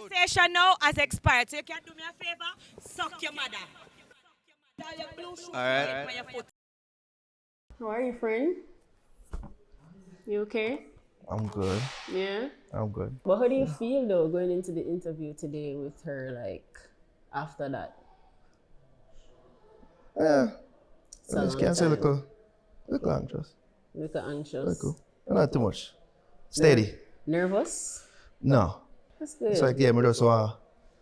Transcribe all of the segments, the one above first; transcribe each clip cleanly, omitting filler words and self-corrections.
Conversation now has expired, so you can do me a favor, suck your mother. Tell your blue shoes Alright. by your foot. How are you, friend? You okay? I'm good. Yeah? I'm good. But how do you feel though going into the interview today with her, like, after that? Yeah. It's a I just long can't say time. little anxious. Little anxious. Little. Not too much. Steady. Nervous? No. That's good. It's like, yeah, I just want to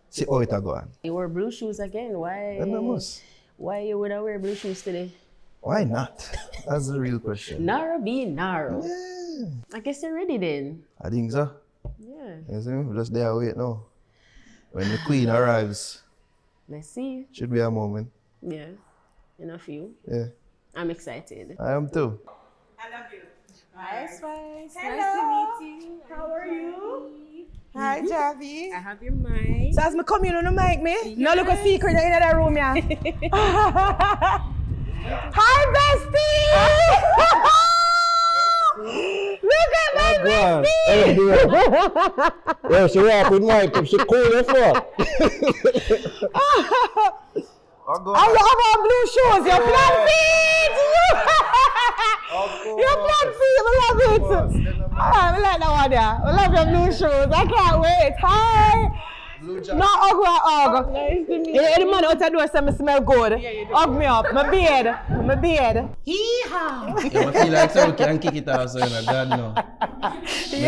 see how it go on. You wore blue shoes again. Why? And I must. Why you would wear blue shoes today? Why not? That's the real question. Naro be Naro. Yeah. I guess you're ready then. I think so. Yeah. You see, we're just there wait now. When the queen arrives, Let's see. should be a moment. Yeah. In a few. Yeah. I'm excited. I am too. I love you. Hi, Spice. Hello. Nice to meet you. How are you? Hi, Javi. I have your mic. So as me come in on the mic, me? No look a secret in the room, yeah. Hi, bestie! Look at my bestie! Yeah, she walk with Mike. She cool as fuck. I love our blue shoes. Your flat feet! Your flat feet, I love it. I like that one, yeah. I love your blue shoes. I can't wait. Hi! No, hug. Nice to meet you. The man out the door said me smell good. Hug me up. My beard. Hee-haw! Yeah, I feel like so we can kick it off, so you know, God no. Me I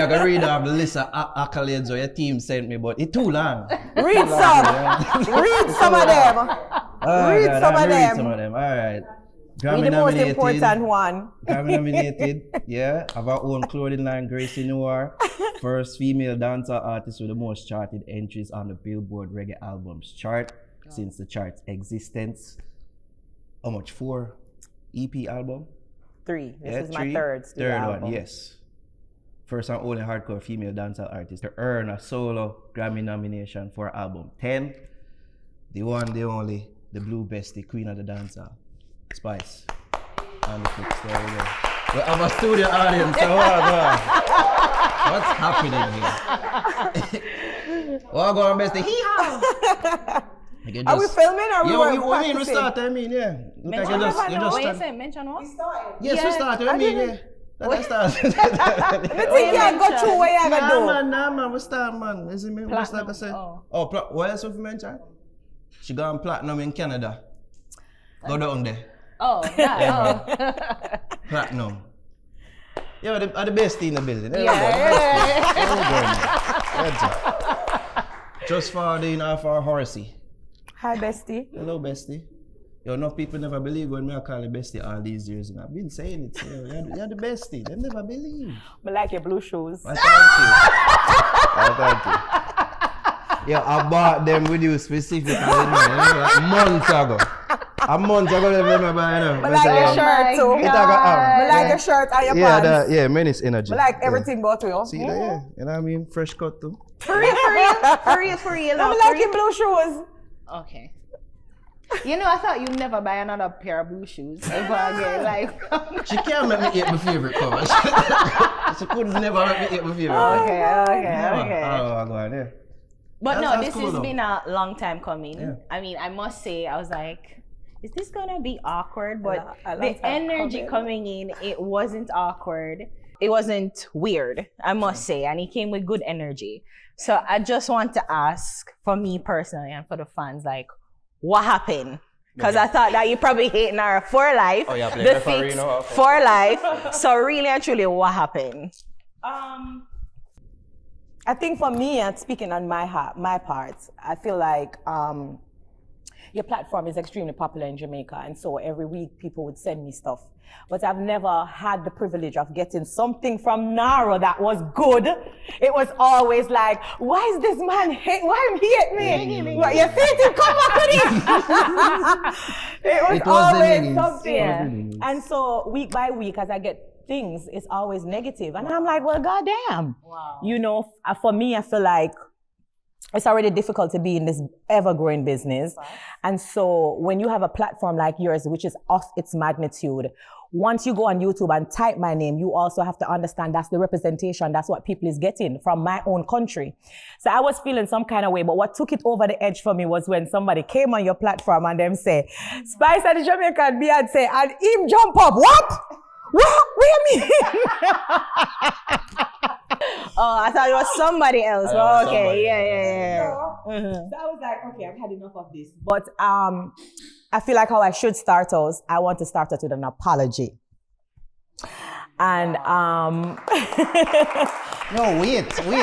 got read off the list of accolades your team sent me, but it's too long. Read some. Read some of them. Read some of them. All right. Be Grammy the most nominated. important one. Grammy nominated. Yeah. Have our own clothing line, Gracie Noir. First female dancer artist with the most charted entries on the Billboard Reggae Albums chart since the chart's existence. How much? 4 EP album? 3. This Yeah, is my 3. third studio album. One, yes. First and only hardcore female dancehall artist to earn a solo Grammy nomination for album 10. The one, the only, the blue bestie, queen of the dancehall, Spice. And the fix, there we go. We have a studio audience, so what's happening here? What go on, bestie? Hee-haw! Are we filming or Yeah, we we started, I mean, yeah. Look like you just Mention what? Yes, we started, I mean, yeah. That's started. I think you can go through what you gotta do. Nah, man, we start, man. Is it me? What's like I said? What else have you mentioned? She gone platinum in Canada. Go down there. Oh, yeah. Platinum. Yeah, the best in the building. Just for the for horsey. Hi, bestie. Hello, bestie. Yo, enough people never believe when I call you bestie all these years. And I've been saying it. You're the bestie. They never believe. I like your blue shoes. Thank you. Yeah, I bought them with you specifically, like months ago. A month ago, they never buy them. I like your shirt too. I like your shirt and your pants. Yeah, menace energy. I like everything about you. See that, yeah. You know what I mean? Fresh cut too. For real. I like your blue shoes. Okay. You know, I thought you'd never buy another pair of blue shoes ever again. Like, She can't make me eat my favorite color. She could never make me eat my favorite. okay. Oh, go on there. But no, That's this cool, has though. been a long time coming. Yeah. I mean, I must say, I was like, is this gonna be awkward? But A long the time energy coming in, it wasn't awkward. It wasn't weird, I must say. And it came with good energy. So I just want to ask, for me personally and for the fans, like, what happened? Because I thought that you probably hate Nara for life. Oh, yeah, play the referee, fix no? Okay. for life. So really and truly, what happened? I think for me, and speaking on my part, I feel like your platform is extremely popular in Jamaica, and so every week people would send me stuff. But I've never had the privilege of getting something from Naro that was good. It was always like, why is this man why he hate me? What, you see it? Come back with it. It was always something. Yeah. And so week by week, as I get things, it's always negative. And I'm like, well, goddamn. Wow. You know, for me, I feel like it's already difficult to be in this ever-growing business. And so when you have a platform like yours, which is of its magnitude, once you go on YouTube and type my name, you also have to understand that's the representation. That's what people is getting from my own country. So I was feeling some kind of way, but what took it over the edge for me was when somebody came on your platform and them say, Spice and the Jamaican Beyonce, and him jump up. What? What do you mean? Oh, I thought it was somebody else. Oh, okay, yeah. So I was like, okay, I've had enough of this. But I feel like how I should start out, I want to start out with an apology. And No, wait. What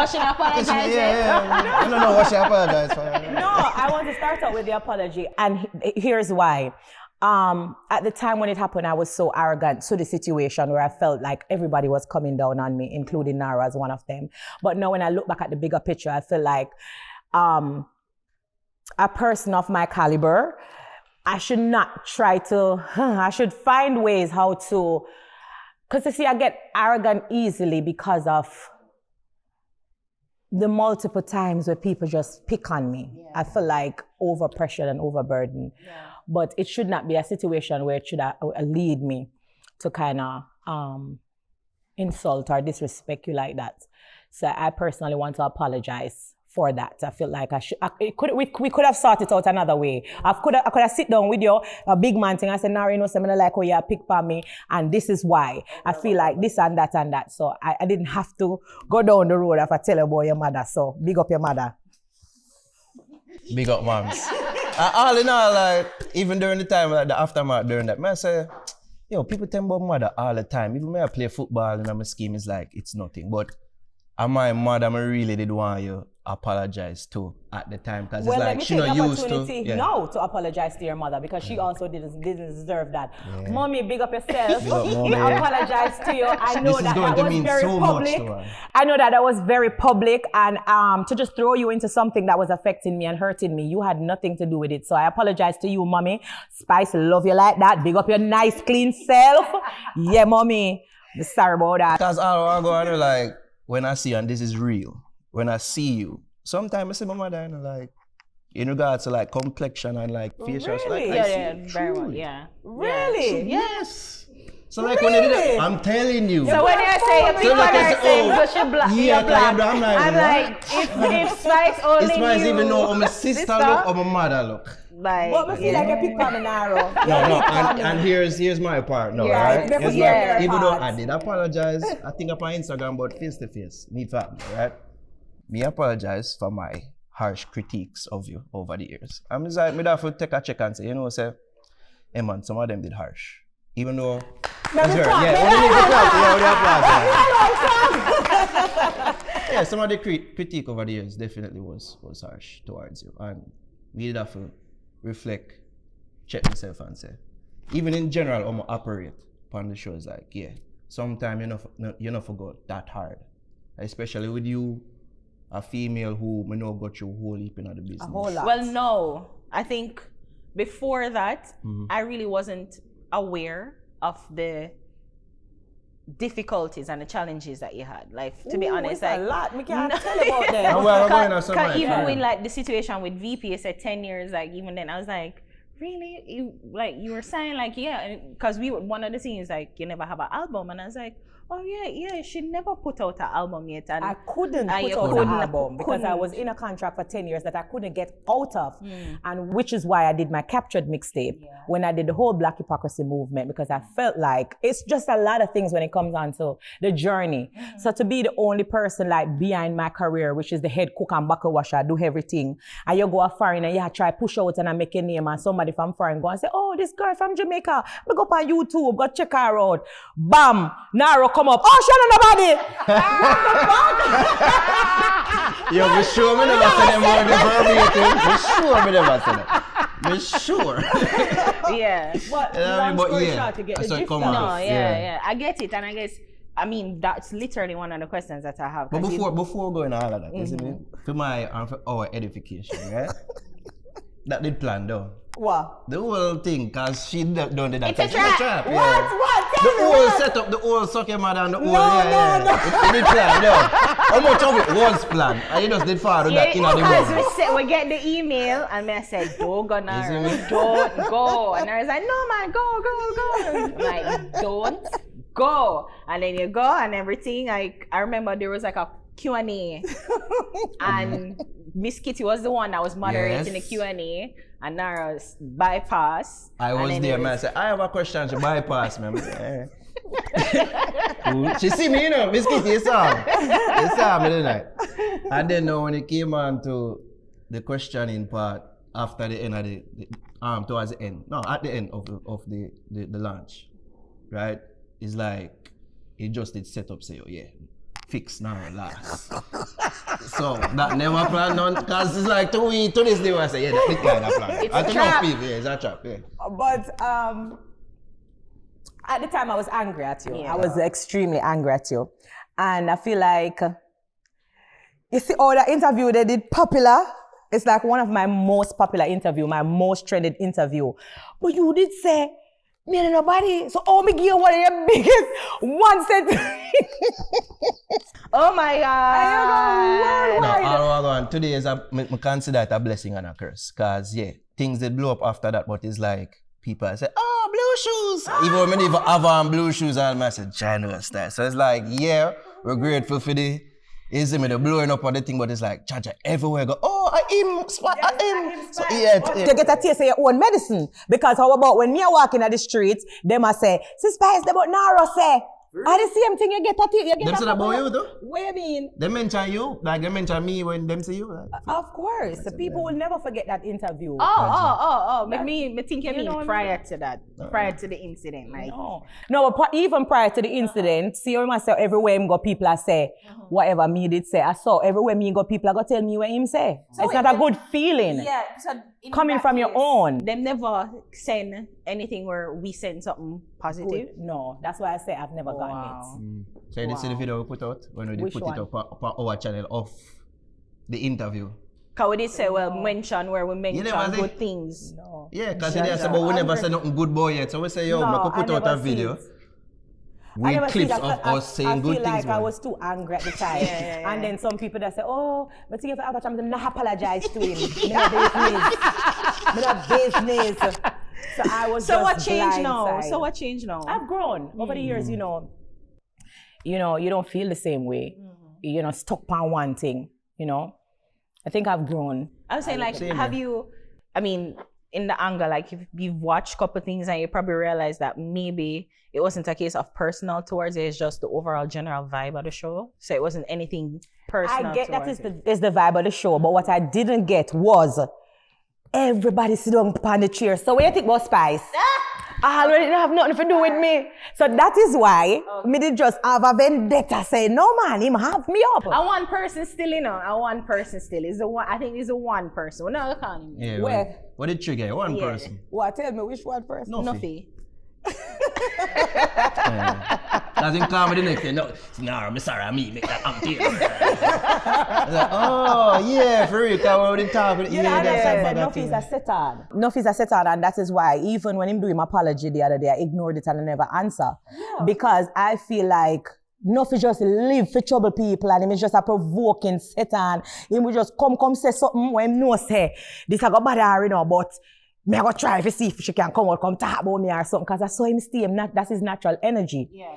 should I apologize? I don't know what should I apologize for. no, I want to start out with the apology. And here's why. At the time when it happened, I was so arrogant to the situation where I felt like everybody was coming down on me, including Naro as one of them. But now when I look back at the bigger picture, I feel like a person of my caliber, I should not try to, I should find ways how to, because you see, I get arrogant easily because of the multiple times where people just pick on me. Yeah. I feel like overpressured and overburdened. Yeah. But it should not be a situation where it should lead me to kind of insult or disrespect you like that. So I personally want to apologize for that. I feel like we could have sorted it out another way. I could have sit down with you, a big man thing. I said, Naro, you know, I like how you pick for me, and this is why. I feel like this and that and that. So I didn't have to go down the road if I tell you about your mother. So big up your mother. Big up moms. All in all, like, even during the time, like the aftermath during that, I say, people tell me about mother all the time. Even when I play football and my scheme is like, it's nothing. But my mother, I really did want you apologize to at the time, because it's like she not used to. No, to apologize to your mother, because she also didn't deserve that. Yeah. Mommy, big up yourself. Big up, mommy. I apologize to you. I know that was very so public. I know that was very public, and to just throw you into something that was affecting me and hurting me, you had nothing to do with it. So I apologize to you, mommy. Spice, love you like that. Big up your nice, clean self. Yeah, mommy. Sorry about that. Because all I go on, like, when I see you, and this is real, when I see you, sometimes I see my mother, and like, in regards to like complexion and like facial, really? like, very well, yeah. Really? Yes. So like when they did it, I'm telling you. So when I say a big mother saying, because you're black, I'm like, if Spice only if Spice knew. even know how my sister look or my mother look. Like, but I feel like a pick on Naro. No, and here's my part. No, right? Even though I did apologize, I think upon Instagram, but face to face, me family, right? Me apologize for my harsh critiques of you over the years. I'm just like, me have to take a check and say, say, hey man, some of them did harsh. Even though, some of the critique over the years definitely was harsh towards you. And we did have to reflect, check myself and say, even in general, I'm operate upon the shows like, sometimes you not forgot that hard. Especially with you, a female who may not got you whole heap in the business. A whole lot. Well, no. I think before that, I really wasn't aware of the difficulties and the challenges that you had. Like, to be honest, like, a lot. We can't tell about them. Even with like the situation with VP, I said 10 years. Like, even then, I was like, really? You were saying like, because we were one of the things like, you never have an album, and I was like, oh yeah, she never put out an album yet. And I couldn't put out an album because I was in a contract for 10 years that I couldn't get out of. And which is why I did my Captured mixtape when I did the whole Black Hypocrisy movement, because I felt like it's just a lot of things when it comes on to the journey. So to be the only person like behind my career, which is the head cook and buckle washer, do everything, and you go a foreign and you try push out and I make a name, and somebody from foreign go and say, oh, this girl from Jamaica, me go up on YouTube, go check her out. Bam, Naro come up. Oh, shut up, nobody. Yo, be sure me never say them word verbatim. Be sure me never say that. Be sure. But long story short, to get the gist of it. I get it, and I guess, I mean, that's literally one of the questions that I have. But before going all of that, for our edification, right? that did plan though. What? The whole thing, cause she done did that. It's a trap. Yeah. What? The Tell me whole what? setup, the whole sucker mother and the whole No. It did plan though. How much of it was planned? And you just did follow that in the Because moment. we get the email and I said, don't go now, You see me? don't go. And I was like, no man, go. I'm like, don't go. And then you go and everything. I remember there was like a Q&A and Miss Kitty was the one that was moderating the Q&A and Naro's bypass. I was there, man. I said, I have a question. She bypass me. Cool. She see me, you know, Miss Kitty, you saw me. You saw me, didn't I? And then when it came on to the questioning part after the end of the towards the end, no, at the end of the launch, right? It's like, it just did set up, say, oh yeah, fix now, last. So that never planned on, because it's like to this day I say, yeah, that kind of plan. It's I a think trap. people, yeah, it's a trap, yeah. But at the time I was angry at you. Yeah. I was extremely angry at you. And I feel like, you see all that interview they did popular, it's like one of my most popular interview, my most trended interview. But you did say, me and nobody, so me give you one of your biggest one set. Oh my God. No, all on. Today is I consider it a blessing and a curse. Cause yeah, things did blow up after that, but it's like people say, oh, blue shoes. Even when I even have on blue shoes, all I said, China style. So it's like, yeah, we're grateful for the blowing up on the thing, but it's like, Jaja, everywhere go, oh, I am spot, I am. So yeah, You get a taste of your own medicine. Because how about when me are walking at the streets, them a say, "Sis Spice, them about Naro say." I the same thing you get a taste. them said about you though? What you mean? They mention you, like they mention me when them say you. Like, Of course. People will never forget that interview. Make me think you mean know what I prior to that, prior to the incident, like. No, but even prior to the incident, see how myself everywhere him go people I say, whatever me did say. I saw everywhere me go people I go tell me what him say. It's not a good feeling. Yeah, so Coming from your own. Them never send anything where we send something positive. Good. No, that's why I say I've never gotten it. So you did see the video we put out when we did Which put one? it up on our channel of the interview. Cause we did say, mention where we mention never say- good things. No. Yeah, because they say, but we never say nothing good boy yet. So we say, yo, No, we could put I out a never see video it. I with never see clips that. of us saying good I feel things. like I man. was too angry at the time. And then some people that say, oh, but if I have to not apologize to him. Me no business. So I was So just what changed now? blindsided. So what changed now? I've grown over the years. You know, you don't feel the same way. You know, stuck on one thing. You know, I think I've grown. I was saying, like, Same have here. you, I mean, in the anger, like, if you've watched a couple things and you probably realize that maybe it wasn't a case of personal towards it, it's just the overall general vibe of the show. So it wasn't anything personal. I get that towards is the vibe of the show, but what I didn't get was everybody sit down on the chair. So when you think about Spice, I already didn't have nothing to do with me. So that is why me did just have a vendetta say, no man, him have me up. And one person still, one person still is the one. I think it's the one person. We're not calling him. Yeah, Where? what did trigger? One Yeah. person. What, tell me which one first? Nothing. As in come with the next day, no, no, I'm sorry, I mean, make that empty. Like, oh, yeah, for real, because we didn't talk with You know, that's said about enough is a set on. Enough is a set on, and that is why even when him do him apology the other day, I ignored it and I never answer. Because I feel like enough is just live for trouble people and him is just a provoking set on. Him will just come say something when him know say, this I got bad her, but me I go try to see if she can come talk about me or something, because I saw him stay, that's his natural energy. Yeah.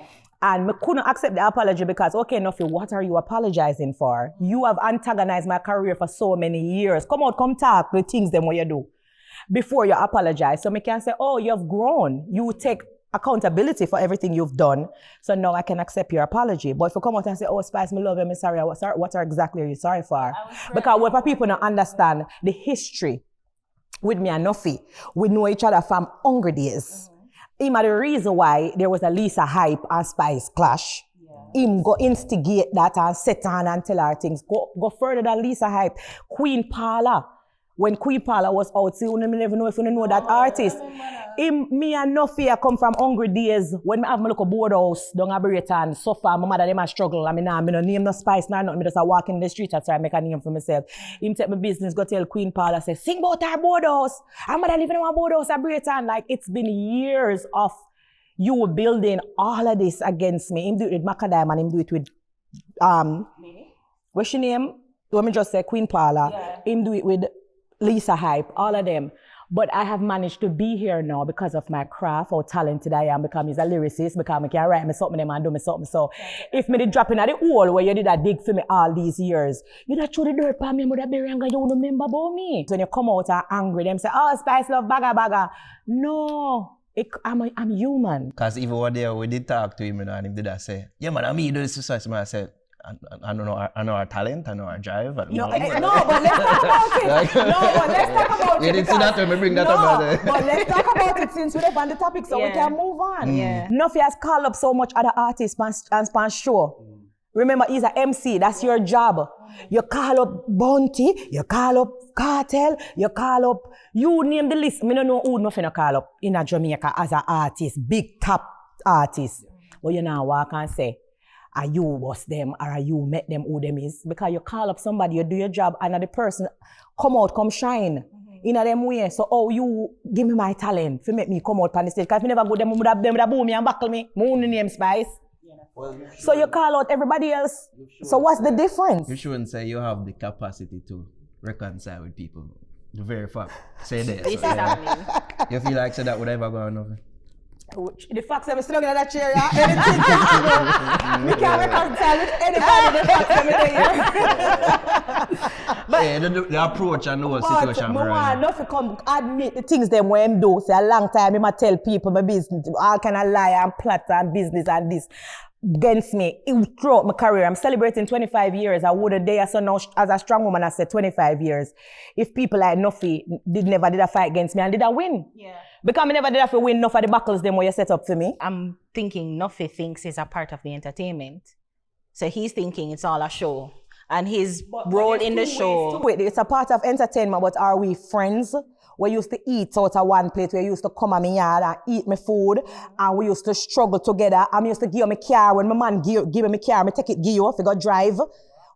And me couldn't accept the apology because, okay, Nuffy, what are you apologizing for? You have antagonized my career for so many years. Come out, come talk the things them what you do before you apologize. So me can say, oh, you've grown. You take accountability for everything you've done. So now I can accept your apology. But if you come out and say, oh, Spice, me love you, me sorry, what are exactly are you sorry for? Because what people don't understand the history with me and Nuffy, we know each other from hungry days. Him are the reason why there was a Lisa hype and Spice clash. Him go instigate that and set on and tell her things. Go further than Lisa hype. Queen Paula. When Queen Paula was out, see, you never know if you know that artist. Me and Nuffy come from hungry days when I have my little board house down at Britain, suffer, my mother them a struggle. I no name no spice, nothing. Me just a walk in the street and try to make a name for myself. Him take my business, go tell Queen Paula, say, sing about our board house. Our mother living in our board house at Britain. Like, it's been years of you building all of this against me. Him do it with Macadam and him do it with, what's your name? Let me just say Queen Paula. Yeah. Him do it with Lisa Hype, all of them. But I have managed to be here now because of my craft, how talented I am, because I'm a lyricist, because I can write me something and do me something. So if me did drop in at the hole where you did a dig for me all these years, you not throw the dirt for me, would have been and you won't remember about me. So when you come out and angry, them say, oh, Spice Love, baga. No, I'm human. Because even one day we did talk to him and him did that say, yeah man, I mean, you do this to us. I said, I know our talent, I know our drive. But but let's talk about it. But let's talk about it. You didn't see that when we bring that up. But let's talk about it since we're on the topic so we can move on. Yeah. Nuffy has called up so much other artists and span show. Remember, he's an MC, that's your job. You call up Bounty, you call up Cartel, you call up, you name the list. I don't know who nothing to call up in Jamaica as an artist, big top artist. But you now walk and say, are you was them or are you met them who them is? Because you call up somebody, you do your job, and the person come shine in a them way. So, you give me my talent to make me come out on the stage. Because if you never go, them would have boom me and buckle me. Moon name Spice. So you call out everybody else. So what's the difference? You shouldn't say you have the capacity to reconcile with people. The very fact. Say that. You feel like say that would ever go on nothing? The fact that I'm still in that chair, anything can happen. We can't reconcile with anybody. The fact that I'm there. The approach and no situation. But I want to come admit the things them when him do. Say a long time, I tell people my business, all kind of lie and plot and business and this against me. Throughout my career, I'm celebrating 25 years. I would a day so now as a strong woman, I said 25 years. If people like Nuffy never did a fight against me and did I win? Yeah. Because I never did have to win enough of the buckles them where you set up for me. I'm thinking Nuffy thinks it's a part of the entertainment. So he's thinking it's all a show. And his role in the show. It's a part of entertainment, but are we friends? We used to eat out of one plate. We used to come at my yard and eat my food. And we used to struggle together. I used to give me car. When my man give me my car, I take it, give you if you go drive.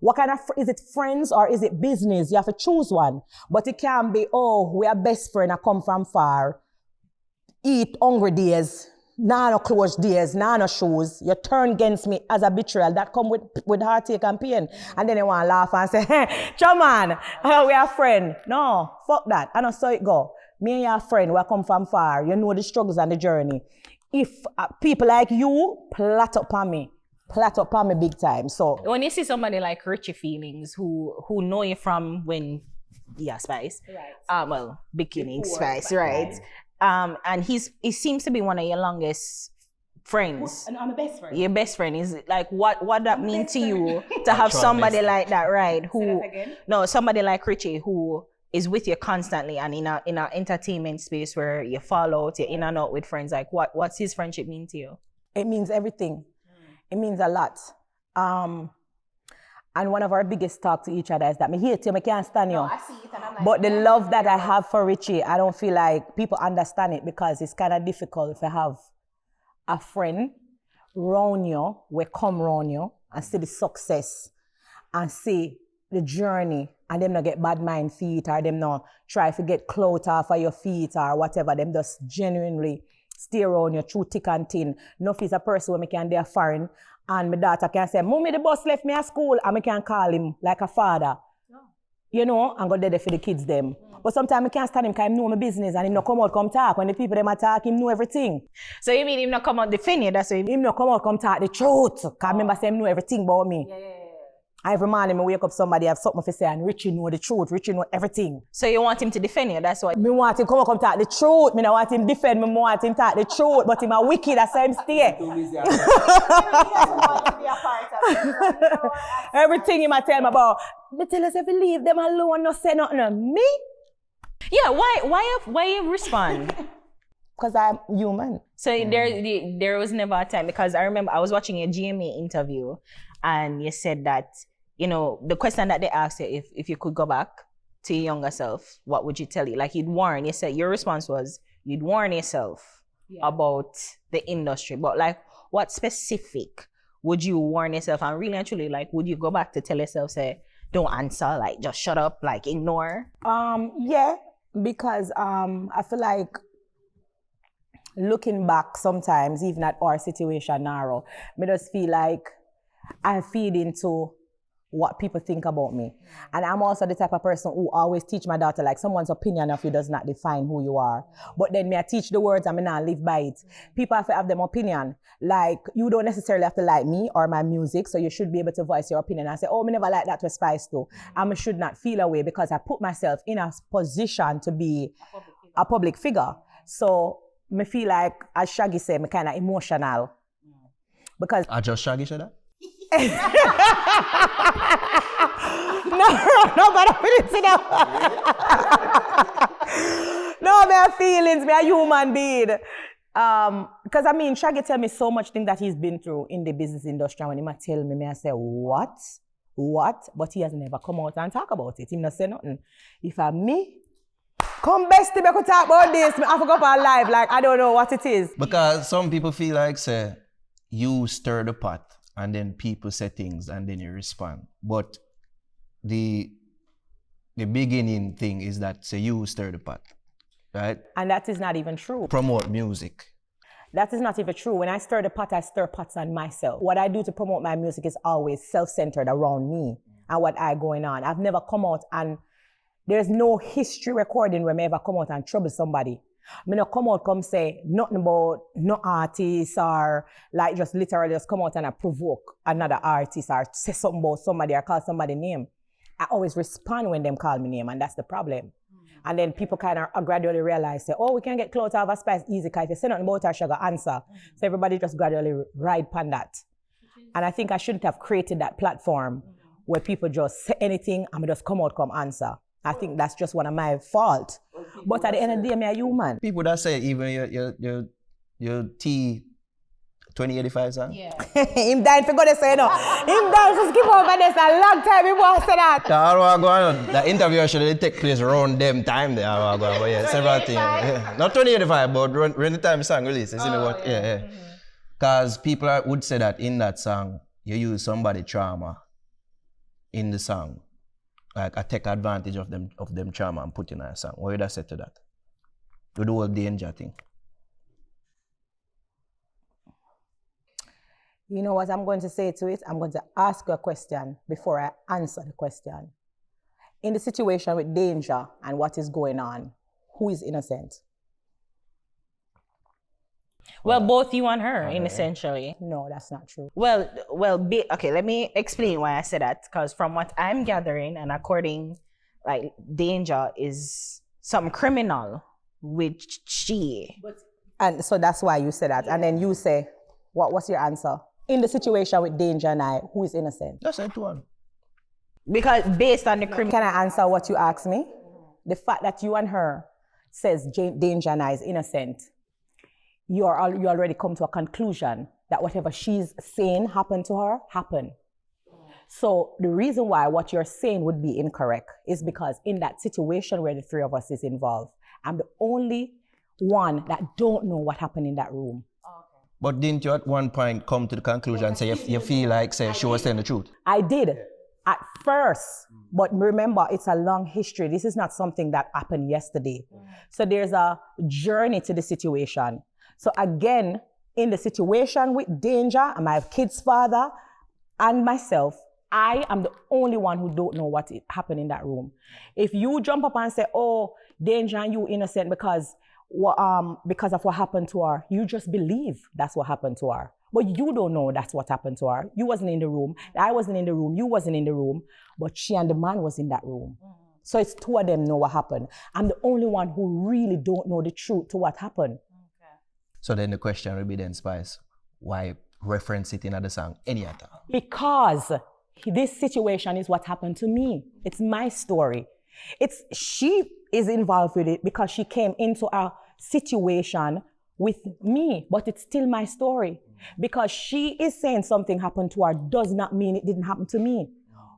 What kind of, is it friends or is it business? You have to choose one. But it can't be, we are best friend, I come from far. Eat hungry days, no clothes days, no shoes. You turn against me as a betrayal. That come with heartache and pain. And then you want to laugh and say, hey, Chaman, we are friends. No, fuck that. I don't saw it go. Me and your friend, we come from far. You know the struggles and the journey. If people like you plot up on me big time. So when you see somebody like Richie Feelings who know you from when, Spice. Right. Beginning Spice, right? And he seems to be one of your longest friends. And I'm a best friend. Your best friend is like what that mean to you to have somebody like that, right? Somebody like Richie who is with you constantly and in a entertainment space where you fall out, you're in and out with friends. Like what's his friendship mean to you? It means everything. It means a lot. And one of our biggest talk to each other is that me hate you, I can't stand you. I see it and I'm like, but the love that I have for Richie, I don't feel like people understand it because it's kind of difficult to have a friend round you, we come round you and see the success and see the journey and them not get bad mind feet or them not try to get clout off of your feet or whatever. Them just genuinely stay around you through thick and thin. Nuff is a person where I can do a foreign. And my daughter can say, Mommy, the bus left me at school, and I can call him like a father. No. You know, and go there for the kids them. But sometimes I can't stand him because I know my business and him not come out, come talk. When the people them attack, him know everything. So you mean him not come out defend you? That's why him not come out, come talk the truth. Because I remember saying him know everything about me. Yeah. Every morning I wake up, somebody have something to say, and Richie know the truth. Richie know everything. So you want him to defend you? That's what. Me want him come talk the truth. Me not want him defend. Me want him talk the truth. But him a wicked. That's why him stay. Everything he might tell me about. Me tell us if you leave them alone, no say nothing to me. Yeah. Why you respond? Because I'm human. So there was never a time, because I remember I was watching a GMA interview, and you said that, you know, the question that they asked you, if you could go back to your younger self, what would you tell you? Like you'd warn, you said your response was, you'd warn yourself about the industry. But like, what specific would you warn yourself? And really and truly, like, would you go back to tell yourself, say, don't answer, like, just shut up, like, ignore? Yeah, because I feel like looking back sometimes, even at our situation, Naro, me just feel like I feed into what people think about me. And I'm also the type of person who always teach my daughter, like, someone's opinion of you does not define who you are. But then me I teach the words and me not live by it. People have to have them opinion. Like, you don't necessarily have to like me or my music, so you should be able to voice your opinion and say, oh, me never like that with Spice too. And I should not feel away because I put myself in a position to be a public figure. So me feel like, as Shaggy said, me kind of emotional. Because I just Shaggy said that? No, but I didn't say that. No, me have feelings, me a human being. Because I mean, Shaggy tell me so much things that he's been through in the business industry. When he might tell me, I say, what? But he has never come out and talk about it. He not say nothing. If I'm me, come best to me could talk about this. I forgot about live, like I don't know what it is. Because some people feel like, say, you stir the pot and then people say things and then you respond. But the beginning thing is that, say, you stir the pot, right? And that is not even true. Promote music. That is not even true. When I stir the pot, I stir pots on myself. What I do to promote my music is always self-centered around me and what I going on. I've never come out and there's no history recording where I ever come out and trouble somebody. I not come out, come say nothing about no artist or like just literally just come out and I provoke another artist or say something about somebody or call somebody name. I always respond when them call me name, and that's the problem. And then people kind of gradually realize, say, oh, we can get clothes out of a Spice easy, because if you say nothing about her, sugar answer. So everybody just gradually ride upon that. And I think I shouldn't have created that platform where people just say anything and just come out, come answer. I think that's just one of my fault. But at the end of the day, I'm a human. People that say even your T2085 song? Yeah. Him dying for God to say no. Him dying for skip over this a long time. He won't say that. The interview actually take place around them time there. But yeah, several things. Yeah. Not 2085, but when the time the song release. Yeah. Because people would say that in that song, you use somebody trauma in the song. Like, I take advantage of them trauma and put in a song. What would I say to that? To the whole danger thing. You know what I'm going to say to it? I'm going to ask you a question before I answer the question. In the situation with danger and what is going on, who is innocent? Well, both you and her, essentially. No, that's not true. Okay, let me explain why I said that. Because from what I'm gathering, and according, like, danger is some criminal with she. And so that's why you said that. And then you say, what's your answer? In the situation with danger and I, who is innocent? That's it, one. Because based on the criminal. Can I answer what you asked me? The fact that you and her says danger and I is innocent, you already come to a conclusion that whatever she's saying happened to her, happened. So the reason why what you're saying would be incorrect is because in that situation where the three of us is involved, I'm the only one that don't know what happened in that room. But didn't you at one point come to the conclusion and say you feel like, say, she was telling the truth? I did at first, but remember, it's a long history. This is not something that happened yesterday. So there's a journey to the situation. So again, in the situation with danger, and my kid's father and myself, I am the only one who don't know what happened in that room. If you jump up and say, oh, danger and you innocent because of what happened to her, you just believe that's what happened to her. But you don't know that's what happened to her. You wasn't in the room. I wasn't in the room. You wasn't in the room. But she and the man was in that room. So it's two of them know what happened. I'm the only one who really don't know the truth to what happened. So then the question will be then, Spice, why reference it in the song any other? Because this situation is what happened to me. It's my story. She is involved with it because she came into a situation with me, but it's still my story. Because she is saying something happened to her does not mean it didn't happen to me.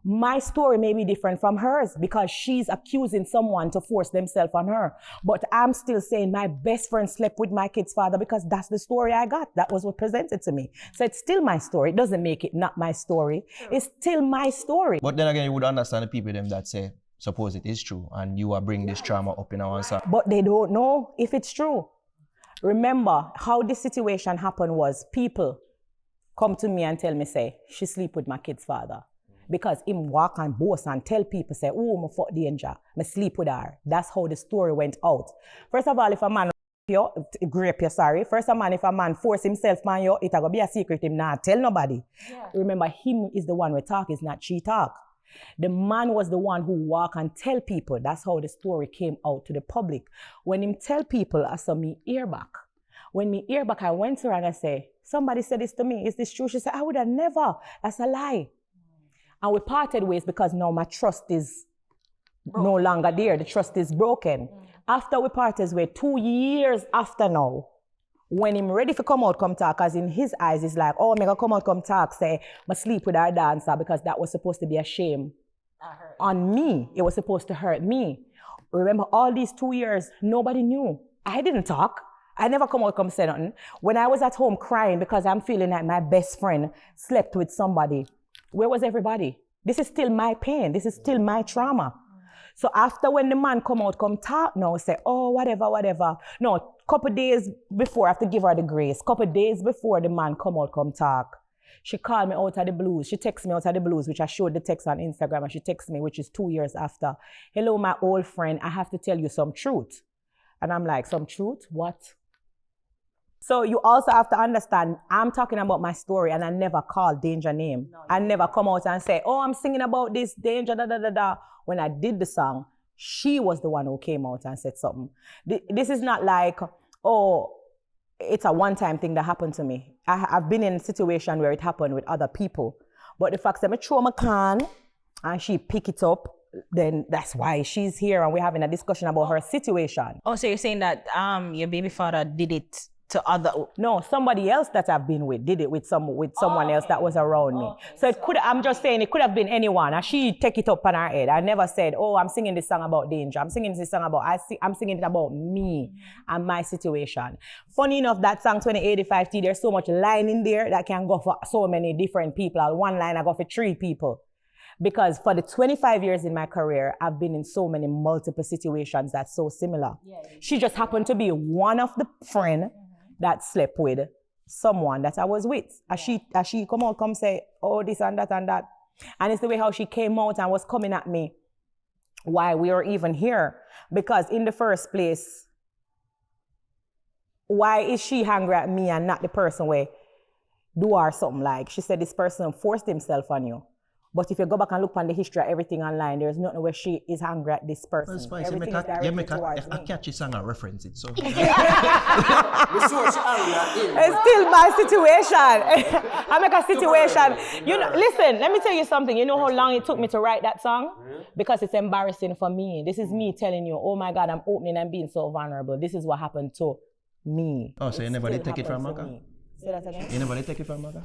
My story may be different from hers because she's accusing someone to force themselves on her. But I'm still saying my best friend slept with my kid's father because that's the story I got. That was what presented to me. So it's still my story. It doesn't make it not my story. It's still my story. But then again, you would understand the people them that say, suppose it is true, and you are bringing this trauma up in our song. But they don't know if it's true. Remember, how this situation happened was people come to me and tell me, say, she sleep with my kid's father. Because him walk and boast and tell people, say, oh, I fuck Danger, I sleep with her. That's how the story went out. First of all, if a man grape you, sorry. First of all, if a man force himself on you, it'll go be a secret him not tell nobody. Yeah. Remember, him is the one we talk, is not she talk. The man was the one who walk and tell people. That's how the story came out to the public. When him tell people, I saw me ear back. When me ear back, I went to her and I say, somebody said this to me. Is this true? She said, I would have never. That's a lie. And we parted ways because now my trust is no longer there. The trust is broken. After we parted ways, 2 years after now, when him ready to come out, come talk, as in his eyes, is like, oh, I'm going to come out, come talk, say, I sleep with our dancer because that was supposed to be a shame on me. It was supposed to hurt me. Remember, all these 2 years, nobody knew. I didn't talk. I never come out, come say nothing. When I was at home crying because I'm feeling like my best friend slept with somebody, where was everybody? This is still my pain. This is still my trauma. So after when the man come out, come talk now, say, oh, whatever. No, couple days before, I have to give her the grace. Couple days before the man come out, come talk, she called me out of the blues. She texted me out of the blues, which I showed the text on Instagram, and she texted me, which is 2 years after. Hello, my old friend, I have to tell you some truth. And I'm like, some truth? What? So you also have to understand, I'm talking about my story and I never called Danger name. No, I never come out and say, oh, I'm singing about this, Danger, da. When I did the song, she was the one who came out and said something. This is not like, oh, it's a one-time thing that happened to me. I've been in a situation where it happened with other people. But the fact that I throw my can and she pick it up, then that's why she's here and we're having a discussion about her situation. Oh, so you're saying that your baby father did it to other... No, somebody else that I've been with did it with someone else that was around me. So it could, I'm just saying, it could have been anyone. And she take it up on her head. I never said, oh, I'm singing this song about Danger. I'm singing this song about, I'm singing it about me and my situation. Funny enough, that song 2085T, there's so much line in there that can go for so many different people. One line I go for 3 people. Because for the 25 years in my career, I've been in so many multiple situations that's so similar. Yeah, she just happened to be one of the friend that slept with someone that I was with. As she come out, come say, oh, this and that and that. And it's the way how she came out and was coming at me why we are even here. Because in the first place, why is she angry at me and not the person where do her something like? She said this person forced himself on you. But if you go back and look on the history of everything online, there's nothing where she is angry at this person. Well, everything is directed towards me. I catch a song and reference it. So. It's still my situation. I make a situation. You know, listen, let me tell you something. You know how long it took me to write that song? Because it's embarrassing for me. This is me telling you, oh my God, I'm opening and being so vulnerable. This is what happened to me. Oh, so you never did take it from Maka? Say that again? You never did take it from Maka?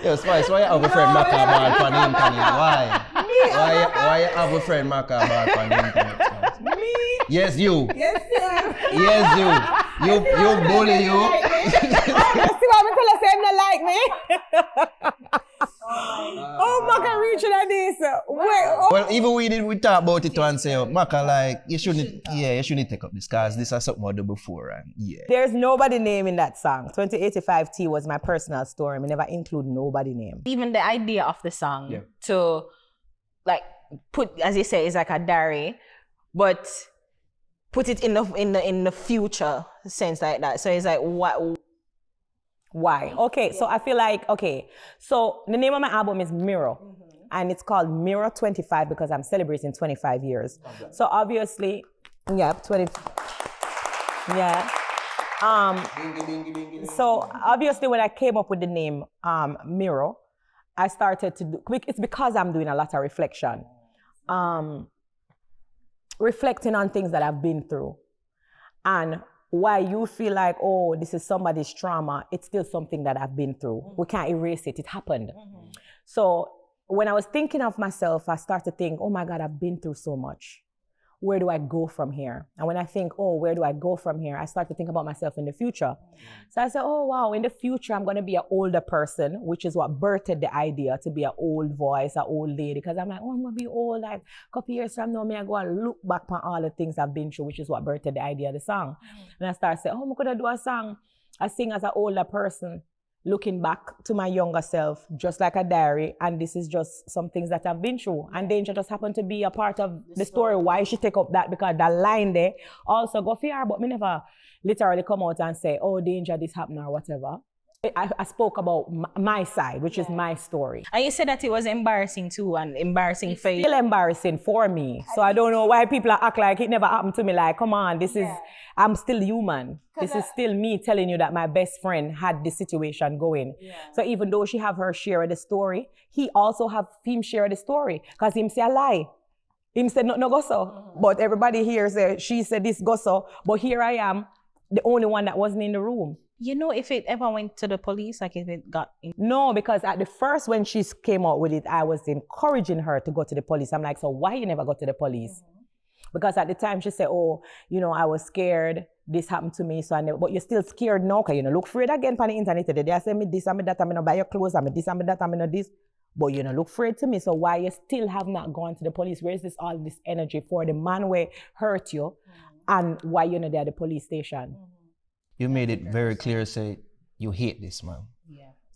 Yo, Spice, why you have a friend Maka bad on the internet? Why you have a friend Maka bad on the internet? Me? Yes, you. Yes, sir. Yes, you. You bully you. See what I'm tell you, say him not like me. Oh, Maka reaching at this. Well, even we talk about it and say, Maka, like, you shouldn't take up this, because this is something I do before, and yeah. There's nobody name in that song. 2085T was my personal story. We never include nobody name. Even the idea of the song to, like, put, as you say, is like a diary, but put it in the future sense like that. So it's like, what? Why? Okay, so I feel like, so the name of my album is Mirror, and it's called Mirror 25 because I'm celebrating 25 years. Okay. So obviously, 20, so obviously when I came up with the name Mirror, I started to do, it's because I'm doing a lot of reflection. Reflecting on things that I've been through. And why you feel like, oh, this is somebody's trauma, it's still something that I've been through. We can't erase it. It happened. So when I was thinking of myself, I started to think, oh my God, I've been through so much. Where do I go from here? And when I think, oh, where do I go from here? I start to think about myself in the future. So I said, oh, wow, in the future, I'm going to be an older person, which is what birthed the idea to be an old voice, an old lady. Because I'm like, oh, I'm going to be old. Like, a couple years from now, I go and look back on all the things I've been through, which is what birthed the idea of the song. And I started saying, oh, I'm going to do a song. I sing as an older person, looking back to my younger self, just like a diary, and this is just some things that I've been through. And Danger just happened to be a part of the story. Why she take up that? Because that line there also go for her, but me never literally come out and say, oh, Danger, this happened or whatever. I spoke about my side, which is my story. And you said that it was embarrassing too, and embarrassing for you. Still embarrassing for me. So I don't know why people act like it never happened to me. Like, come on, this is, I'm still human. This is still me telling you that my best friend had this situation going. So even though she have her share of the story, he also have him share the story. Because him say a lie. Him said no go so. But everybody here say, she said this go so. But here I am, the only one that wasn't in the room. You know if it ever went to the police, like if it got... No, because at the first when she came out with it, I was encouraging her to go to the police. I'm like, so why you never go to the police? Because at the time she said, oh, you know, I was scared. This happened to me, so I never... But you're still scared now, because you know, look afraid again on the internet today. They say me this, and me that, I'm gonna buy your clothes, I'm this, I'm that, I'm gonna this. But you know, look afraid to me. So why you still have not gone to the police? Where is this all this energy for the man where hurt you, and why you're not there at the police station? You made it very clear, say you hate this man.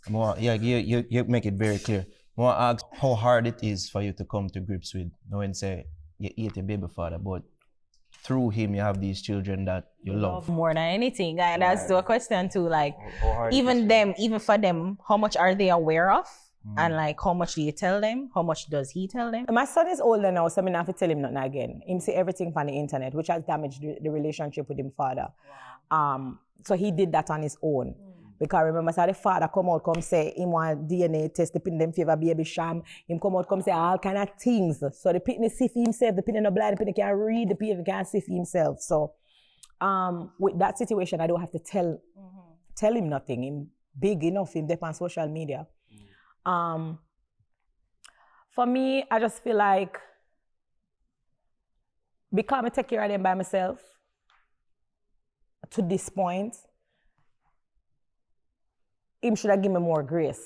You make it very clear. I want to ask how hard it is for you to come to grips with knowing, say, you hate your baby father, but through him you have these children that you love. More than anything. And that's the question too, like, even for them, how much are they aware of? And like, how much do you tell them? How much does he tell them? My son is older now, so I don't have to tell him nothing again. Him see everything from the internet, which has damaged the relationship with him father. So he did that on his own. Because remember, so the father come out, come say, him want DNA test, the pin them favor baby sham. Him come out, come say all kind of things. So the pin see for himself, the pin in the blind, the pin can read, the pin can see for himself. So with that situation, I don't have to tell him nothing. Him big enough, him dep on social media. For me, I just feel like because I take care of them by myself, to this point, him should have given me more grace.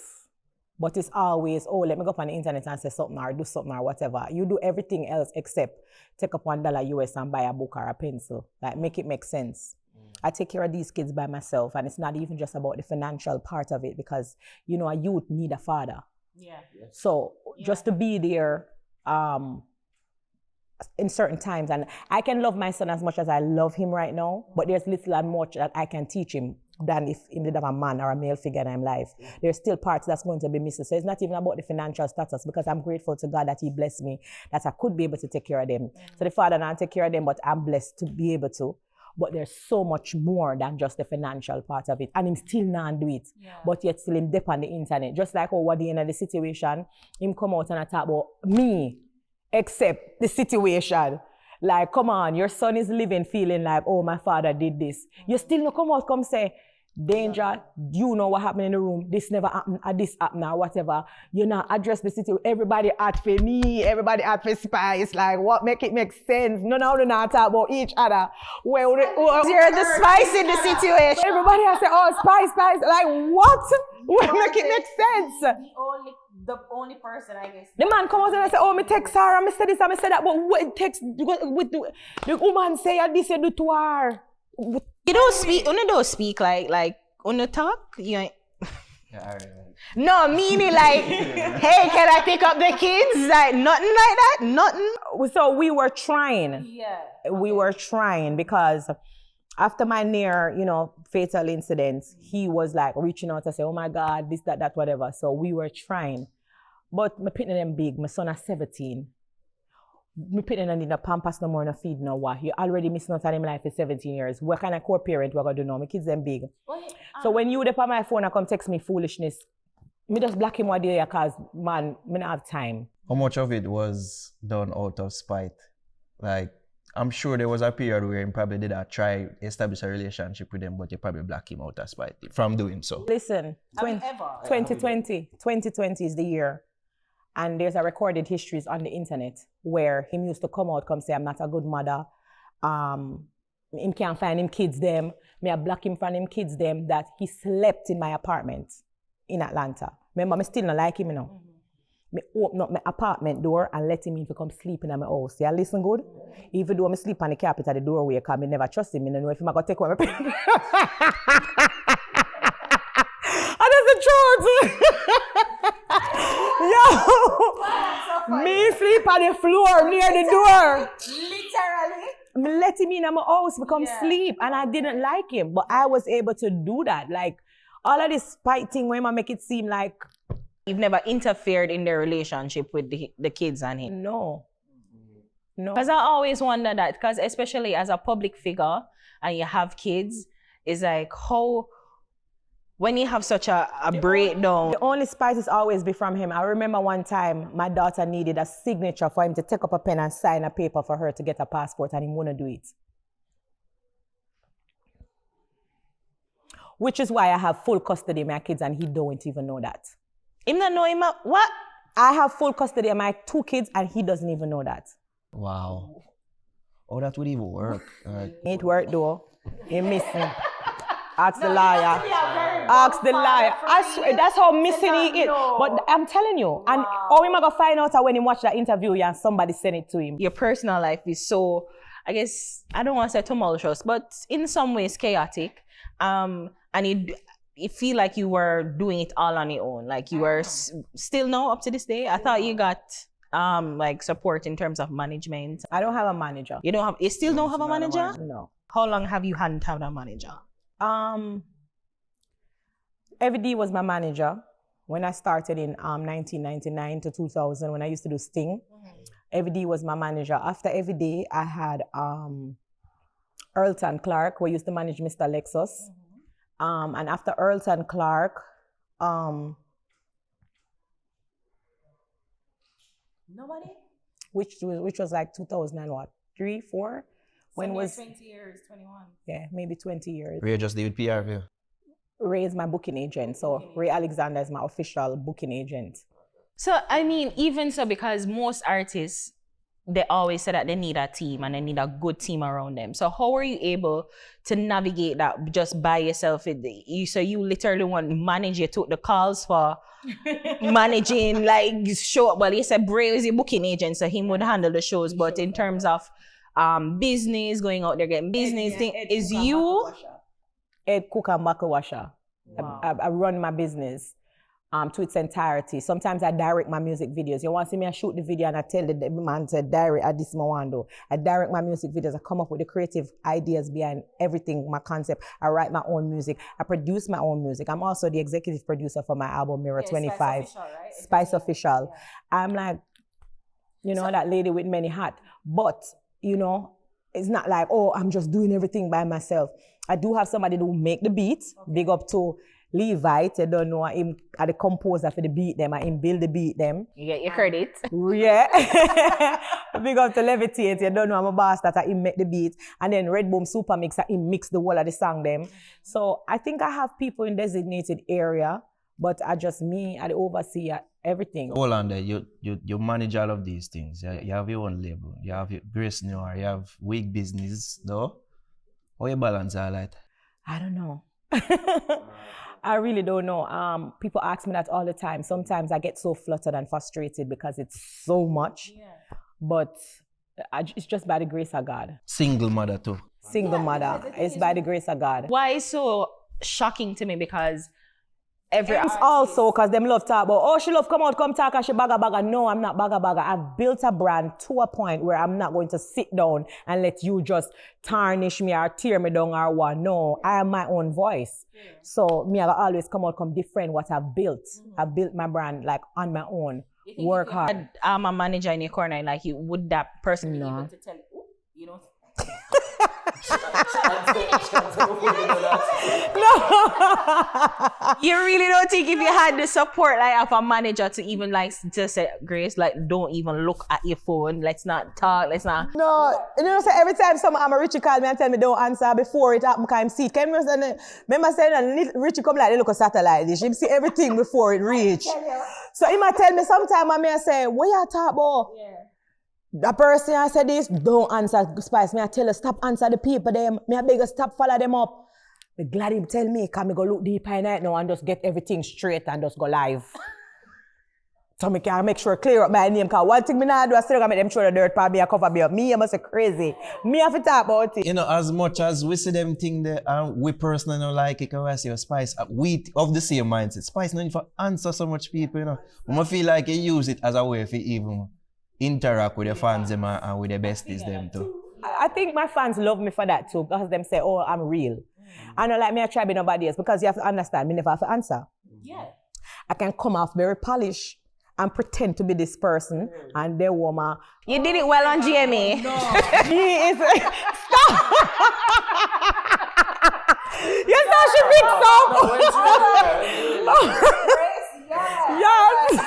But it's always, oh, let me go up on the internet and say something or do something or whatever. You do everything else except take up $1 US and buy a book or a pencil. Like, make it make sense. I take care of these kids by myself, and it's not even just about the financial part of it, because, you know, a youth need a father. So just to be there in certain times, and I can love my son as much as I love him right now, but there's little and much that I can teach him than if he did have a man or a male figure in his life. There's still parts that's going to be missing. So it's not even about the financial status, because I'm grateful to God that he blessed me, that I could be able to take care of them. So the father and I take care of them, but I'm blessed to be able to. But there's so much more than just the financial part of it. And him still not do it. But yet still him dep on the internet. Just like how at the end of the situation, him come out and I talk about me, except the situation. Like, come on, your son is living feeling like, oh, my father did this. You still not come out, come say, Danger, you know what happened in the room. This never happened, or this happened, or whatever. You not address the situation. Everybody at for me, everybody at for Spice. Like, what make it make sense? No, do not talk about each other. Well, you're the spice in the situation. Everybody has to say, oh, Spice. Like, what? What make it make sense? The only person, I guess. The man come out and I say, oh, me text her, and me say this, and me say that, but what text, with the woman say, this, you do to her. You don't speak like talk. You ain't... No, meaning like, hey, can I pick up the kids? Like, nothing like that, nothing. So we were trying. We were trying, because after my near, fatal incident, he was like reaching out to say, oh my God, this, that, whatever. So we were trying. But my pitting them big, my son is 17. Me pitting and need no pampers no more, no feed no what. You already missing out on him life for 17 years. What kind of co-parent we're gonna do now? My kids them big. So when you dep on my phone and come text me foolishness, me just block him one day because man, me not have time. How much of it was done out of spite? Like, I'm sure there was a period where he probably did try establish a relationship with them, but you probably block him out of spite from doing so. Listen, 2020 is the year. And there's a recorded histories on the internet where him used to come say, I'm not a good mother. Him can't find him kids them. Me I block him from him kids them that he slept in my apartment in Atlanta. Remember, me still not like him, you know. Me open up my apartment door and let him in to come sleep in my house. Yeah, listen good? Even though I sleep on the carpet at the doorway, because I never trust him. I don't know if I'm going to take one. And that's the truth. Yo, me sleep on the floor near the door. Literally. Me let him in my house to come sleep, and I didn't like him. But I was able to do that. Like, all of this spite thing where I make it seem like You've never interfered in their relationship with the kids and him? no. Because I always wonder that, because especially as a public figure and you have kids, it's like how, when you have such a breakdown. The only spite is always be from him. I remember one time my daughter needed a signature for him to take up a pen and sign a paper for her to get a passport, and he wouldn't do it. Which is why I have full custody of my kids and he don't even know that. Him not know him, what? I have full custody of my 2 kids and he doesn't even know that. Wow. Oh, that would even work. It worked though. He missed me. Ask the liar. Ask the liar. I swear, that's how missing he is. But I'm telling you, and how am I gonna find out when he watch that interview and somebody send it to him? Your personal life is so, I guess, I don't want to say tumultuous, but in some ways chaotic. And you feel like you were doing it all on your own. Like you were still now up to this day. I thought you got like support in terms of management. I don't have a manager. You still don't have a manager? No. How long have you hadn't had a manager? FD was my manager when I started in 1999 to 2000 when I used to do Sting. FD was my manager. After FD, I had Earlton Clark, who used to manage Mr. Lexus. And after Earlton Clark, Nobody? which was like 2003, 4? When was 20 years, 21. Yeah, maybe 20 years. Ray just did with PR for you. Ray is my booking agent, so Ray Alexander is my official booking agent. So I mean, even so, because most artists, they always say that they need a team and they need a good team around them. So how are you able to navigate that just by yourself? So you literally want to manage, you took the calls for managing, like show. Well, you said Bray is a booking agent, so he would handle the shows. But in terms of business, going out there getting business, is you? Head cook and buckle washer. Wow. I run my business to its entirety. Sometimes I direct my music videos. You want to see me, I shoot the video and I tell the man to direct at this Mawando. I direct my music videos. I come up with the creative ideas behind everything, my concept. I write my own music. I produce my own music. I'm also the executive producer for my album Mirror 25. Spice Official, right? Spice Official. Yeah. I'm like, that lady with many hats. But, it's not like, oh, I'm just doing everything by myself. I do have somebody who make the beats. Okay. Big up to Levied. I don't know him are the composer for the beat them. I him build the beat them. You get your credit. Yeah. Big up to Levitate. You don't know I'm a boss that I him make the beat. And then Red Boom Super Mix, I him mix the whole of the song them. So I think I have people in designated area, but I just me, I the oversee everything. Hold on there. You manage all of these things. You have your own label. You have your Grace Noir. You have wig business, though. How you balance all that? I don't know. I really don't know. People ask me that all the time. Sometimes I get so fluttered and frustrated because it's so much. Yeah. But it's just by the grace of God. Single mother too. Single mother. It's by the grace of God. Why it's so shocking to me? Because it's also because them love talk about, oh, she love come talk and she bagga. No, I'm not bagga. I've built a brand to a point where I'm not going to sit down and let you just tarnish me or tear me down or what. No, I have my own voice. Yeah. So me, I always come defend what I've built. I've built my brand like on my own. Work hard. I'm a manager in your corner, like would that person be able to tell you, You really don't think if you had the support like of a manager to even like just say, Grace, like don't even look at your phone. Let's not talk. Let's not. No, you know, so every time I'm a Richie call me and tell me don't answer before it happen, can see. Can you remember saying that Richie come like they look a satellite dish. He see everything before it reach. So he might tell me sometime I may say, what you talk about? Yeah. The person I said this, don't answer Spice. Me I tell her stop answer the people them. Me I beg her stop follow them up. Me glad him tell me, can me go look deep in night now and just get everything straight and just go live. So me can make sure clear up my name. Cause one thing me not do, I still gonna make them throw the dirt for me and cover me up. Me I must say crazy. Me have to talk about it. You know, as much as we see them thing there, we personally don't like it, because I see Spice, we of the same mindset. Spice no need for answer so much people, you know. I feel like you use it as a way for even interact with the fans them and with the besties them too. I think my fans love me for that too, because them say, oh, I'm real. I don't like me, I try be nobody else, because you have to understand, me never have to answer. Yeah. I can come off very polished and pretend to be this person, and the woman. You did it well on GMA. No. He is. Stop! Yes, I should be Yes.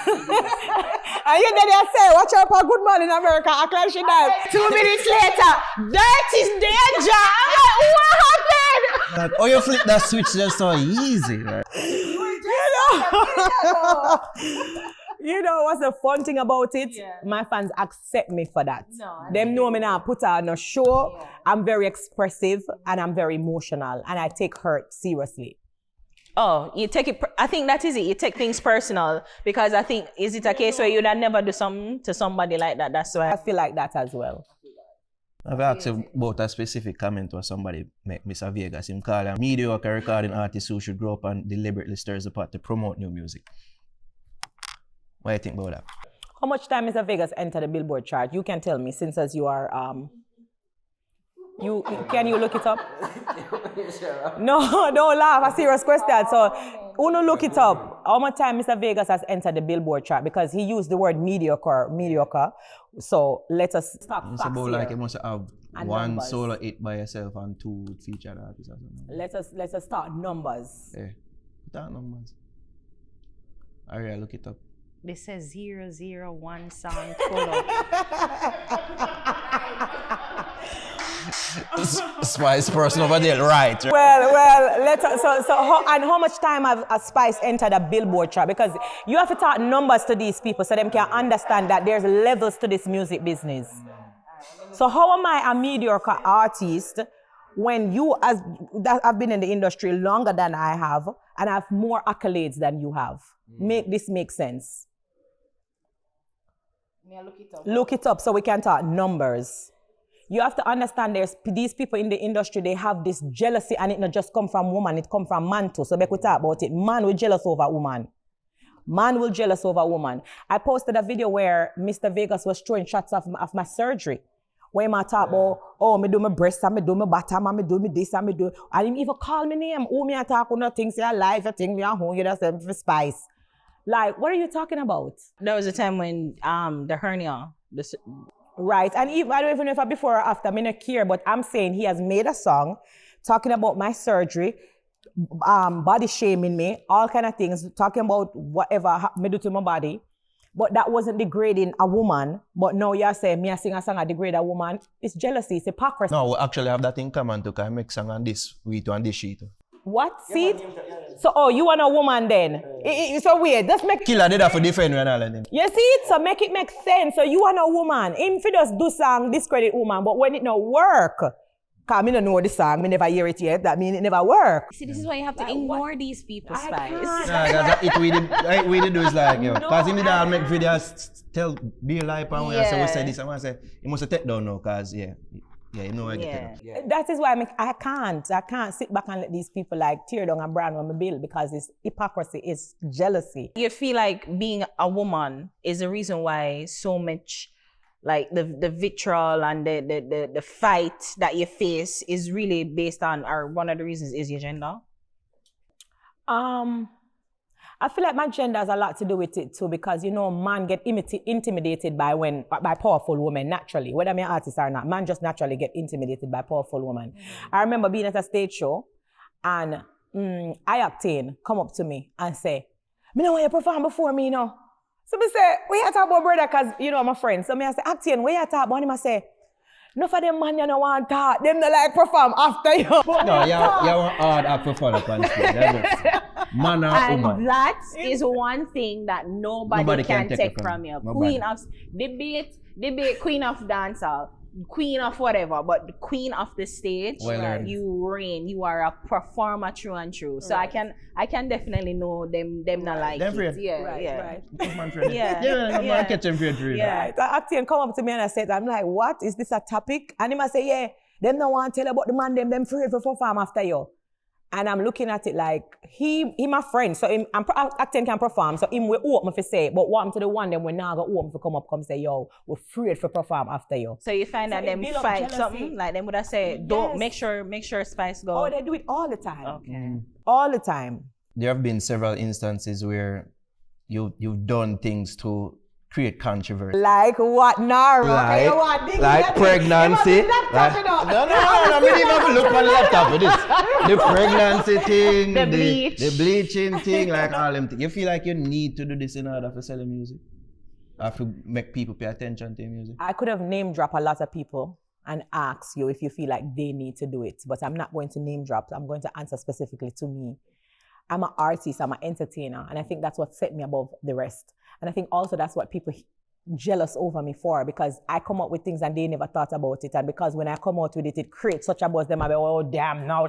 And you did say, watch out for Good Morning America, act like she died. 2 minutes later, that is danger. I'm like, what happened? Like, oh, you flip that switch just so easy. Right? You know what's the fun thing about it? Yeah. My fans accept me for that. Them know me now, put on a show. Yeah. I'm very expressive and I'm very emotional, and I take hurt seriously. Oh, you take it, I think that is it. You take things personal, because I think, is it a case where you'd never do something to somebody like that? That's why. I feel like that as well. I've asked about a specific comment where somebody make Mr. Vegas, him call a mediocre recording artist who should grow up and deliberately stirs the pot to promote new music. What do you think about that? How much time Mr. Vegas entered the Billboard chart? You can tell me, since as you are, can you look it up? No, don't laugh, a serious question. So, Uno look it up. How much time Mr. Vegas has entered the Billboard chart? Because he used the word mediocre. So, let us start it's about like you must have and one numbers. Solo hit by yourself and 2 featured artists or something. Let us start numbers. Yeah, start numbers. Alright, look it up. This says 001 sound follow. Spice person over there, right? Well, how much time has Spice entered a Billboard chart? Because you have to talk numbers to these people so them can understand that there's levels to this music business. So how am I a mediocre artist when you have been in the industry longer than I have and have more accolades than you have? Make this make sense? Look it up so we can talk numbers. You have to understand there's these people in the industry, they have this jealousy, and it not just come from woman, it come from man too. So we could talk about it. Man will jealous over woman. Man will jealous over woman. I posted a video where Mr. Vegas was throwing shots of my surgery. Where I talk about, oh, me do my breast, and me do my bottom, and me do me this, and me do. I didn't even call me name. Oh, me I talk on things you life, you think me at home, you just say for Spice. Like, what are you talking about? There was a time when the hernia. Right, and even, I don't even know if I before or after, I mean, I don't care, but I'm saying he has made a song talking about my surgery, body shaming me, all kind of things, talking about whatever me do to my body. But that wasn't degrading a woman. But now you're saying me I sing a song I degrade a woman. It's jealousy, it's hypocrisy. No, we actually have that in common too, because I make song on this week and this sheet. What? See it? So, you want a woman then? It's so weird. Just make Killer did that for different and all of them. You see it? So make it make sense. So you want a woman. Him fi just do song, discredit woman, but when it no work, because I don't know the song, I never hear it yet, that means it never work. See, this is why you have to ignore these people, Spice. Yeah, it we do is like, you know, because in the day make videos, tell be life and when I say this, and I say, you must take down now, because you know I get it. That is why I can't sit back and let these people like tear down a brand on my bill, because it's hypocrisy, it's jealousy. You feel like being a woman is the reason why so much like the vitriol and the fight that you face is really based on, or one of the reasons is your gender? I feel like my gender has a lot to do with it too, because man get intimidated by powerful women naturally, whether I'm an artist or not. Man just naturally get intimidated by powerful women. I remember being at a stage show, and I Octane come up to me and say, "Me know when you perform before me, So me say, "We you talk about brother?" Cause I'm a friend. So me I say, "Octane, where you talk about?" Him I say, "No for them man you no want talk. Them no like perform after you." No, you want hard act perform up on stage. Man or And woman. that is one thing that nobody can take from you. Nobody. Queen of debate, queen of dancehall, queen of whatever, but the queen of the stage, Well earned. you reign. You are a performer through and through. So I can definitely know them not like Them it. friend. Yeah, Right, yeah. right. Man friend. Yeah. Man catch them friend for real. Yeah, the Octane come up to me and I said, I'm like, "What? Is this a topic?" And he must say, "Yeah, them no want to tell about the man, them free for perform after you." And I'm looking at it like, he my friend, so Octane can perform, so him will open for say, but what to the one them when now go open for come say, "Yo, we're afraid for perform after you." So you find that it them build up fight jealousy. something, like them would have said, don't Yes. make sure Spice go. Oh, they do it all the time. Okay. All the time. There have been several instances where you've done things to create controversy. Like what, Naro? Okay, you want dig like it? pregnancy. You must be laptop, No, I didn't even look on the laptop for this. The pregnancy thing, The bleach. the bleaching thing, like all them things. You feel like you need to do this in order to sell the music? Or to make people pay attention to your music? I could have name drop a lot of people and ask you if you feel like they need to do it, but I'm not going to name drop. I'm going to answer specifically to me. I'm an artist, I'm an entertainer, and I think that's what set me above the rest. And I think also that's what people jealous over me for, because I come up with things and they never thought about it. And because when I come out with it, it creates such a buzz. Them I be, "Oh damn, now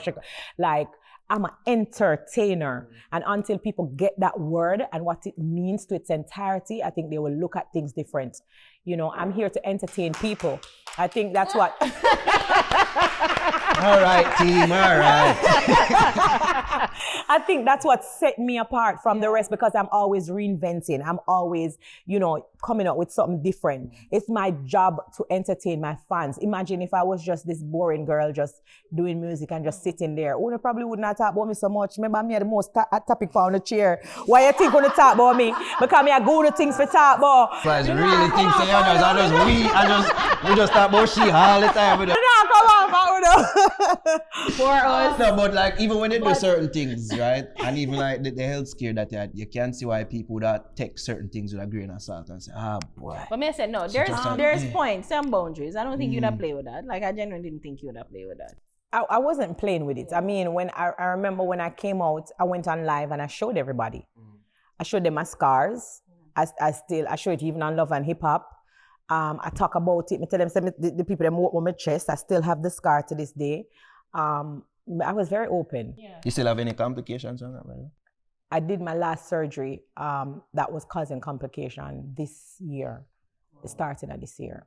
like I'm an entertainer." And until people get that word and what it means to its entirety, I think they will look at things different. I'm here to entertain people. I think that's what. All right, team, all right. I think that's what set me apart from the rest, because I'm always reinventing. I'm always, coming up with something different. It's my job to entertain my fans. Imagine if I was just this boring girl just doing music and just sitting there. Una probably would not talk about me so much. Remember, me are the most topic for on the chair. Why you think gonna talk about me? Because me are good at things for talk about. So I really think so, we just talk about she all the time. With For us. No, but like even when they do certain things, right? And even like the health scare that they had, you can see why people would take certain things with a grain of salt and say, "Ah, boy." But me I said, no, there's points, some boundaries. I don't think you'd have played with that. Like, I genuinely didn't think you'd have played with that. I wasn't playing with it. I mean, when I remember when I came out, I went on live and I showed everybody. I showed them my scars. I show it even on Love and Hip Hop. I talk about it. I tell them, the people that walk on my chest, I still have the scar to this day. I was very open. Yeah. You still have any complications on that, right? I did my last surgery that was causing complication this year. It started at this year.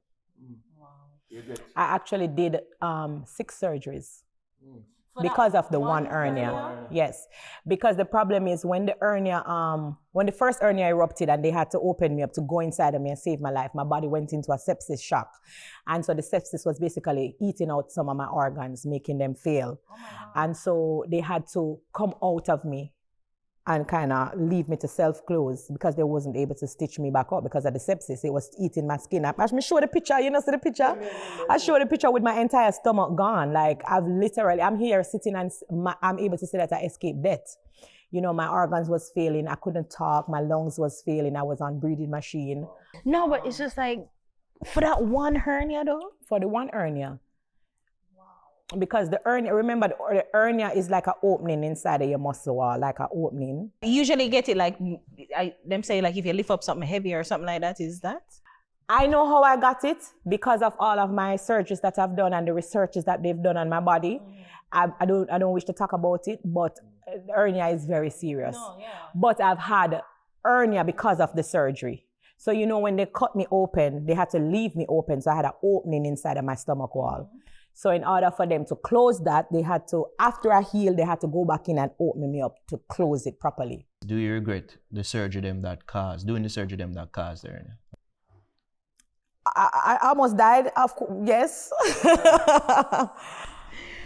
I actually did 6 surgeries because of the one hernia. Yes, because the problem is when the hernia, when the first hernia erupted and they had to open me up to go inside of me and save my life, my body went into a sepsis shock. And so the sepsis was basically eating out some of my organs, making them fail. And so they had to come out of me and kind of leave me to self-close because they wasn't able to stitch me back up because of the sepsis. It was eating my skin. I show the picture, see the picture? I show the picture with my entire stomach gone. Like I'm here sitting and I'm able to say that I escaped death. My organs was failing. I couldn't talk. My lungs was failing. I was on breathing machine. No, but it's just like, for that one hernia though? For the one hernia. Because the hernia, remember, the hernia is like an opening inside of your muscle wall, like an opening. You usually get it like, them say like if you lift up something heavy or something like that, is that? I know how I got it because of all of my surgeries that I've done and the researches that they've done on my body. I don't wish to talk about it, but the hernia is very serious. But I've had hernia because of the surgery. So when they cut me open, they had to leave me open. So I had an opening inside of my stomach wall. So in order for them to close that, they had to, after I healed, they had to go back in and open me up to close it properly. Do you regret the surgery that caused the hernia? I almost died, yes. I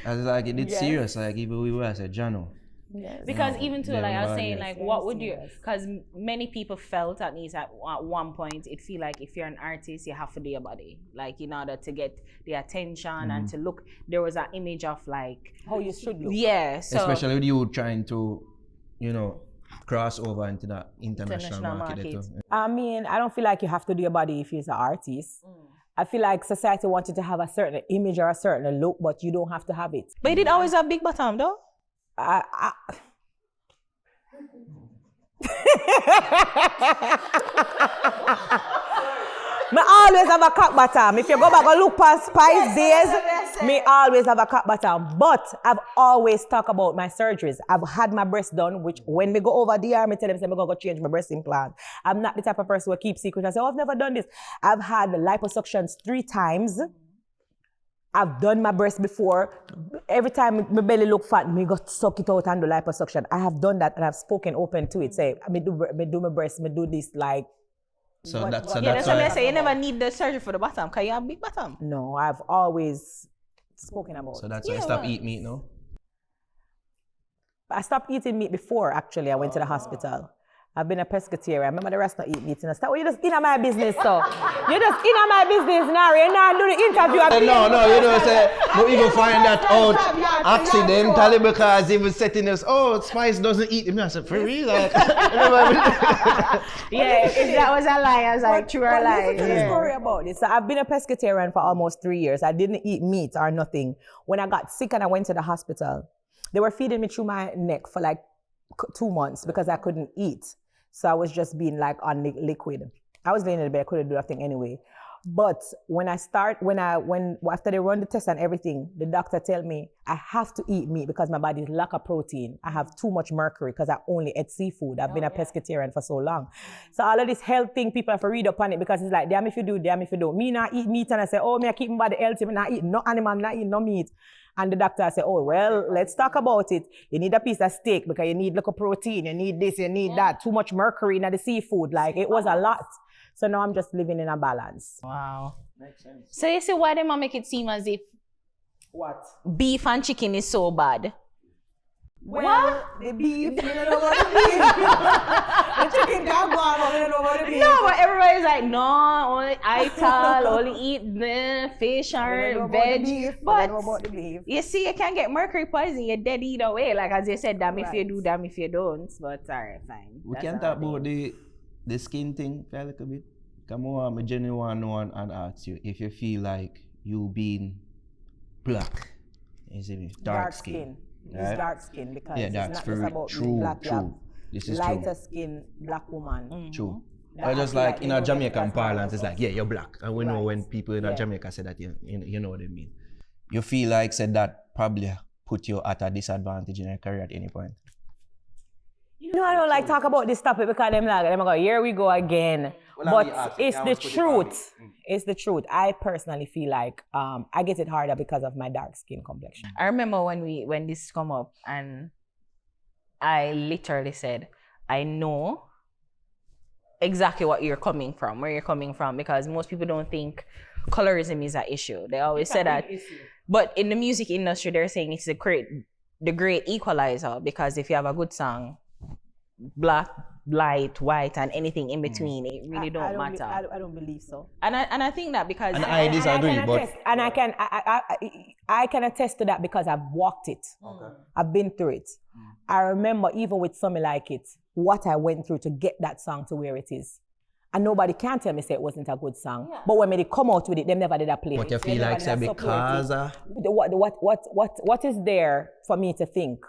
was like, it's serious. Like, even we were, I said, Jano, Because even too, Yeah, like I was man, saying, yes. like what would you? Because many people felt at least at one point, it feel like if you're an artist, you have to do your body, like in order to get the attention and to look. There was an image of like How you should look. yeah, so Especially with you trying to, cross over into the international International market. market. Too. I mean, I don't feel like you have to do your body if you're an artist. I feel like society wanted to have a certain image or a certain look, but you don't have to have it. but you did always have big bottom though. I Me always have a cock bottom. If you go back and look past Spice days, me always have a cock bottom. But I've always talked about my surgeries. I've had my breast done, which when me go over there, me tell them, say, I'm going to change my breast implant. I'm not the type of person who keep secret. I say, oh, I've never done this. I've had the liposuctions 3 times. I've done my breast before. Every time my belly look fat, me go suck it out and do liposuction. I have done that and I've spoken open to it. Say, me do my breast, me do this like. So that's Yeah, that's why. what I say. You never need the surgery for the bottom, because you have big bottom. No, I've always spoken about So it. that's why I stopped eating meat now. I stopped eating meat before, actually. I went to the hospital. I've been a pescatarian. Remember the rest not eat meat. Stop. You just in my business, so. You just in my business, Naro. You not do the interview. No, you know, say, but even find that out accidentally because he was setting us, oh, Spice doesn't eat him. I said, for real? Like, Yeah, if that was a lie, I was like, true or lie. Listen to the story about this. So I've been a pescatarian for almost 3 years. I didn't eat meat or nothing. When I got sick and I went to the hospital, they were feeding me through my neck for like 2 months because I couldn't eat. So I was just being like on liquid. I was laying in the bed, I couldn't do nothing anyway. But after they run the test and everything, the doctor tell me I have to eat meat because my body is lack of protein. I have too much mercury because I only ate seafood. I've been a pescatarian for so long. So all of this health thing, people have to read up on it because it's like, damn if you do, damn if you don't. Me not eat meat and I say, oh, me I keep my body healthy, me not eat no animal, not eat no meat. And the doctor said, oh, well, let's talk about it. You need a piece of steak because you need little protein, you need this, you need that. Too much mercury in the seafood. Like, it was a lot. So now I'm just living in a balance. Wow. Makes sense. So you see why them make it seem as if What? beef and chicken is so bad? Well, the beef, you don't know about the beef. The chicken can't go on, but you don't know about the beef. No, but everybody's like, no, only ital, only eat the fish or veg. But you see, you can't get mercury poison, you're dead either way. Like as you said, damn if you do, damn if you don't. But alright, fine. We can talk about the skin thing for a little bit. Come on, I genuinely want and ask you if you feel like you being black, is it dark skin? It's dark skin because Yeah, it's that's not very just about true, black. You have true. This is lighter true. skin black woman. True. That Or just I feel like like in they a don't Jamaican get that parlance, from it's like, yeah, you're black. And we know Right. when people in Yeah. Jamaica say that, you know what I mean. You feel like said that probably put you at a disadvantage in your career at any point. No, I don't like talk about this topic because them go, here we go again. But it's the truth. It's the truth. I personally feel like I get it harder because of my dark skin complexion. I remember when this come up and I literally said, I know exactly where you're coming from, because most people don't think colorism is an issue. They always say that. But in the music industry, they're saying it's the great equalizer, because if you have a good song, black, light, white, and anything in between, it really don't matter. I don't believe so. And I think that because And I disagree, but I can attest to that because I've walked it. Okay. I've been through it. I remember even with Something Like It, what I went through to get that song to where it is. And nobody can tell me say it wasn't a good song. Yeah. But when they come out with it, they never did a play. But you feel like say because what is there for me to think?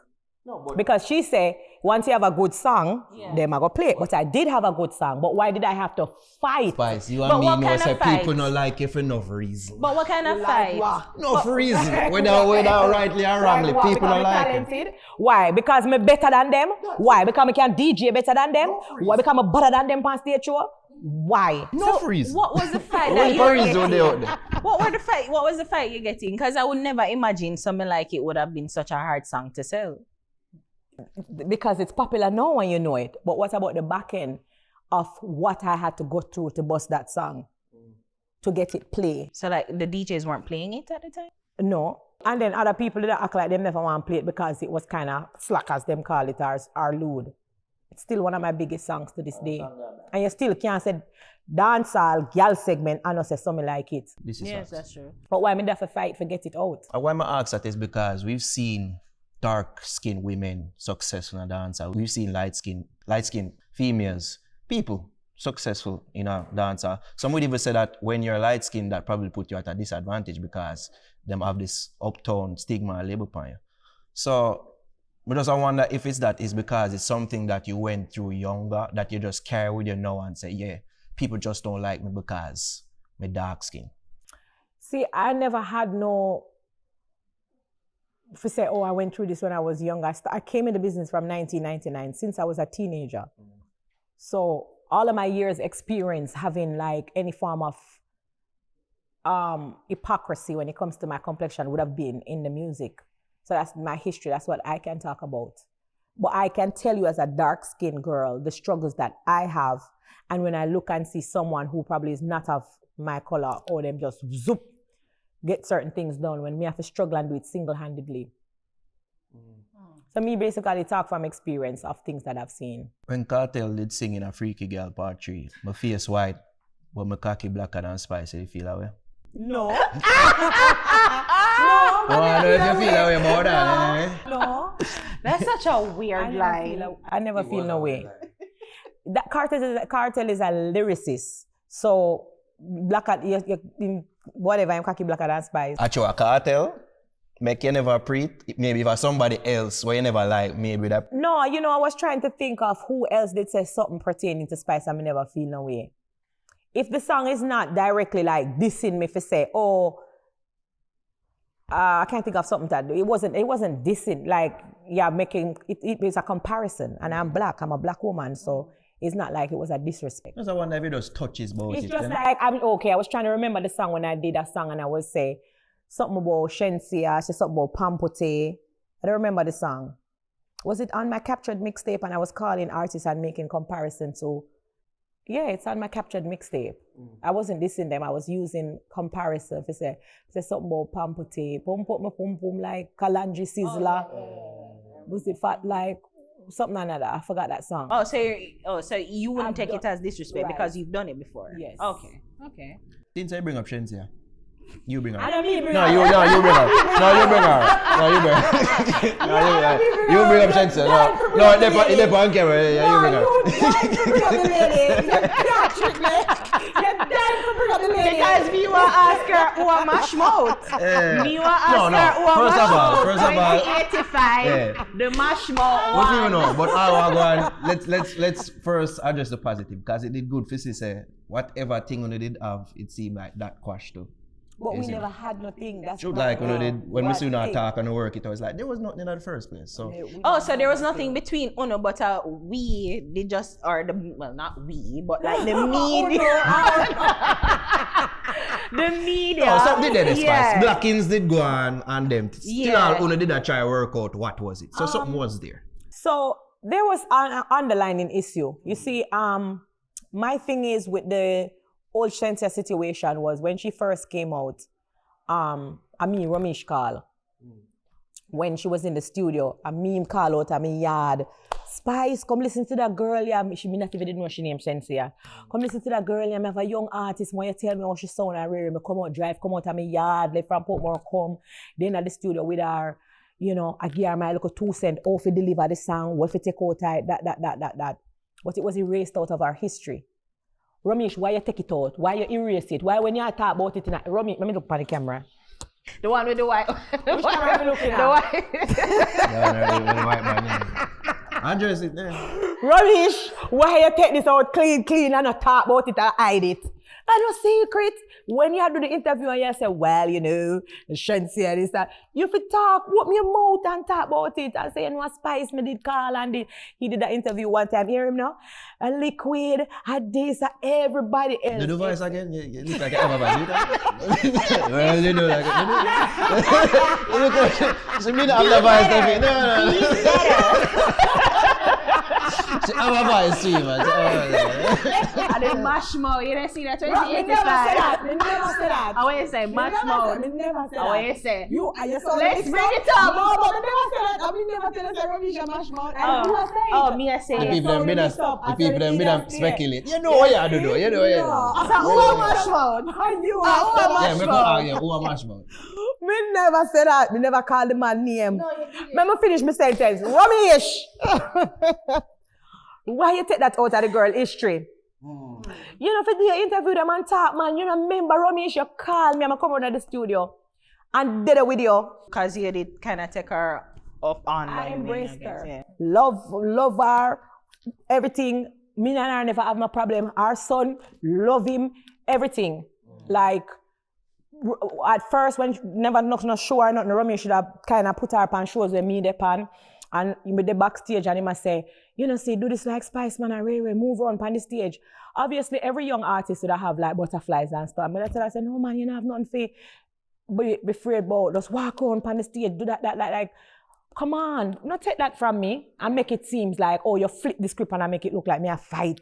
No, but because she say once you have a good song, them I go play it. But I did have a good song. But why did I have to fight? Spice, you But and me what know kind say of fight? people not like you for enough reason. But what kind of fight? No for reason. Whether rightly or wrongly, Why? people Because are me like talented? Why? Because me better than them? Why? Because me can DJ better than them? Why? Because me better than them on stage show? Why? No for reason. What was the fight that Only you for were reason they out getting? there. What was the fight you're getting? Because I would never imagine Something Like It would have been such a hard song to sell. Because it's popular now when you know it. But what about the back end of what I had to go through to bust that song? To get it play. So like the DJs weren't playing it at the time? No. And then other people that act like them never want to play it because it was kind of slack, as them call it, or lewd. It's still one of my biggest songs to this day. And you still can't say dancehall, girl segment, and not say something like it. This is Yes, facts. that's true. But why me have to fight for get it out? Why I ask that is because we've seen dark-skinned women successful in a dancer. We've seen light-skinned females, people successful in a dancer. Some would even say that when you're light-skinned, that probably put you at a disadvantage because them have this uptown stigma and label upon you. So I just wonder if it's because it's something that you went through younger that you just carry with you now and say, yeah, people just don't like me because I'm dark skin. See, I never had no, if you say, oh, I went through this when I was younger. I came into business from 1999, since I was a teenager. So all of my years experience having like any form of hypocrisy when it comes to my complexion would have been in the music. So that's my history. That's what I can talk about. But I can tell you as a dark-skinned girl, the struggles that I have. And when I look and see someone who probably is not of my color, or them just zoop, get certain things done, when we have to struggle and do it single-handedly. So me basically talk from experience of things that I've seen. When Cartel did sing in a Freaky Girl Part 3, my face white, but my cocky blacker than spicy, you feel that way? No. No, I know if you feel that way about that, anyway. No. That's such a weird lie. I never feel no way. That Cartel is a lyricist. So blacker, whatever, I'm cocky blacker than spice. Actually, a Cartel make you never preach. Maybe if somebody else where you never like, maybe that. No, you know, I was trying to think of who else did say something pertaining to spice and I never feel no way. If the song is not directly like dissing me for say, oh, I can't think of something that it wasn't dissing, like, yeah, making it's a comparison. And I'm black, I'm a black woman, so it's not like it was a disrespect. I wonder if it just touches about It's it. just like, I was trying to remember the song when I did that song and I would say something about Shenseea, say something about Pampote. I don't remember the song. Was it on my captured mixtape and I was calling artists and making comparison to, yeah, it's on my captured mixtape. I wasn't dissing them, I was using comparison to say something about Pampote, pum like Kalandri Sizzler. Was it fat like something like that? I forgot that song. So you wouldn't take it as disrespect because you've done it before. Yes. Okay. Didn't I bring up Shenseea? You bring her. I don't mean bring No, her. you bring her. You bring her. You bring up Shenseea. No, it's the on camera. Yeah, you bring her. Because me want to ask her who a mash mouth. Me want to ask her who a First mash of all, mouth. 85, yeah. the mash mouth What do you one. know? But I want to go on. Let's first address the positive because it did good for say whatever thing we did have, it seemed like that quashed too. But we Is it? never had nothing. That's Should not like when we see one not thing. talk and work, it was like there was nothing in the first place. So So there was nothing between Uno, but we did just, or the, well, not we, but like the media. The media. no, something did the spice. Yeah. Blackins did go on and them. Still Yeah. all Uno did a try work out what was it. So something was there. So there was an underlying issue. You see, my thing is with the old Shenseea situation was when she first came out, Ramesh called. When she was in the studio, a meme call out of me yard. Spice, come listen to that girl, yeah. She may not even didn't know she named Shenseea. Come listen to that girl, yeah. I have a young artist. When you tell me how she sound, I really come out of my yard, left from Portmore, come. Then at the studio with her, you know, I give her my little 2 cents, how to deliver the song, what to take out that. But it was erased out of our history. Ramesh, why you take it out? Why you erase it? Why when you talk about it tonight? Ramesh, let me look at the camera. The one with the white. Which camera are you looking at? The white. The white man. Andres it there. Ramesh, why you take this out clean and not talk about it and hide it? I no secret. When you do the interview and you say, well, you know, Shenseea this, that, you fi talk, open your mouth and talk about it. I say, you know, Spice me did call and he did that interview one time. Hear him now? A Liquid, a this, a everybody else. Do the voice again? You look like everybody. Well, you know, like you look like she mean have the voice. No. I'm a voice streamer. And then mash mouth, you don't see that 2085. Me never say that. I want you say mash mouth. Me never say I want you that. say. You are your son. Let's bring it up. No, but me never say that. I mean, never tell us that Ramisha mash mouth. And you are saying. Oh, me I say. The it. people them been a speculate. You know what you do. You know what you do. So who a mash mouth? And you who a are. mash Yeah, me mouth? argue who a mash mouth. Me never say that. Me never call the man name. Let me finish my sentence. Ramesh. Why you take that out of the girl history? You know, for the interview them and talk, man, you know, remember Ramesh, you call me, I'm come out of the studio and did a video. Because you did kind of take her up on. I embraced her. Yeah. Love her, everything. Me and her never have no problem. Our son, love him, everything. Like, at first, when never not sure, nothing, Ramesh should have kind of put her up on shows with me, pan. And with the backstage, and he must say, you know, say, do this like Spice Man and Ray Ray, move on the stage. Obviously, every young artist would have like butterflies and stuff. But I tell her, I say, no man, you don't have nothing to be afraid about. Just walk on the stage, do that, like, come on, not take that from me and make it seem like, oh, you flip the script and I make it look like me a fight.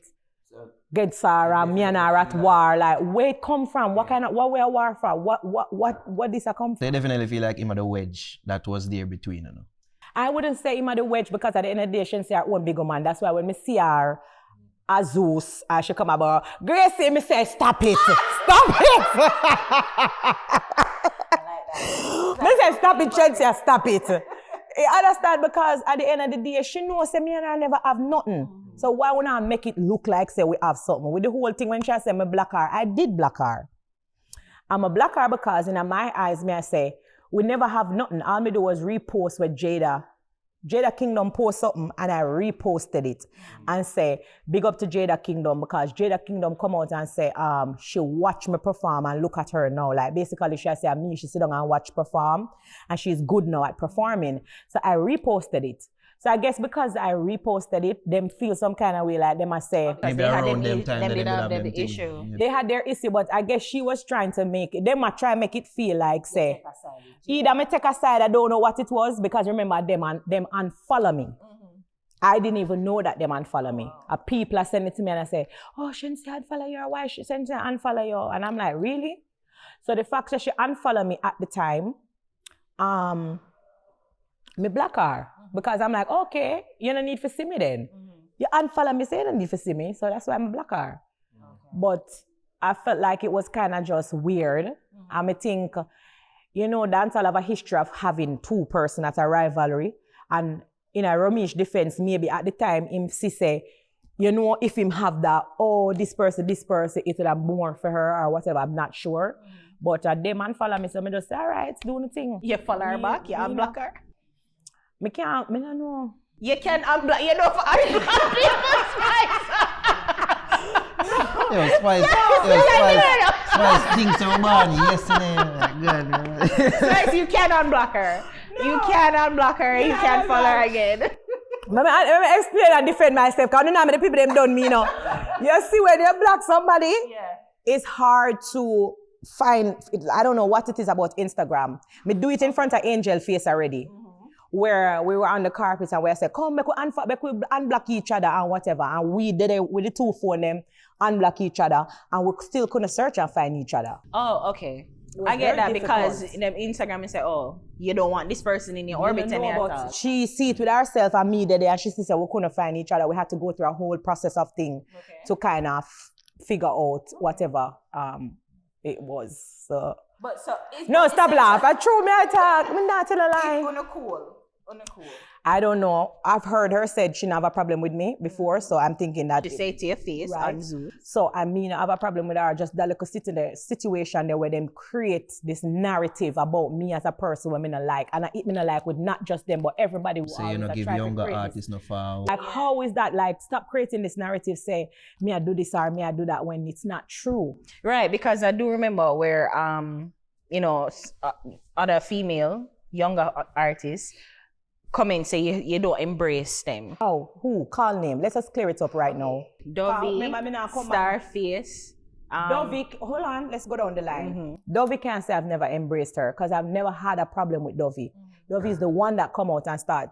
Get Sarah, me and her at war. Like, where it come from? What we are war for? What this a come from? They definitely feel like him had a wedge that was there between, you know. I wouldn't say him at the wedge because at the end of the day, Shenseea her own bigger man. That's why when me see her, Azus, she come about, Gracie, me say, stop it. Stop it. Me say, stop it, Shenseea, stop it. You understand? Because at the end of the day, she knows say me and her never have nothing. So why would I make it look like say we have something? With the whole thing when she said me black her, I did black her. I'm a black her because in my eyes, me I say, we never have nothing. All me do was repost with Jada Kingdom post something and I reposted it and say, big up to Jada Kingdom because Jada Kingdom come out and say, she watch me perform and look at her now. Like basically she say, me, she sit down and watch perform and she's good now at performing. So I reposted it. So I guess because I reposted it, them feel some kind of way like they must say. Maybe around them time they did have them issue. Yeah. They had their issue, but I guess she was trying to make it, they might try to make it feel like, say, either me take a side, I don't know what it was, because remember, them unfollow me. I didn't even know that them unfollow me. People are sending it to me and I say, oh, Shenseea unfollow you, or why Shenseea unfollow you? And I'm like, really? So the fact that she unfollow me at the time, me block her. Because I'm like, okay, you don't need to see me then. You unfollow me, so you don't need to see me. So that's why I'm block her. But I felt like it was kind of just weird. And I think, you know, dancehall have a history of having two persons at a rivalry. And in a Ramesh defense, maybe at the time, him say, you know, if him have that, oh, this person, it would have more for her or whatever, I'm not sure. But them unfollow me, so I just say, all right, do the thing. You follow her back, you unblock her? I can't, I don't know. You can unblock, you know, for unblock people, Spice. Spice thinks so bad yesterday. Spice, you can unblock her. No. You can unblock her, you can follow her again. Let me explain and defend myself, because I don't know how many people them done me, you know. You see, when you block somebody, it's hard to find, I don't know what it is about Instagram. Me do it in front of Angel face already. Where we were on the carpet and we said, come, we unblock each other and whatever. And we did it with the two phone them, unblock each other, and we still couldn't search and find each other. Oh, okay. I get that because in them Instagram you say, oh, you don't want this person in your orbit anymore. She see it with herself and me there and she said we couldn't find each other. We had to go through a whole process of thing to kind of figure out whatever it was. So. But so no, stop laugh. I true me I talk. I'm not telling a lie. It's cool. I don't know. I've heard her said she didn't have a problem with me before, so I'm thinking that. She say it to your face on Zoom. So I mean, I have a problem with her. Just that little situation there where them create this narrative about me as a person when me not like, and I eat me not like with not just them but everybody. So you know, give younger artists no far. Like how is that? Like stop creating this narrative. Say me I do this or me I do that when it's not true. Right, because I do remember where you know other female younger artists come and say you don't embrace them. Oh, who? Call name. Let's just clear it up right now. Dovey, Starface. Dovey, hold on, let's go down the line. Dovey can't say I've never embraced her because I've never had a problem with Dovey. Dovey is the one that come out and start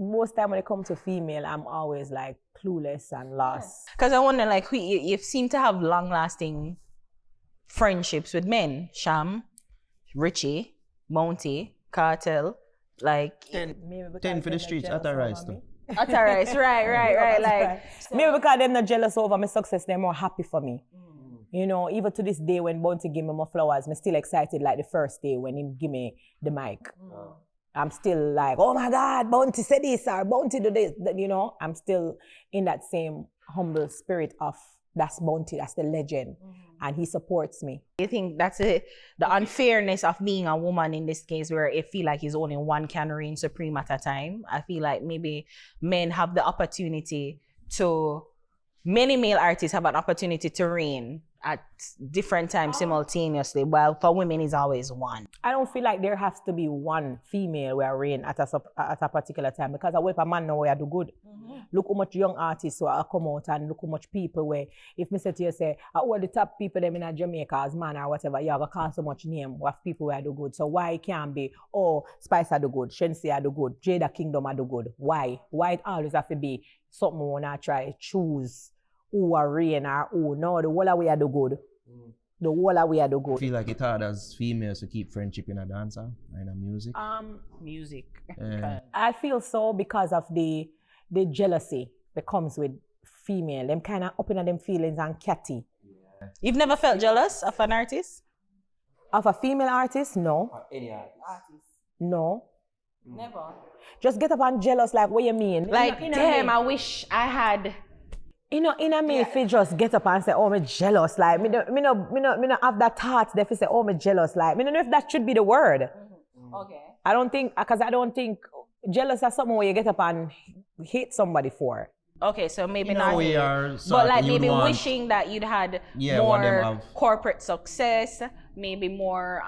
most time when it comes to female, I'm always like clueless and lost. Because I wonder, like, who you seem to have long-lasting friendships with men. Sham, Richie, Bounty, Cartel, like... 10 for the streets, Atarize too. Atarize, right. Like, maybe because they're not jealous over my success, they're more happy for me. You know, even to this day when Bounty give me my flowers, I'm still excited like the first day when he give me the mic. I'm still like, oh my God, Bounty said this or Bounty do this. You know, I'm still in that same humble spirit of that's Bounty, that's the legend. And he supports me. I think that's it. The unfairness of being a woman in this case, where it feel like it's only one can reign supreme at a time. I feel like maybe men have the opportunity to, many male artists have an opportunity to reign at different times simultaneously, while for women is always one. I don't feel like there has to be one female where reign at a particular time, because I wait for a man now where I do good. Look how much young artists who are come out, and look how much people where, if me say to you, say, all the top people them in Jamaica as man or whatever, you have to call so much name of people where do good. So why it can't be, oh, Spice do good, Shenseea do good, Jada Kingdom do good? Why? Why it always have to be something we wanna try choose who are reign or who? No, the whole of we are do good. The whole of we are do good. I feel like it's hard as females to keep friendship in a dancer and a music. Music. I feel so because of the jealousy that comes with female. Them kind of up in them feelings and catty. You've never felt jealous of an artist? Of a female artist? No. Any artist. No. Never. Just get up and jealous, like what you mean? Like, damn, I wish I had... You know, in a me, if you just get up and say, oh, me jealous, like, me no have that thought, if you say, oh, me jealous, like, me don't know if that should be the word. Okay. I don't think jealous is something where you get up and hate somebody for. Okay, so maybe You know, not. we are But sort like of- maybe you'd want- wishing that you'd had want them more have- corporate success, maybe more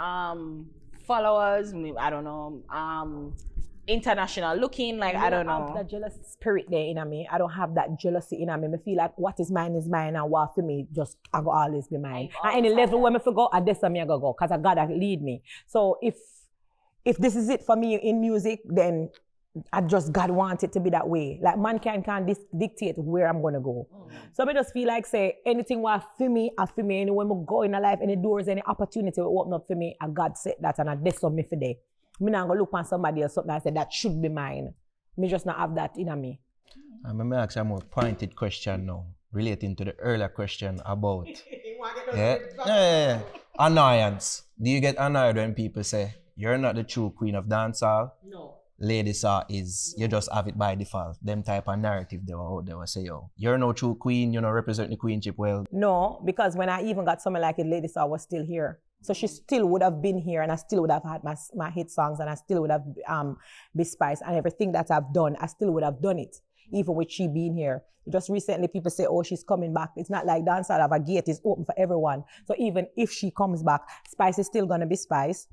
followers, I don't know, international looking, like I don't have know. that jealous spirit there in me. I don't have that jealousy in me. I feel like what is mine, and what for me just I go always be mine. At any level where I go, at this time I go because I gotta lead me. So if this is it for me in music, then I just God want it to be that way. Like man can't dictate where I'm gonna go. So I just feel like say anything what for me, anywhere I go in a life, any doors, any opportunity will open up for me, I God set that and I this on me for day. Me not gonna look on somebody else something and say that should be mine. Me just not have that in me. I'm going to ask you a more pointed question now, relating to the earlier question about annoyance. Do you get annoyed when people say, you're not the true queen of dancehall? No. Lady Saw is, you just have it by default. Them type of narrative they were out there will say, yo, you're no true queen, you know, represent the queenship well. No, because when I even got someone like it, Lady Saw was still here. So she still would have been here and I still would have had my hit songs and I still would have be Spice and everything that I've done, I still would have done it, even with she being here. Just recently people say, oh, she's coming back. It's not like dancehall have a gate, it's open for everyone. So even if she comes back, Spice is still gonna be Spice.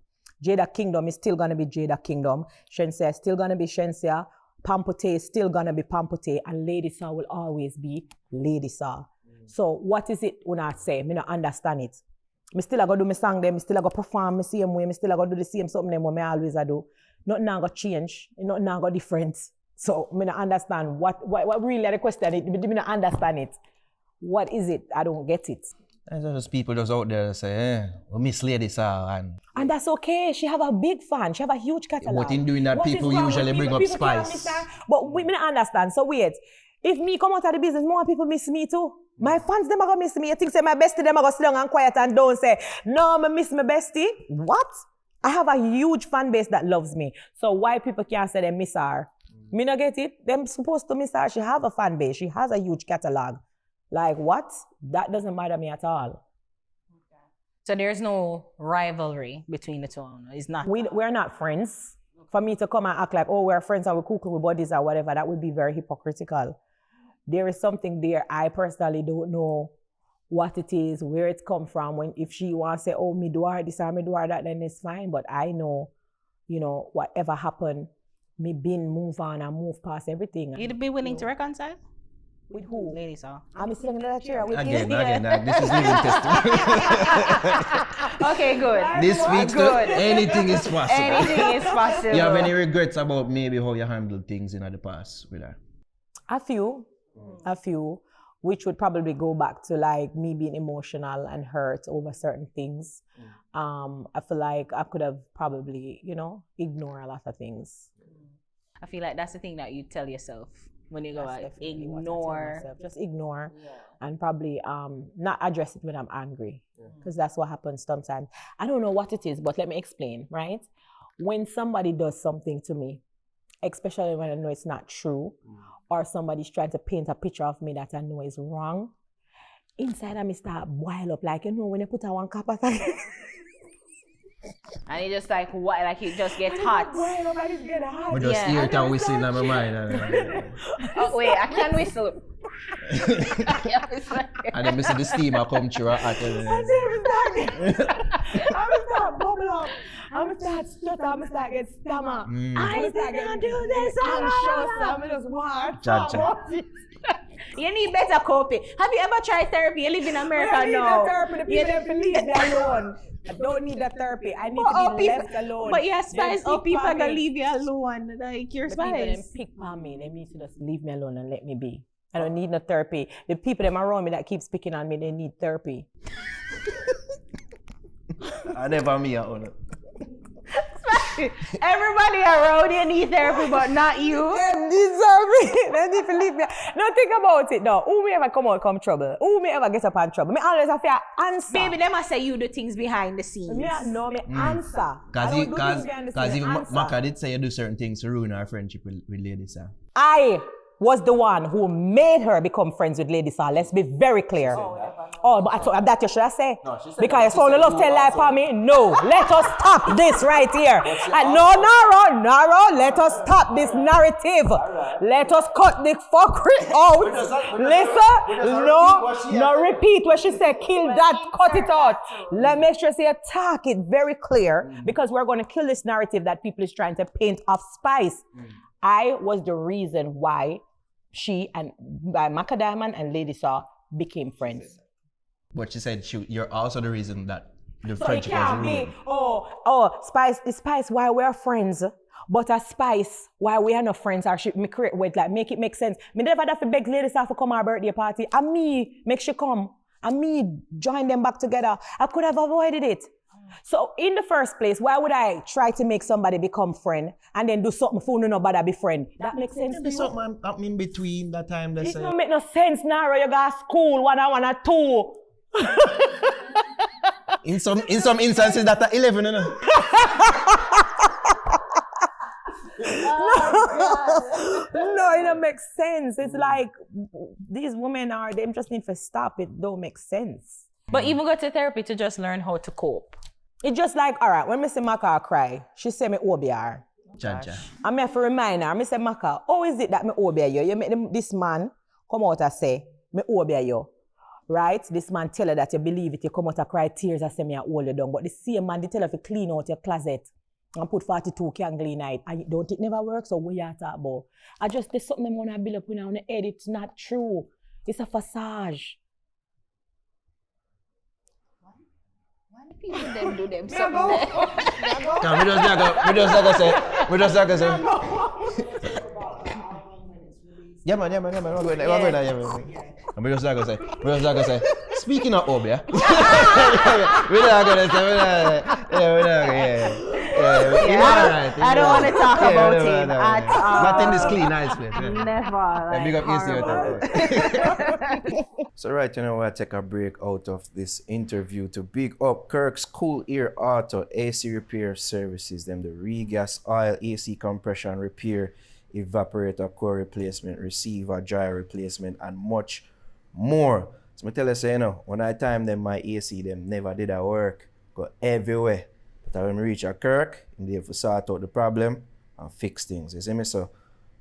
Jada Kingdom is still gonna be Jada Kingdom. Shenseea is still gonna be Shenseea. Pampote is still gonna be Pampote and Lady Saw will always be Lady Saw. So what is it when I say? Me not understand it. Me still go do my song them, me still go perform the same way, me still go do the same something them what me always do. Nothing now go change, nothing now go different. So me not understand what really the question is, me not understand it. What is it? I don't get it. And so just people just out there that say, we miss Lady Saw And that's okay. She have a big fan. She have a huge catalog. What in doing that, What is people wrong usually with bring up people can't Spice. miss her? But we don't understand. So wait, if me come out of the business, more people miss me too. My fans, them are going to miss me. You think say my bestie, them are going to sit down and quiet and don't say, no, I miss my bestie. What? I have a huge fan base that loves me. So why people can't say they miss her? Me not get it. Them supposed to miss her. She have a fan base. She has a huge catalog. Like what? That doesn't matter me at all. So there's no rivalry between the two. It's not. We're not friends. For me to come and act like, oh, we're friends and we're cool with bodies or whatever, that would be very hypocritical. There is something there. I personally don't know what it is, where it come from. If she wants to say, oh, me do her this or me do her that, then it's fine. But I know, you know, whatever happened, me been move on and move past everything. You'd be willing to reconcile? With who? Lady Saw. I'm sitting in that chair with Again, you. this is living testimony. Okay, good. This speaks to anything is possible. Anything is possible. You have any regrets about maybe how you handled things in the past with her? A few, which would probably go back to like me being emotional and hurt over certain things. I feel like I could have probably, ignore a lot of things. I feel like that's the thing that you tell yourself when you go That's out. definitely what I tell Ignore. myself. Just ignore and probably not address it when I'm angry, because that's what happens sometimes. I don't know what it is, but let me explain, right? When somebody does something to me, especially when I know it's not true, or somebody's trying to paint a picture of me that I know is wrong, inside I me start boil up, like, when you put on one cup of And it just like what? Like it just gets hot. boil up and it's getting hot. I just hear it and whistle in my mind. Oh wait, I can whistle. And then I see the steamer come through. I'm start bubble up. I'm start stutter. I'm start get stammer. I didn't do this. I'm sure some just want. You need better coping. Have you ever tried therapy? You live in America I don't need now. the therapy. The people have to leave me alone. I don't need the therapy. I need to be left alone. But you're spies. Them Oh, people pick on gonna me. leave you alone. Like you're The people them spies. pick on me. They need to just leave me alone and let me be. I don't need no therapy. The people that around me that keeps picking on me, they need therapy. I never me own it. Everybody around you need therapy, but not you. They deserve it. They need to leave me. No, think about it though. Who may ever trouble? Who may ever get up in trouble? Me always have to answer. Baby, they must say you do things behind the scenes. Me no, me answer. Because even answer. Maka did say you do certain things to ruin our friendship with Lady Sa. I was the one who made her become friends with Lady Saw. Let's be very clear. But I thought that you should have said. No, she said because that. you love tell lie for me. No, let us stop this right here. No, Naro, let us stop this narrative. Let us cut the fuckery out. Listen, no repeat what she said. Kill that, cut it out. Let me make sure say attack it very clear, because we're going to kill this narrative that people is trying to paint of Spice. I was the reason why she and Maka Diamond and Lady Saw became friends. But she said you're also the reason that the So it friendship was can't ruined. be, Spice, why we're friends, but a Spice, why we are not friends, or she me create with like make it make sense. Me never have to beg Lady Saw to come our birthday party, and me make she come, and me join them back together. I could have avoided it. So in the first place, why would I try to make somebody become friend and then do something for nobody be friend? That makes sense to Maybe you? something happened in between that time. They It say. don't make no sense, Naro. You got school 1 and 1 and 2. In some instances that are 11, you know. No, it don't make sense. It's like these women them just need to stop. It don't make sense. But even go to therapy to just learn how to cope. It's just like, all right, when Mr. Maka cry, she say me obey her. Cha-cha. I me have to remind her, Mr. Maka, how is it that me obey you? You make this man come out and say, me obey you. Right? This man tell her that you believe it, you come out and cry tears and say me I hold you down. But the same man, they tell her to clean out your closet and put 42 candle in it. And don't it never works? So what you talk about? There's something I want to build up in on the head. It's not true. It's a facade. People them do them something. Come, we just like I say. Yeah man. We're going there. We just like I say. Speaking of Obia. We're not gonna say. I don't want to talk about it at all. Not in this clean, nice place. Never. Big up Horrible. So right, I take a break out of this interview to big up Kirk's Cool Ear Auto AC Repair Services, them the regas, oil, AC compression repair, evaporator core replacement, receiver, dryer replacement, and much more. So I tell you, say, when I time them my AC, them never did a work, go everywhere. But when we reach a Kirk, they have to sort out the problem and fix things. You see me? So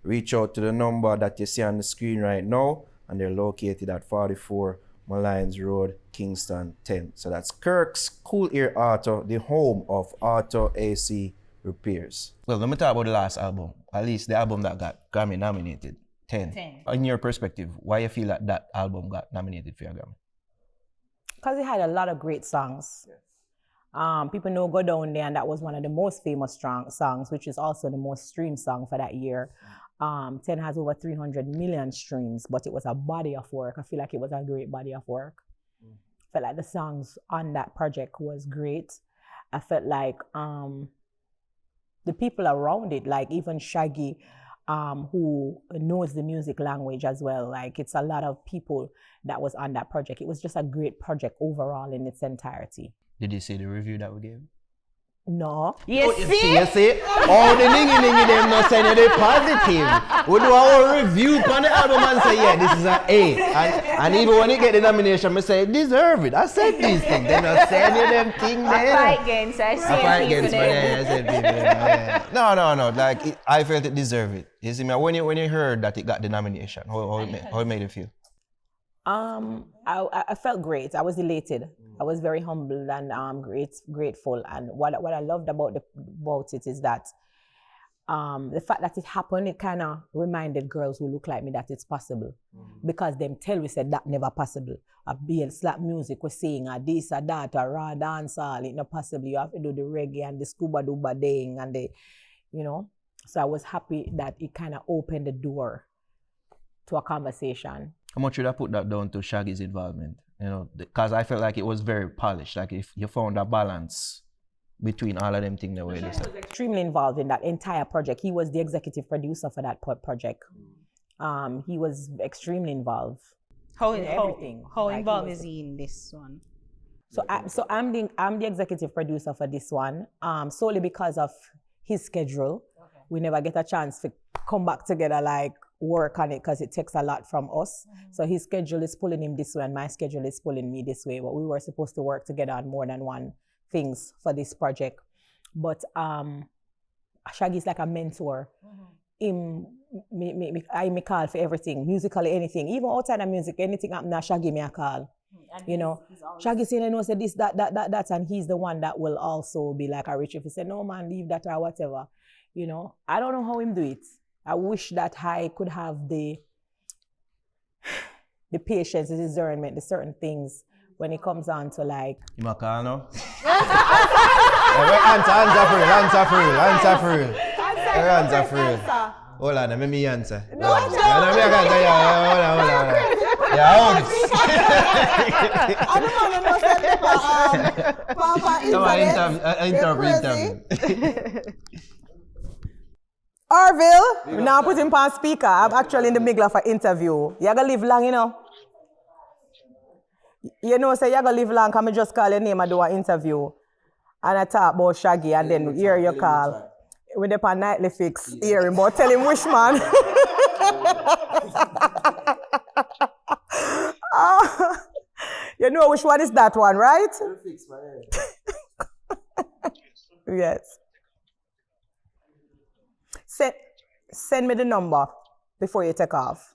reach out to the number that you see on the screen right now, and they're located at 44 Malines Road, Kingston 10. So that's Kirk's Cool Ear Auto, the home of auto AC repairs. Well, let me talk about the last album. At least the album that got Grammy nominated. 10. 10. In your perspective, why you feel that album got nominated for your Grammy? Because it had a lot of great songs. People know Go Down There, and that was one of the most famous songs, which is also the most streamed song for that year. 10 has over 300 million streams, but it was a body of work. I feel like it was a great body of work. I felt like the songs on that project was great. I felt like the people around it, like even Shaggy, who knows the music language as well. Like it's a lot of people that was on that project. It was just a great project overall in its entirety. Did you see the review that we gave? No. You see? You see? All the ningy them not saying they positive. We do our review on the album and say, yeah, this is an A. And even when you get the nomination, I say, deserve it. I said these things. They're not saying them things there. I fight against people. I said people. Yeah. No. Like, I felt it deserved it. You see me? When you heard that it got the nomination, how it made you feel? I felt great. I was elated. I was very humbled and grateful. And what I loved about it is that the fact that it happened, it kind of reminded girls who look like me that it's possible. Because them tell we said that never possible. A BL slap music, we sing a this, a that, a raw dancehall, it's not possible. You have to do the reggae and the scuba duba ding and the, you know. So I was happy that it kind of opened the door to a conversation. How much should I put that down to Shaggy's involvement? You know, because I felt like it was very polished. Like if you found a balance between all of them things that were there. He was extremely involved in that entire project. He was the executive producer for that project. He was extremely involved. How Like, involved is he in this one? So I'm the executive producer for this one, solely because of his schedule. Okay. We never get a chance to come back together, like work on it, because it takes a lot from us. So his schedule is pulling him this way and my schedule is pulling me this way. But we were supposed to work together on more than one things for this project. But Shaggy's like a mentor. I call for everything, musically, anything. Even outside of music, anything happen now, Shaggy me a call. And you know, Shaggy saying, I know, say this, that, and he's the one that will also be like a rich if he say, no man, leave that or whatever. You know, I don't know how him do it. I wish that I could have the patience, the discernment, the certain things when it comes on to like. You might call now? Answer for real. Hold on, let me answer. No, hold on. Yeah, hold it. I don't want to know interview. Arville, we now put him on speaker. I'm actually in the middle of an interview. You're going to live long, you know? You know, say you're going to live long, come just call your name and do an interview. And I talk about Shaggy and then hear your call. With the nightly fix, hearing, but tell him which man. You know which one is that one, right? Yes. Send me the number before you take off.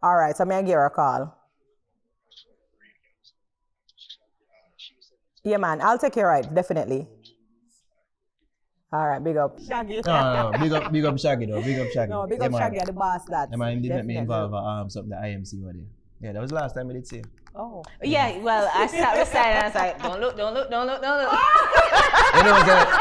All right, so may I give her a call? Yeah, man, I'll take care of it, definitely. All right, big up. Shaggy. No, big up Shaggy though. Big up Shaggy. No, big up Shaggy, the boss that. He didn't let me involve something that IMC was there. Yeah, that was the last time I did see. Oh. Yeah, well, I sat beside and I was like, don't look. You know,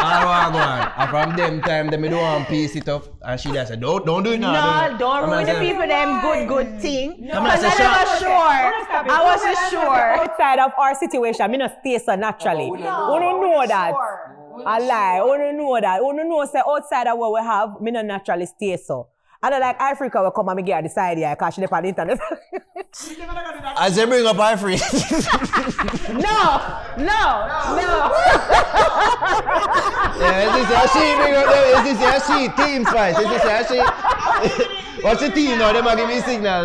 I go on. And from them time, they don't want to piece it up. And she just said, don't do it now. No, don't ruin the people them good thing. Because I wasn't sure. Outside of our situation, I not stay so naturally. You don't know that. I lie. You don't know that. You don't know, say outside of what we have, I not naturally stay so. And then like Africa will come and get her decide here because she on the internet. As they bring up Ivory. No. Yeah, is this she bring up them? Is this she team spice? Is this she? What's the team now? They might give me a signal.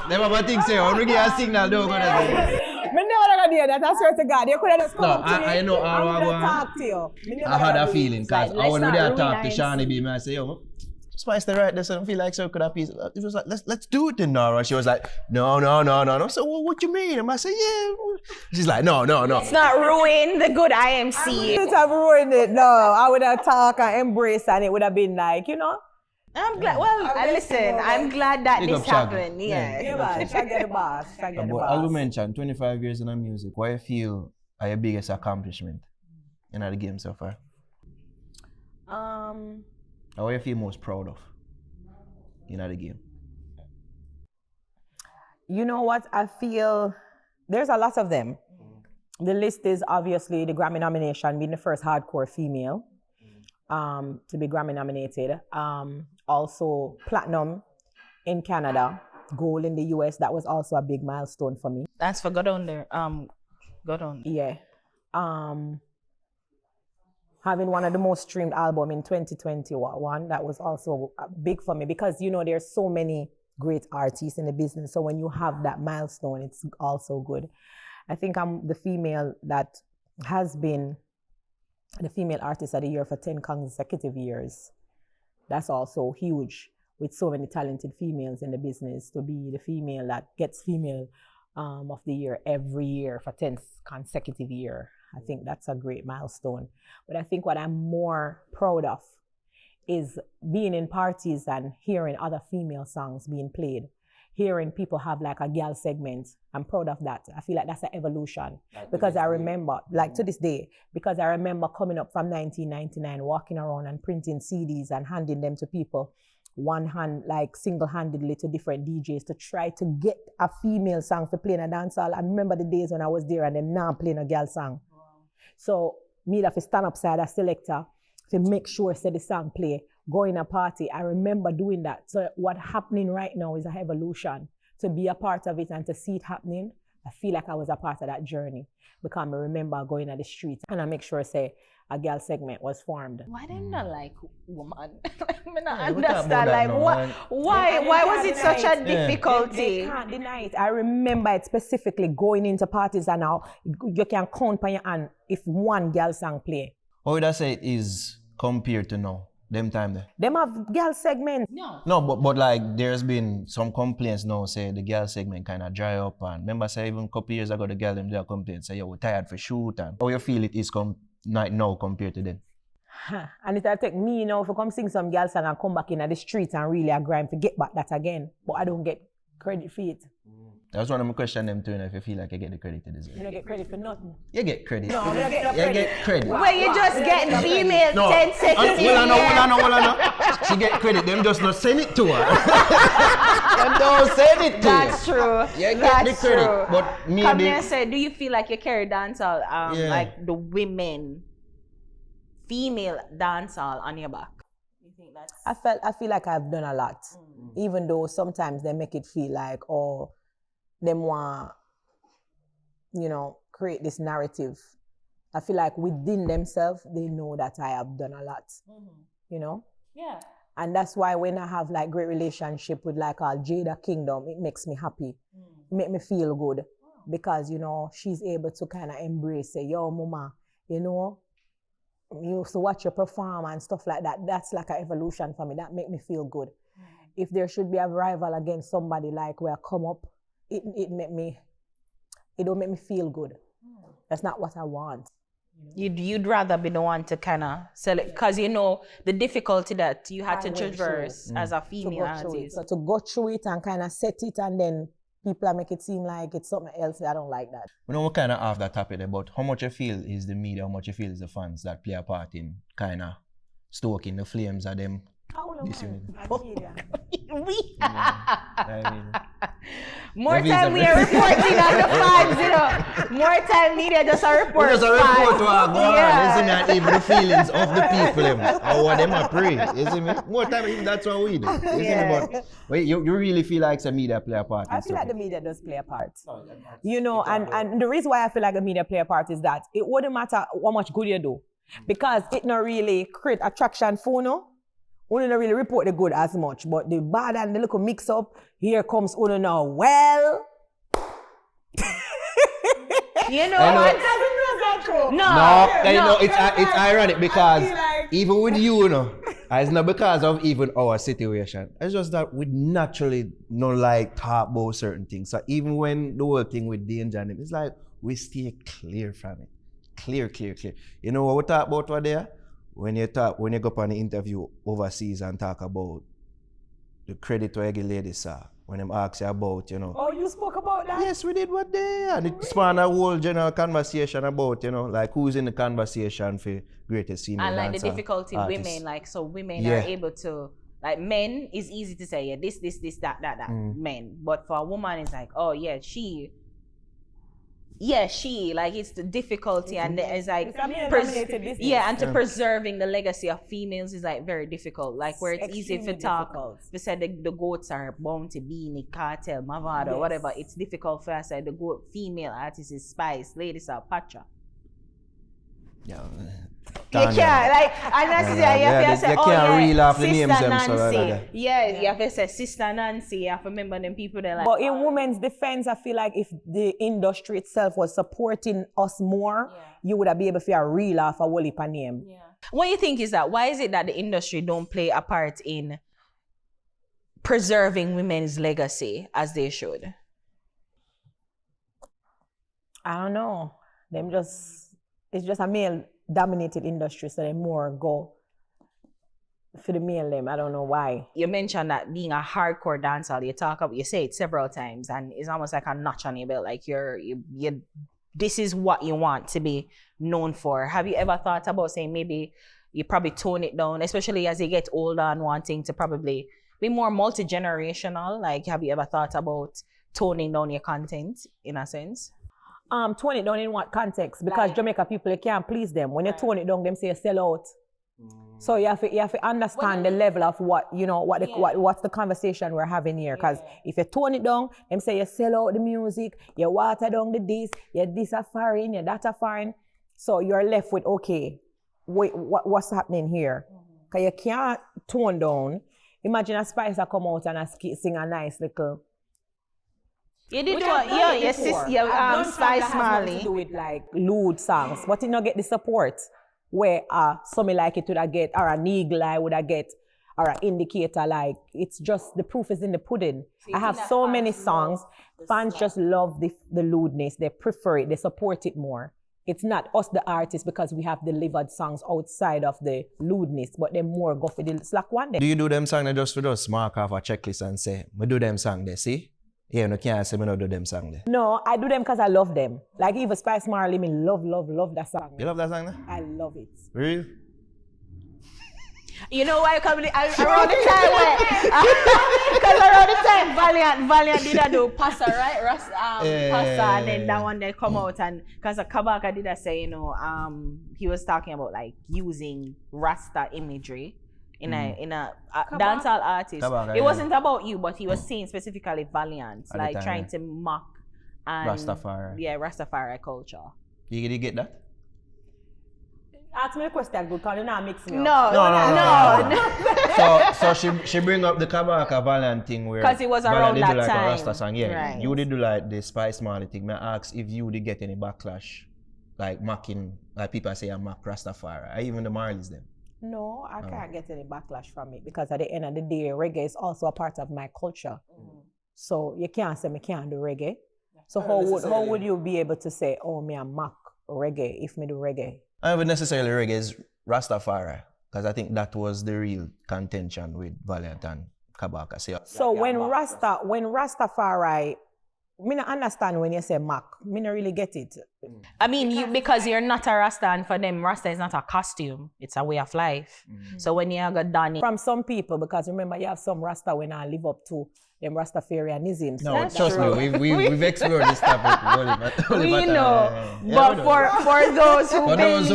They might think say, I'm gonna give a signal. Don't go there. I never do that. I swear to God, you could have just come up to me. I know how I talk to you. I had a feeling because I when we there talk to Shawnee B, I say, yo, Spice the right there, so I don't feel like so could have piece. It was like, let's do it then, Naro. She was like, no. So what you mean? And I said, yeah. She's like, no. It's not ruin the good IMC. It would have ruined it. No, I would have talked and embraced, and it would have been like, you know. I'm glad. Well, listen, I'm glad that Big this up Shaggy. happened. Yeah. Yeah, man. Shall get the boss. Shall get the But as we boss. mentioned, 25 years in the music, what you feel are your biggest accomplishment in the game so far? Or what you feel most proud of in the game? You know what? I feel there's a lot of them. The list is obviously the Grammy nomination, being the first hardcore female to be Grammy nominated. Also platinum in Canada, gold in the US. That was also a big milestone for me. Thanks for God on there. God on. Yeah. Having one of the most streamed album in 2021, that was also big for me because, you know, there's so many great artists in the business. So when you have that milestone, it's also good. I think I'm the female that has been the female artist of the year for 10 consecutive years. That's also huge with so many talented females in the business to be the female that gets female of the year every year for 10 consecutive years. I think that's a great milestone. But I think what I'm more proud of is being in parties and hearing other female songs being played, hearing people have like a girl segment. I'm proud of that. I feel like that's an evolution because I remember, like to this day, because I remember coming up from 1999, walking around and printing CDs and handing them to people, one hand, like single-handedly to different DJs to try to get a female song for playing a dancehall. I remember the days when I was there and them now playing a girl song. So me have to stand upside a selector to make sure say the song play, go in a party. I remember doing that. So what happening right now is a evolution. To be a part of it and to see it happening, I feel like I was a part of that journey because I remember going at the streets and I make sure say a girl segment was formed. Why them not like woman? I not we talk about understand. that Like now, why was it such a difficulty? They can't deny it. I remember it specifically going into parties and now you can count on your hand if one girl song play. How would I say it is compared to now? Them time there. Them have girl segments. No, but like there's been some complaints now say the girl segment kind of dry up and remember say even a couple years ago the girl them there complaints say yo we're tired for shoot and how you feel it is now compared to then? And it'll take me now to come sing some girl song and come back in the streets and really a grind to get back that again. But I don't get credit for it. That's one of my questions them too, if you feel like you get the credit to deserve. You don't get credit for nothing. You get credit. No, I don't get no You credit. get credit. Where you just get female No. 10 seconds. Hold on. She get credit. Them just not send it to her. Them don't send it to That's you. true. You get That's the credit. true. But maybe. Come here and say, do you feel like you carry dancehall, Yeah. like the women, female dancehall on your back? You think that's... I feel like I've done a lot. Even though sometimes they make it feel like, oh, them want, you know, create this narrative. I feel like within themselves, they know that I have done a lot, you know? Yeah. And that's why when I have like great relationship with like our Jada Kingdom, it makes me happy. It make me feel good because, you know, she's able to kind of embrace, say, yo, mama, you know, you used to watch your perform and stuff like that. That's like an evolution for me. That make me feel good. If there should be a rival against somebody like where I come up, it don't make me feel good. That's not what I want. You'd rather be the one to kind of sell it because you know the difficulty that you had to I went through. traverse as a To female go through it. artist. So to go through it and kind of set it and then people make it seem like it's something else, I don't like that. We know we kind of off that topic there, but how much you feel is the media, how much you feel is the fans that play a part in kind of stoking the flames of them? This unit. I mean, More Maybe time it's we are reporting on the fans, you know. More time media just a report. Just a report to our God, Yeah. isn't that even the feelings of the people, how them are pray, you see me? More time, even that's what we do, you see me? But wait, you really feel like some media play a part in I feel stuff? like the media does play a part. You know, and the reason why I feel like the media play a part is that it wouldn't matter how much good you do because it not really create attraction for no. Uno not really report the good as much, but the bad and the little mix up, here comes Uno now. Well, You know I know. what? No, it's ironic because even with you, It's not because of even our situation. It's just that we naturally not like talk about certain things. So even when the whole thing with danger and them, it's like we stay clear from it. Clear. You know what we talk about over there? When you go up on the interview overseas and talk about the credit where you ladies saw. When them ask you about, you know. Oh, you spoke about that? Yes, we did what they. And it spawned a whole general conversation about, you know, like who's in the conversation for greatest female And like the dancer difficulty artist. women, like so women Yeah. are able to, like men is easy to say, yeah, this, that, men. But for a woman it's like, oh yeah, she, like it's the difficulty and it's like It's a male-dominated business. yeah, and to preserving the legacy of females is like very difficult. Like where it's easy to Extremely talk. difficult. We said the goats are Bounty, Beanie, Cartel, Mavado, Yes. whatever. It's difficult for us. Like the goat female artist is Spice, ladies are Pacha. Yeah. You can't, like, and that's Yeah, you have to say, they oh can't yeah, reel off the Sister names them, Nancy. so like that. Yeah, you have to say Sister Nancy. You have to remember them people that like. But in women's defense, I feel like if the industry itself was supporting us more, you would have been able to reel off a whole heap of name. What you think is that? Why is it that the industry don't play a part in preserving women's legacy as they should? I don't know. It's just a male-dominated industry, so they more go for the male them. I don't know why. You mentioned that being a hardcore dancer, you say it several times, and it's almost like a notch on your belt. Like you this is what you want to be known for. Have you ever thought about saying maybe you probably tone it down, especially as you get older and wanting to probably be more multi-generational? Like, have you ever thought about toning down your content in a sense? Tone it down in what context? Because Jamaica people, you can't please them. When you tone it down, them say you sell out. So you have to understand the level of what, you know, what's the conversation we're having here. Because if you tone it down, them say you sell out the music, you water down the this, you this a foreign, you that a foreign. So you're left with, okay, wait, what's happening here? Because you can't tone down. Imagine a Spicer come out and sing a nice little. You did what? Yeah, your sister, Spice Marley. To do with like lewd songs, but you not get the support where something like it would have get, or an eagle eye would have get, or an indicator. Like it's just the proof is in the pudding. I have so many songs. Fans just love the lewdness. They prefer it. They support it more. It's not us, the artists, because we have delivered songs outside of the lewdness, but they more go for the slack one day. Do you do them song just for those mark off a checklist and say, me do them song there, see? Yeah, no can't say me not do them song there. No, I do them because I love them. Like even Spice Marley, me love that song. You love that song there? I love it. Real? You know why around the time because around the time Valiant did a do Passa, right? Passa, and then that one they come out, and because Kabaka did a say, you know, he was talking about like using Rasta imagery in a dancehall artist. Kabaka, it wasn't about you, but he was saying specifically Valiant, At like the time, trying to mock and Rastafari. Yeah, Rastafari culture. You get that? Ask me the question, good, because you're not mixing it No. So she bring up the Kabaka Valiant thing where 'Cause it was around Valiant did that do like time. a Rasta song, yeah. Right. You did do like the Spice Marley thing. Me ask if you did get any backlash, like mocking, like people say I mock Rastafari, or even the Marleys them. No, I can't get any backlash from it because at the end of the day, reggae is also a part of my culture. So you can't say me can't do reggae. So how would you be able to say, oh, me I mock reggae if me do reggae? I don't even necessarily reggae is Rastafari, because I think that was the real contention with Valiant and Kabaka. So when Rastafari, me not understand when you say mock. Me not really get it. I mean, because you're not a Rasta, and for them, Rasta is not a costume; it's a way of life. So when you got done it, From some people, because remember you have some Rasta when I live up to them Rastafarianism. No, trust me, we've explored this topic. we know. But for those who believe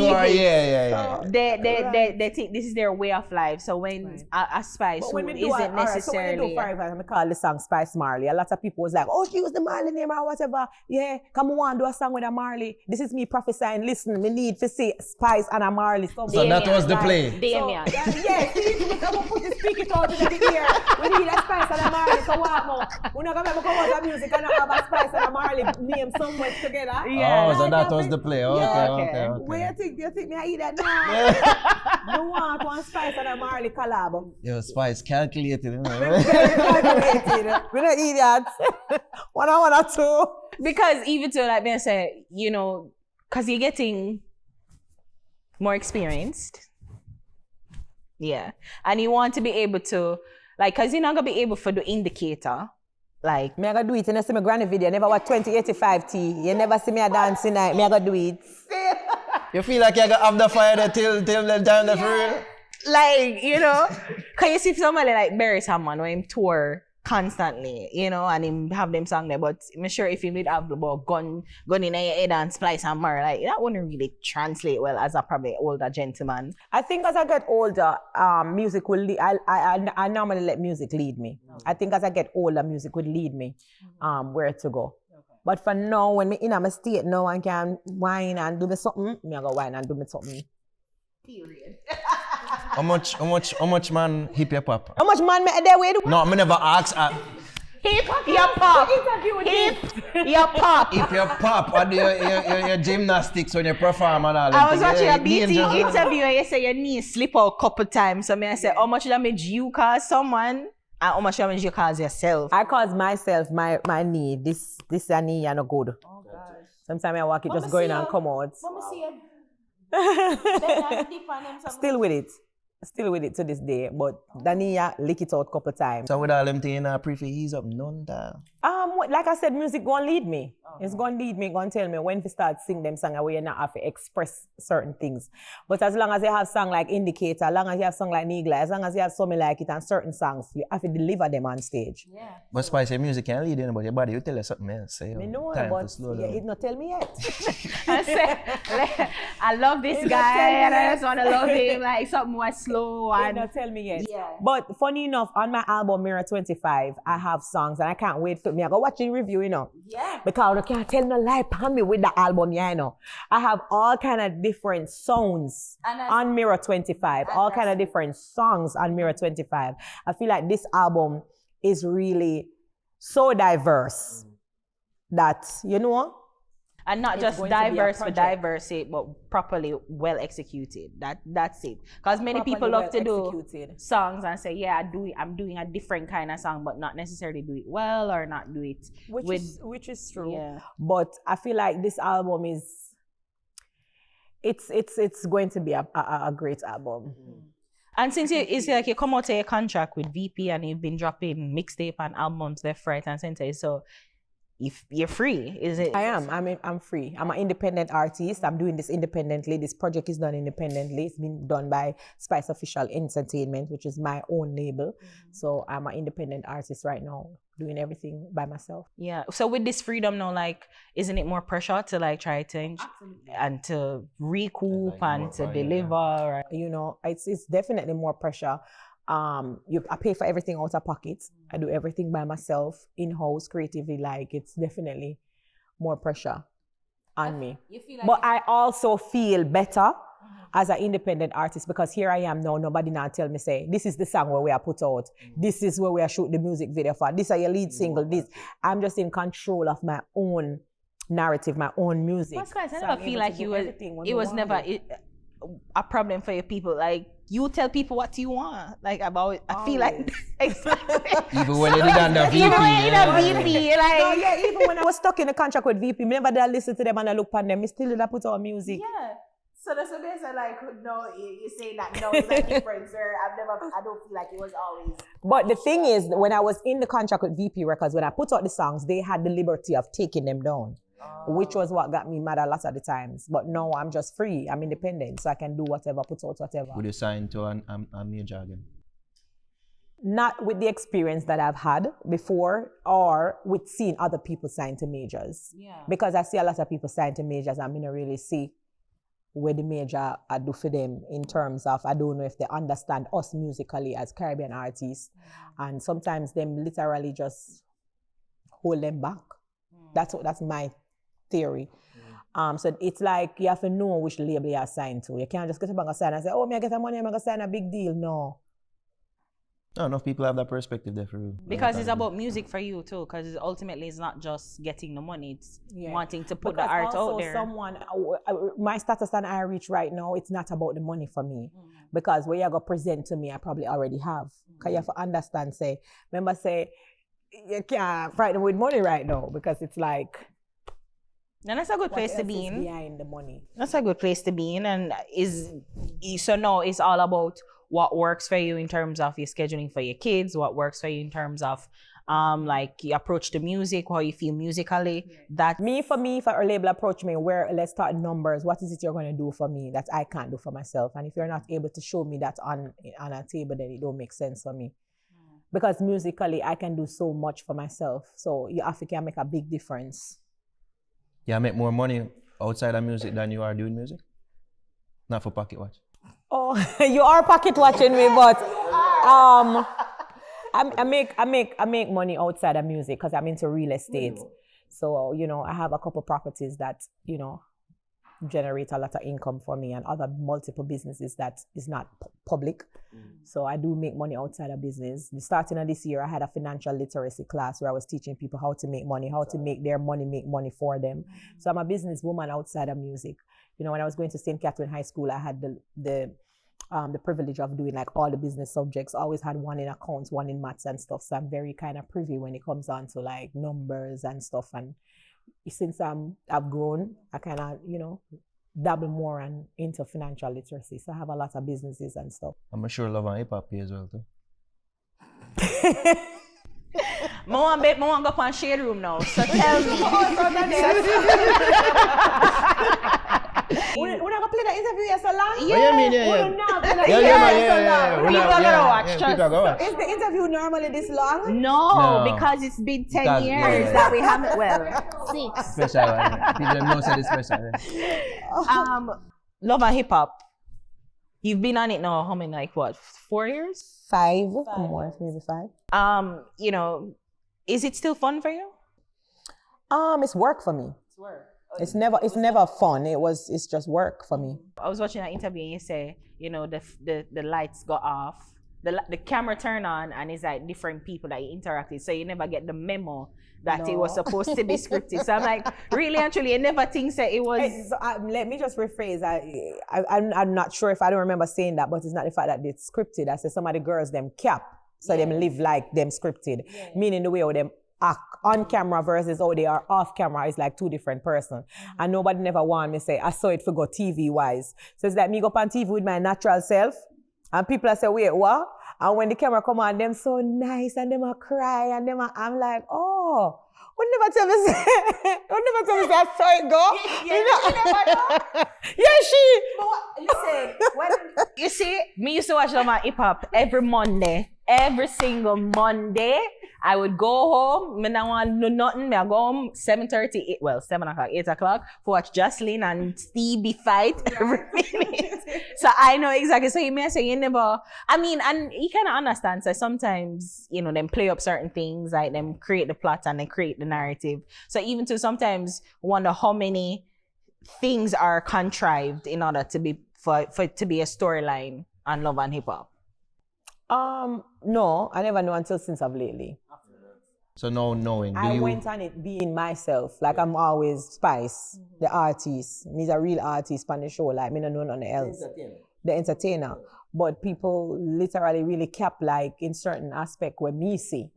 they think this is their way of life. So when a Spice But who when we do isn't necessarily, so when you do, for example, I call the song Spice Marley, a lot of people was like, oh, she used the Marley name or whatever. Yeah, come on, do a song with a Marley. This is me prophesying. Listen, we need to say Spice and a Marley. So that was the play. Damien. Yeah, see, we come and put the speak it out in the ear. We need a Spice and a Marley. So We're not gonna come out of music and have a Spice and a Marley name somewhere together. Yeah. Oh, so that was the play. Okay, okay. okay. Where you think me I eat that now? You want one Spice and a Marley collab? Yo, Spice calculated, you know. We're not idiots. One or two. Because even to like me say, you know, because you're getting more experienced. Yeah. And you want to be able to, like, because you're not going to be able for the indicator. Like, Me I gotta do it. You never see my granny video. I never watch 2085 T. You never see me a dance tonight. Me I gotta do it. You feel like you gotta have the fire there till the time the real? like, you know, because you see somebody like BARES Hammond when him tour constantly, you know, and him have them song there, but I'm sure if he would have about gun in your head and splice and more, like, that wouldn't really translate well as a probably older gentleman. I think as I get older, music will lead. I normally let music lead me. I think as I get older, music would lead me where to go. But for now, when me in a state now and can whine and do me something, me I go whine and do me something. Period. How much man hip your pop? How much man me there with? No, me never ask. Hip, your pop. Hip, your pop. Hip your pop or your gymnastics when you perform and all that. I was watching a BT interview and you say your knee slip out a couple times. So I say, how much damage you cause someone and how much damage you cause yourself? I cause myself my knee. This knee are no good. Oh gosh. Sometimes I walk it just going and come out. Still with it. Still with it to this day, but Dania lick it out a couple times. So with all them things, prefer ease up none that. Like I said, music gonna lead me. It's gonna lead me, gonna tell me when to start sing them songs where you not have to express certain things. But as long as you have song like Indicator, as long as you have song like Nigla, as long as you have something like it and certain songs, you have to deliver them on stage. Yeah. But Spice, your music can't lead anybody. Your body, you tell us something else. Say, Me know, time but to slow yeah, down. it not tell me yet. I say, I love this guy and I just want to love him like something more slow It and not tell me yet. Yeah. But funny enough, on my album Mirror 25, I have songs and I can't wait for me. I go watch the review, you know. Yeah. Because I can't tell no lie upon me with the album, yeah, you know. I have all kind of different sounds on Mirror 25. All kind of different songs on Mirror 25. I feel like this album is really so diverse that, you know, and not It's just going to be a diverse for project. diversity, but properly well executed. That's it. Because many people love to do songs and say, yeah, I'm doing a different kind of song, but not necessarily do it well or not do it which is true. Yeah. But I feel like this album is it's going to be a great album. And since it's like you come out of a contract with VP and you've been dropping mixtape and albums left, right, and center, so if you're free, is it? I am. I'm free. I'm an independent artist. I'm doing this independently. This project is done independently. It's been done by Spice Official Entertainment, which is my own label. So I'm an independent artist right now, doing everything by myself. Yeah. So with this freedom now, like, isn't it more pressure to like try to and to recoup and to deliver? Or... You know, it's definitely more pressure. I pay for everything out of pocket. I do everything by myself, in-house, creatively. Like, it's definitely more pressure on me. But I also feel better as an independent artist because here I am now. Nobody now tell me, say, this is the song where we are put out. This is where we are shoot the music video for. This is your lead single. This. I'm just in control of my own narrative, my own music. That's guys, I So never I'm feel able like to do everything when it I was want never it. a problem for your people. Like, you tell people what you want. Like, about, I feel like, exactly. Even when you did under VP. Even when you yeah. did VP, like. No, yeah, even when I was stuck in a contract with VP, me never did I listen to them and I look on them. Me still did I put out music. Yeah. So that's what they say, like, no, you say that, no, it's a difference, sir. I don't feel like it was always. But the thing is, when I was in the contract with VP Records, when I put out the songs, they had the liberty of taking them down, which was what got me mad a lot of the times. But now I'm just free. I'm independent, so I can do whatever, put out whatever. Would you sign to a major again? Not with the experience that I've had before or with seeing other people sign to majors. Yeah. Because I see a lot of people sign to majors and I don't really see where the major I do for them in terms of, I don't know if they understand us musically as Caribbean artists. And sometimes them literally just hold them back. That's my theory. So it's like you have to know which label you are signed to. You can't just get up and sign and say, oh, me I get a money, I'm going to sign a big deal. No. No, enough people have that perspective there for real. Because it's about music for you too. Because ultimately, it's not just getting the money; it's wanting to put Because the art also out there. My status on I reach right now, it's not about the money for me. Because what you're going to present to me, I probably already have. Because you have to understand, remember, you can't frighten with money right now. Because it's like, And that's a good place to be in. Behind the money. That's a good place to be in. And so now it's all about what works for you in terms of your scheduling for your kids, what works for you in terms of like your approach to music, how you feel musically. That For me, if a label approach me, let's start numbers, what is it you're going to do for me that I can't do for myself? And if you're not able to show me that on a table, then it don't make sense for me. Because musically, I can do so much for myself. So you have to make a big difference. Yeah, make more money outside of music than you are doing music? Not for pocket watch. Oh, you are pocket watching me, but I make money outside of music because I'm into real estate. So, I have a couple properties that, generate a lot of income for me and other multiple businesses that is not public. So I do make money outside of business. Starting of this year, I had a financial literacy class where I was teaching people how to make money, how to make their money make money for them. So I'm a businesswoman outside of music. When I was going to St. Catherine High School, I had the privilege of doing like all the business subjects. I always had one in accounts, one in maths and stuff. So I'm very kind of privy when it comes down to like numbers and stuff. And since I've grown, I kind of, dabble more into financial literacy. So I have a lot of businesses and stuff. I'm sure Love and Hip Hop pay as well too. I want to go up on shade room now. So tell me. We're not going to play the interview here so long? Yeah. What do you mean? People are going to watch. People are going to watch. Is the interview normally this long? No, because it's been 10 years that we haven't, 6. Special. People know say it's special. Love and Hip Hop. You've been on it now, how many, like what, 4 years? 5 more, maybe 5. Is it still fun for you? It's work for me. It's work. It's never fun. It's just work for me. I was watching an interview and you say, the lights got off, the camera turned on, and it's like different people that you interact with. So you never get the memo that it was supposed to be scripted. So I'm like, really and truly, you never think that it was. Let me just rephrase. I'm not sure if I don't remember saying that, but it's not the fact that it's scripted. I said some of the girls them cap, so them live like them scripted, meaning the way how them act on camera versus how they are off camera is like 2 different persons. And nobody never want me say, I saw it for go TV wise. So it's like me go up on TV with my natural self, and people are say, wait, what? And when the camera come on, them so nice, and them a cry, and I'm like, oh, would never tell me say, I saw it go. You see, me used to watch Love and Hip Hop every Monday. Every single Monday, I would go home. Me not want to do nothing. I go home 7:30, 7 o'clock, 8 o'clock, to watch Jocelyn and Stevie fight every minute. So I know exactly. So you may say you never. And you kind of understand. So sometimes them play up certain things, like them create the plot and they create the narrative. So even to sometimes wonder how many things are contrived in order to be for it to be a storyline on Love and Hip Hop. No, I never knew until since of lately. So now knowing, I went on it being myself, like I'm always Spice, the artist. He's a real artist on the show, like me don't know nothing else. The entertainer. But people literally really cap like in certain aspect where me see.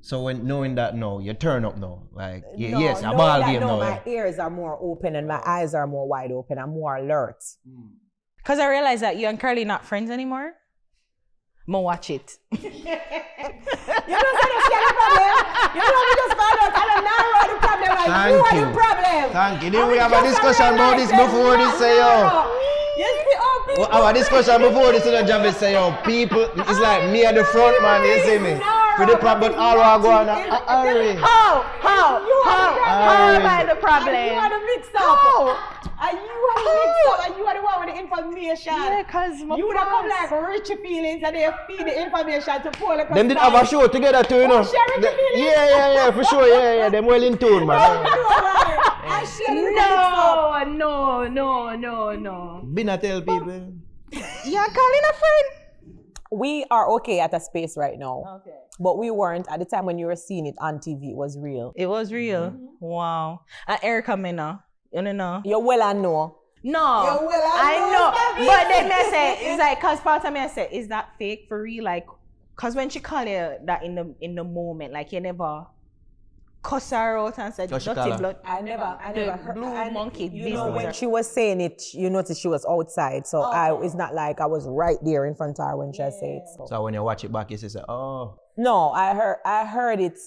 So when knowing that now, you turn up now, like yes, I'm all game now. My ears are more open and my eyes are more wide open. I'm more alert. Because I realized that you and Curly not friends anymore. Mo watch it. You don't say that she had a problem. You know we just found out I don't Naro the problem. Like you are the problem. Thank you. Didn't we have a discussion about this before this say people. Our discussion before this Javis say people, it's like me at the front man, you see me. For the problem, all I go on. How am I the problem? You are the mix-up. And you are the mix-up, and you are the one with the information. Yeah, because you would have come like rich feelings and they feed the information to Paul. Them did have a show together too, Share the feelings? Yeah, for sure, yeah. Them well in tune, man. No. Been a tell people. You're calling a friend? We are okay at a space right now. Okay. But we weren't at the time when you were seeing it on TV. It was real. It was real. Wow. And Erica Mena, you know. You well and know. No, well, I know. But then me say, it's like, cause part of me I say, is that fake for real? Like, cause when she call you that in the moment, like you never cuss her out and said What she call dirty her? blood. I never heard. Blue monkey You know, business. when she was saying it, you noticed she was outside. So it's not like I was right there in front of her when she said it. So. So when you watch it back, you say, oh. No, I heard it.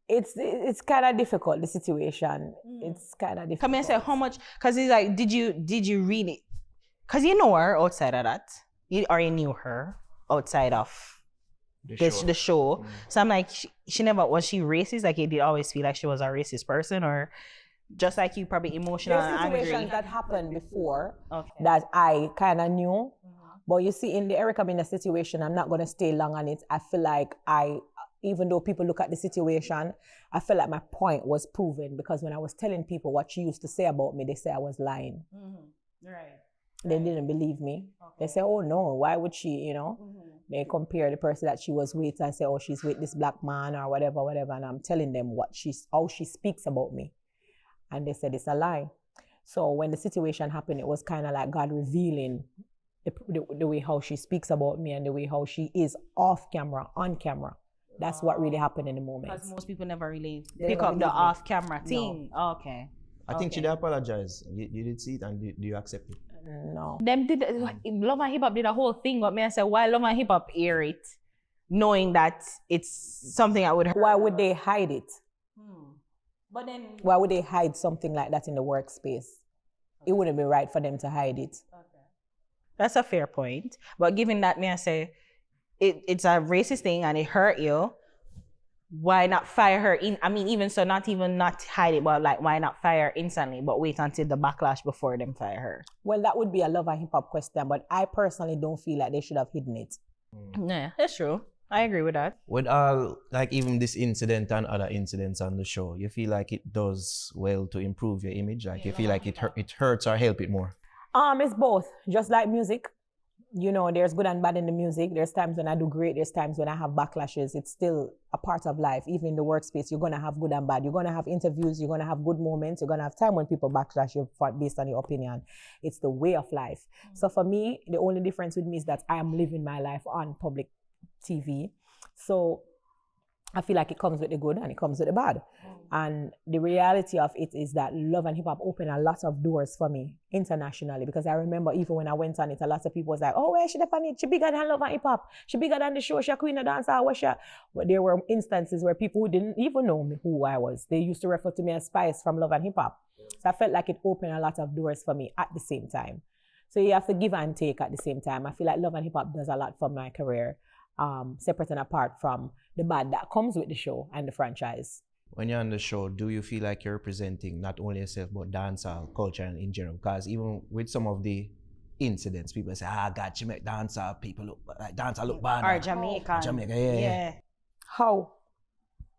It's kind of difficult, the situation. It's kind of difficult. Come and say how much? Cause it's like, did you read it? Cause you know her outside of that, you knew her outside of the show. So I'm like, she never was she racist? Like, you did always feel like she was a racist person, or just like you, probably emotional There's and situations angry. that happened before Okay. that I kind of knew. But you see, in the Erica Mena situation, I'm not going to stay long on it. I feel like even though people look at the situation, I feel like my point was proven, because when I was telling people what she used to say about me, they say I was lying. Right. They didn't believe me. They say, oh no, why would she, you know? They compare the person that she was with and say, oh, she's with this black man or whatever. And I'm telling them how she speaks about me. And they said it's a lie. So when the situation happened, it was kind of like God revealing the way how she speaks about me and the way how she is off camera, on camera. That's what really happened in the moment. Because most people never really They pick never up the believe me. off-camera thing. Okay. I think she did apologize. You did see it, and do you accept it? No. Them did Love and Hip Hop did a whole thing, but me I said, why Love and Hip Hop air it, knowing that it's something I would hurt. Why would they hide it? But then Why would they hide something like that in the workspace? It wouldn't be right for them to hide it. that's a fair point. But given that, me I say, it's a racist thing and it hurt you. Why not fire her in? I mean, even so, not hide it, but like, why not fire her instantly, but wait until the backlash before them fire her? Well, that would be a Love and Hip Hop question, but I personally don't feel like they should have hidden it. Yeah, that's true. I agree with that. With all, like even this incident and other incidents on the show, you feel like it does well to improve your image? Like you feel like it hurts or help it more? It's both. Just like music, you know, there's good and bad in the music. There's times when I do great. There's times when I have backlashes. It's still a part of life. Even in the workspace, you're gonna have good and bad. You're gonna have interviews. You're gonna have good moments. You're gonna have time when people backlash you based on your opinion. It's the way of life. So for me, the only difference with me is that I am living my life on public TV. So I feel like it comes with the good and it comes with the bad. And the reality of it is that Love and Hip Hop opened a lot of doors for me internationally, because I remember even when I went on it, a lot of people was like, oh, where's she on it? She bigger than Love and Hip Hop. She bigger than the show. She a queen of dancehall. What's she? But there were instances where people who didn't even know me, who I was, they used to refer to me as Spice from Love and Hip Hop. So I felt like it opened a lot of doors for me at the same time. So you have to give and take at the same time. I feel like Love and Hip Hop does a lot for my career, separate and apart from the bad that comes with the show and the franchise. When you're on the show, do you feel like you're representing not only yourself but dancehall culture and in general? Because even with some of the incidents, people say, God, you make dancehall people look like dancehall look bad. Or Jamaica. Jamaica, yeah. How?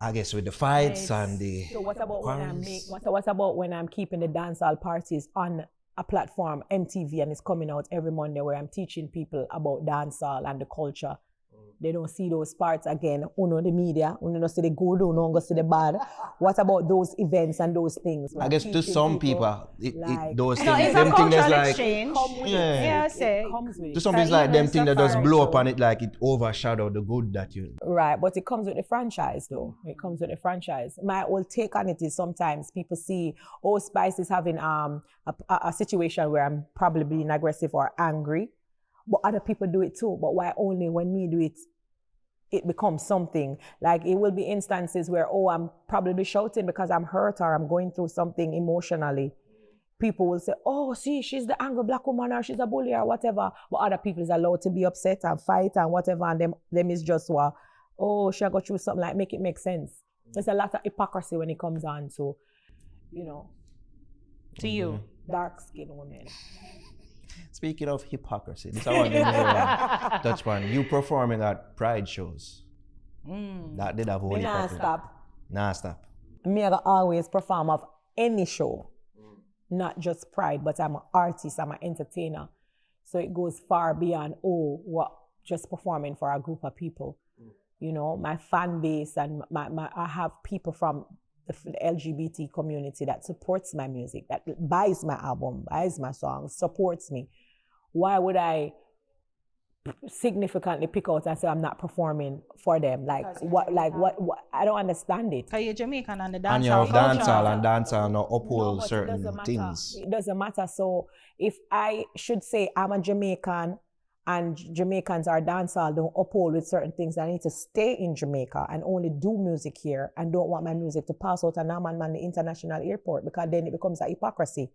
I guess with the fights and the So what about quarrels? what about when I'm keeping the dancehall parties on a platform, MTV, and it's coming out every Monday where I'm teaching people about dancehall and the culture? They don't see those parts again. Uno the media, uno don't see the good, uno don't see the bad. What about those events and those things? I guess to some people, like- those No, things, it's a them things that's cultural like, exchange. yeah. Yeah, I say. It comes with To it. some people, it's like them even things that just Safari blow show. up on it, like it overshadow the good that you. Right, but it comes with the franchise though. It comes with the franchise. My whole take on it is sometimes people see, oh, Spice is having a situation where I'm probably being aggressive or angry, but other people do it too. But why only when me do it, it becomes something? Like it will be instances where, oh, I'm probably shouting because I'm hurt or I'm going through something emotionally. People will say, oh, see, she's the angry black woman or she's a bully or whatever. But other people is allowed to be upset and fight and whatever. And them is just, oh, she got through something, like make it make sense. There's a lot of hypocrisy when it comes on to, you know, To you. dark-skinned women. Speaking of hypocrisy, this I want to touch upon. You performing at Pride shows. That did have holy Nah, hypocrisy. stop. Nah, stop. Me I always perform of any show, not just Pride, but I'm an artist, I'm an entertainer. So it goes far beyond, oh, what just performing for a group of people. You know, my fan base and I have people from the LGBT community that supports my music, that buys my album, buys my songs, supports me. Why would I significantly pick out and say I'm not performing for them? Like what? I don't understand it. Are you Jamaican and the And you have dancehall culture? dancehall and dancehall no uphold But it certain doesn't matter. things. It doesn't matter. So if I should say I'm a Jamaican and Jamaicans are dancehall, don't uphold with certain things, I need to stay in Jamaica and only do music here and don't want my music to pass out and man the international airport, because then it becomes a hypocrisy.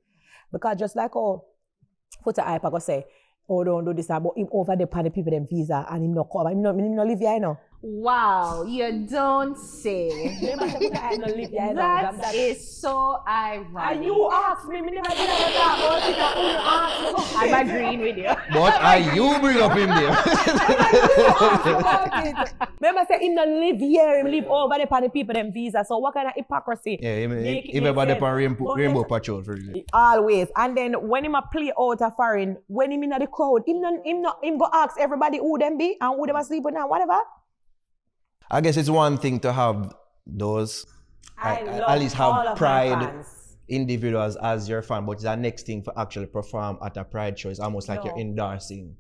Because just like put a hype, I go say, oh, don't do this, but him over there pay the people them visa and him no come, him no live here, you know. Wow, you don't say. That is so ironic. And you ask me never did that. I'm agreeing with you. But are you bring up him there? Remember say him no live here, him live over there pay the people them visa. So what kind of hypocrisy? Yeah, Make it everybody make on sense. rainbow patrol for you. Always. And then when him a play out a foreign, when him in the crowd, him go ask everybody who them be and who them asleep with now, whatever. I guess it's one thing to have those, I love at least all have of my pride fans. individuals as your fan, but it's the next thing for actually perform at a pride show. It's almost like you're endorsing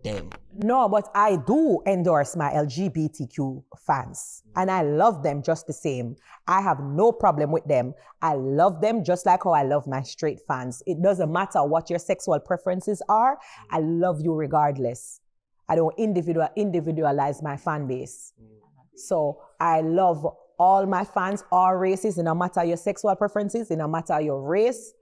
them. No, but I do endorse my LGBTQ fans and I love them just the same. I have no problem with them. I love them just like how I love my straight fans. It doesn't matter what your sexual preferences are. I love you regardless. I don't individualize my fan base. So I love all my fans, all races, no matter your sexual preferences, no matter your race.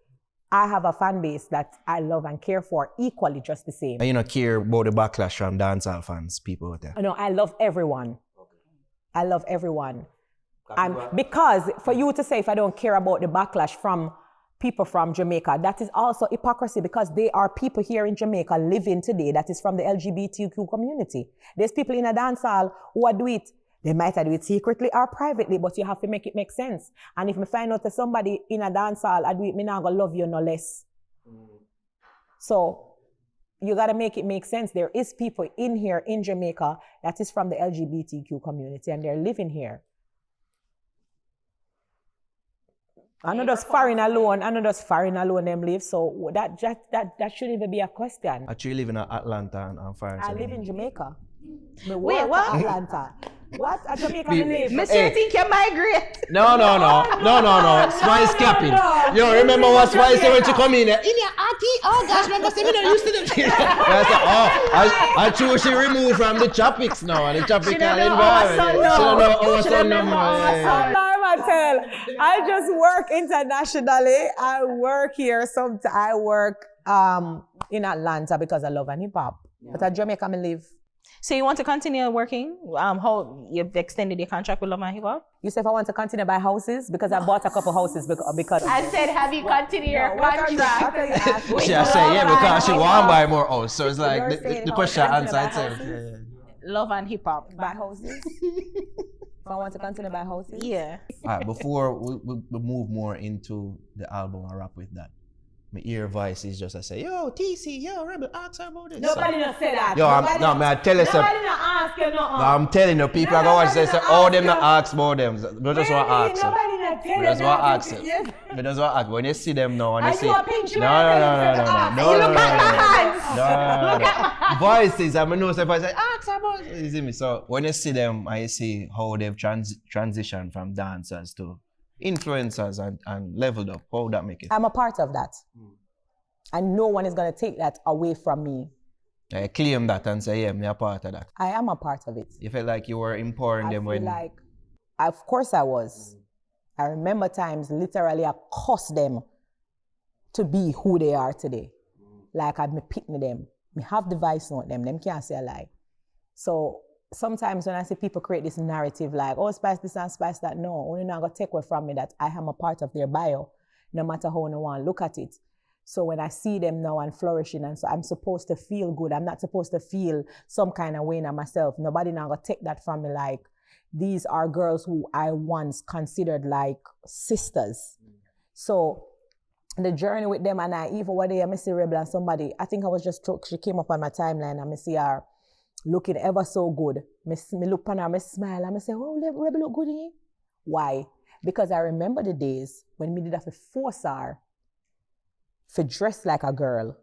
I have a fan base that I love and care for equally just the same. And you don't care about the backlash from dancehall fans, people out there. No, I love everyone. I love everyone. And because for you to say if I don't care about the backlash from people from Jamaica, that is also hypocrisy, because they are people here in Jamaica living today that is from the LGBTQ community. There's people in a dancehall who do it. They might do it secretly or privately, but you have to make it make sense. And if me find out that somebody in a dancehall I do it, me not gonna love you no less. So you gotta make it make sense. There is people in here in Jamaica that is from the LGBTQ community and they're living here. I know just foreign alone them live. So that shouldn't even be a question. Actually, you live in Atlanta and foreign. I live in Jamaica. Wait, what? Atlanta. What? At Jamaica I live. Monsieur think you migrate. No. Spice capping. Yo, remember what Spice said when she come in there? In your auntie? Oh gosh, remember say me not used to them. I choose she removed from the tropics now. And the tropical environment. She don't know our son no I just work internationally. I work here. I work in Atlanta because I love hip hop. But at Jamaica I live. So you want to continue working? How you've extended your contract with Love and Hip Hop? You said if I want to continue buy houses because I bought a couple houses because I said, have you continued your contract? She I say yeah because she want to buy more house. So it's like the question answer itself. Love and Hip Hop. Buy houses. If I want to continue buy houses. Yeah. Alright, before we move more into the album and wrap with that. My ear voice is just I say, yo, TC, yo, Rebel, ask her about this. Nobody not say that. Yo, I tell you something. Nobody not ask you nothing. No, I'm telling you, people are going to say, oh, them not ask about them. They just want to ask you. Nobody not tell They just you want to that. ask you. They just want to ask. When you see them now, when you Are see... you a pinch No. Voices, I mean, no, so if I say, ask her about it. You see me? So when you see them, I see how they've transitioned from dancers to influencers and leveled up. How would that make it? I'm a part of that. And no one is going to take that away from me. I claim that and say, yeah, I'm a part of that. I am a part of it. You felt like you were empowering them when... Of course I was. I remember times literally I cussed them to be who they are today. Like I'd me pick me them. Me have the voice note them can't say a lie. So sometimes when I see people create this narrative like, oh, spice this and spice that, no, only not gonna take away from me that I am a part of their bio, no matter how no one look at it. So when I see them now and flourishing, and so I'm supposed to feel good. I'm not supposed to feel some kind of way in myself. Nobody now gonna take that from me like, these are girls who I once considered like sisters. So the journey with them, and I even one day I see Rebel and somebody, I think I was just, she came up on my timeline and I see her looking ever so good. Me look on her, me smile, and me say, oh, Rebel look good here. Why? Because I remember the days when me did have to force her to dress like a girl,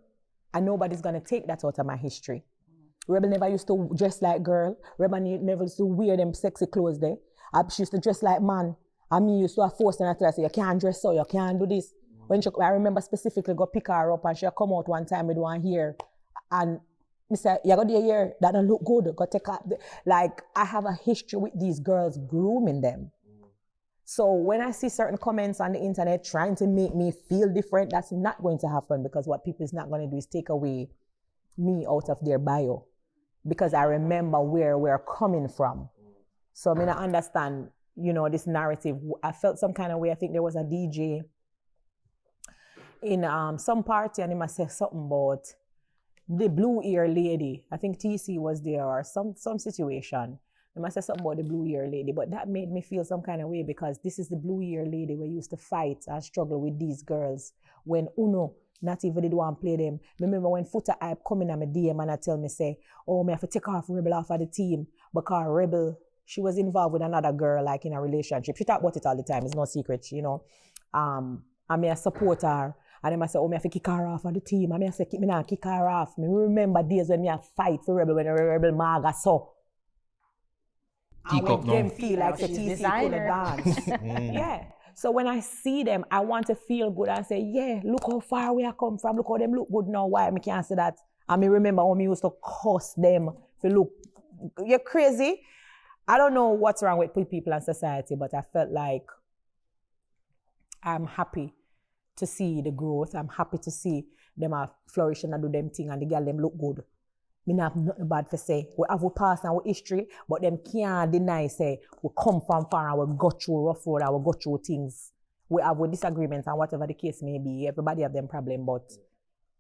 and nobody's gonna take that out of my history. Rebel never used to dress like girl. Rebel never used to wear them sexy clothes there. She used to dress like man. And me used to force her to say, you can't dress so, you can't do this. I remember specifically go pick her up and she come out one time with one hair. And I said, you got the hair, that don't look good. Go take out. Like, I have a history with these girls grooming them. So when I see certain comments on the internet trying to make me feel different, that's not going to happen, because what people is not going to do is take away me out of their bio. Because I remember where we're coming from. So I mean, I understand, this narrative. I felt some kind of way. I think there was a DJ in some party, and he must say something about the blue ear lady. I think TC was there, or some situation. They must say something about the blue ear lady, but that made me feel some kind of way, because this is the blue ear lady we used to fight and struggle with these girls when Uno not even did want to play them. Remember when Footer Hype come in and my DM and I tell me, say, oh, me have to take off Rebel off of the team, because Rebel, she was involved with another girl, like in a relationship. She talk about it all the time. It's no secret, And me I support her. And then I say, oh, me have to kick her off of the team. And me I say, me not kick her off. Me remember days when me I fight for Rebel, when the Rebel Maga so. And when them feel like the TC could dance. Yeah. So when I see them, I want to feel good and say, yeah, look how far we have come from. Look how them look good now. Why me can't say that? And me remember how me used to curse them to look. You're crazy. I don't know what's wrong with people in society, but I felt like I'm happy to see the growth. I'm happy to see them are flourishing and do them thing, and the girl them look good. Me not have nothing bad to say. We have our past and our history, but them can't deny, say, we come from far and we go through rough road and we go through things. We have our disagreements and whatever the case may be. Everybody have them problem, but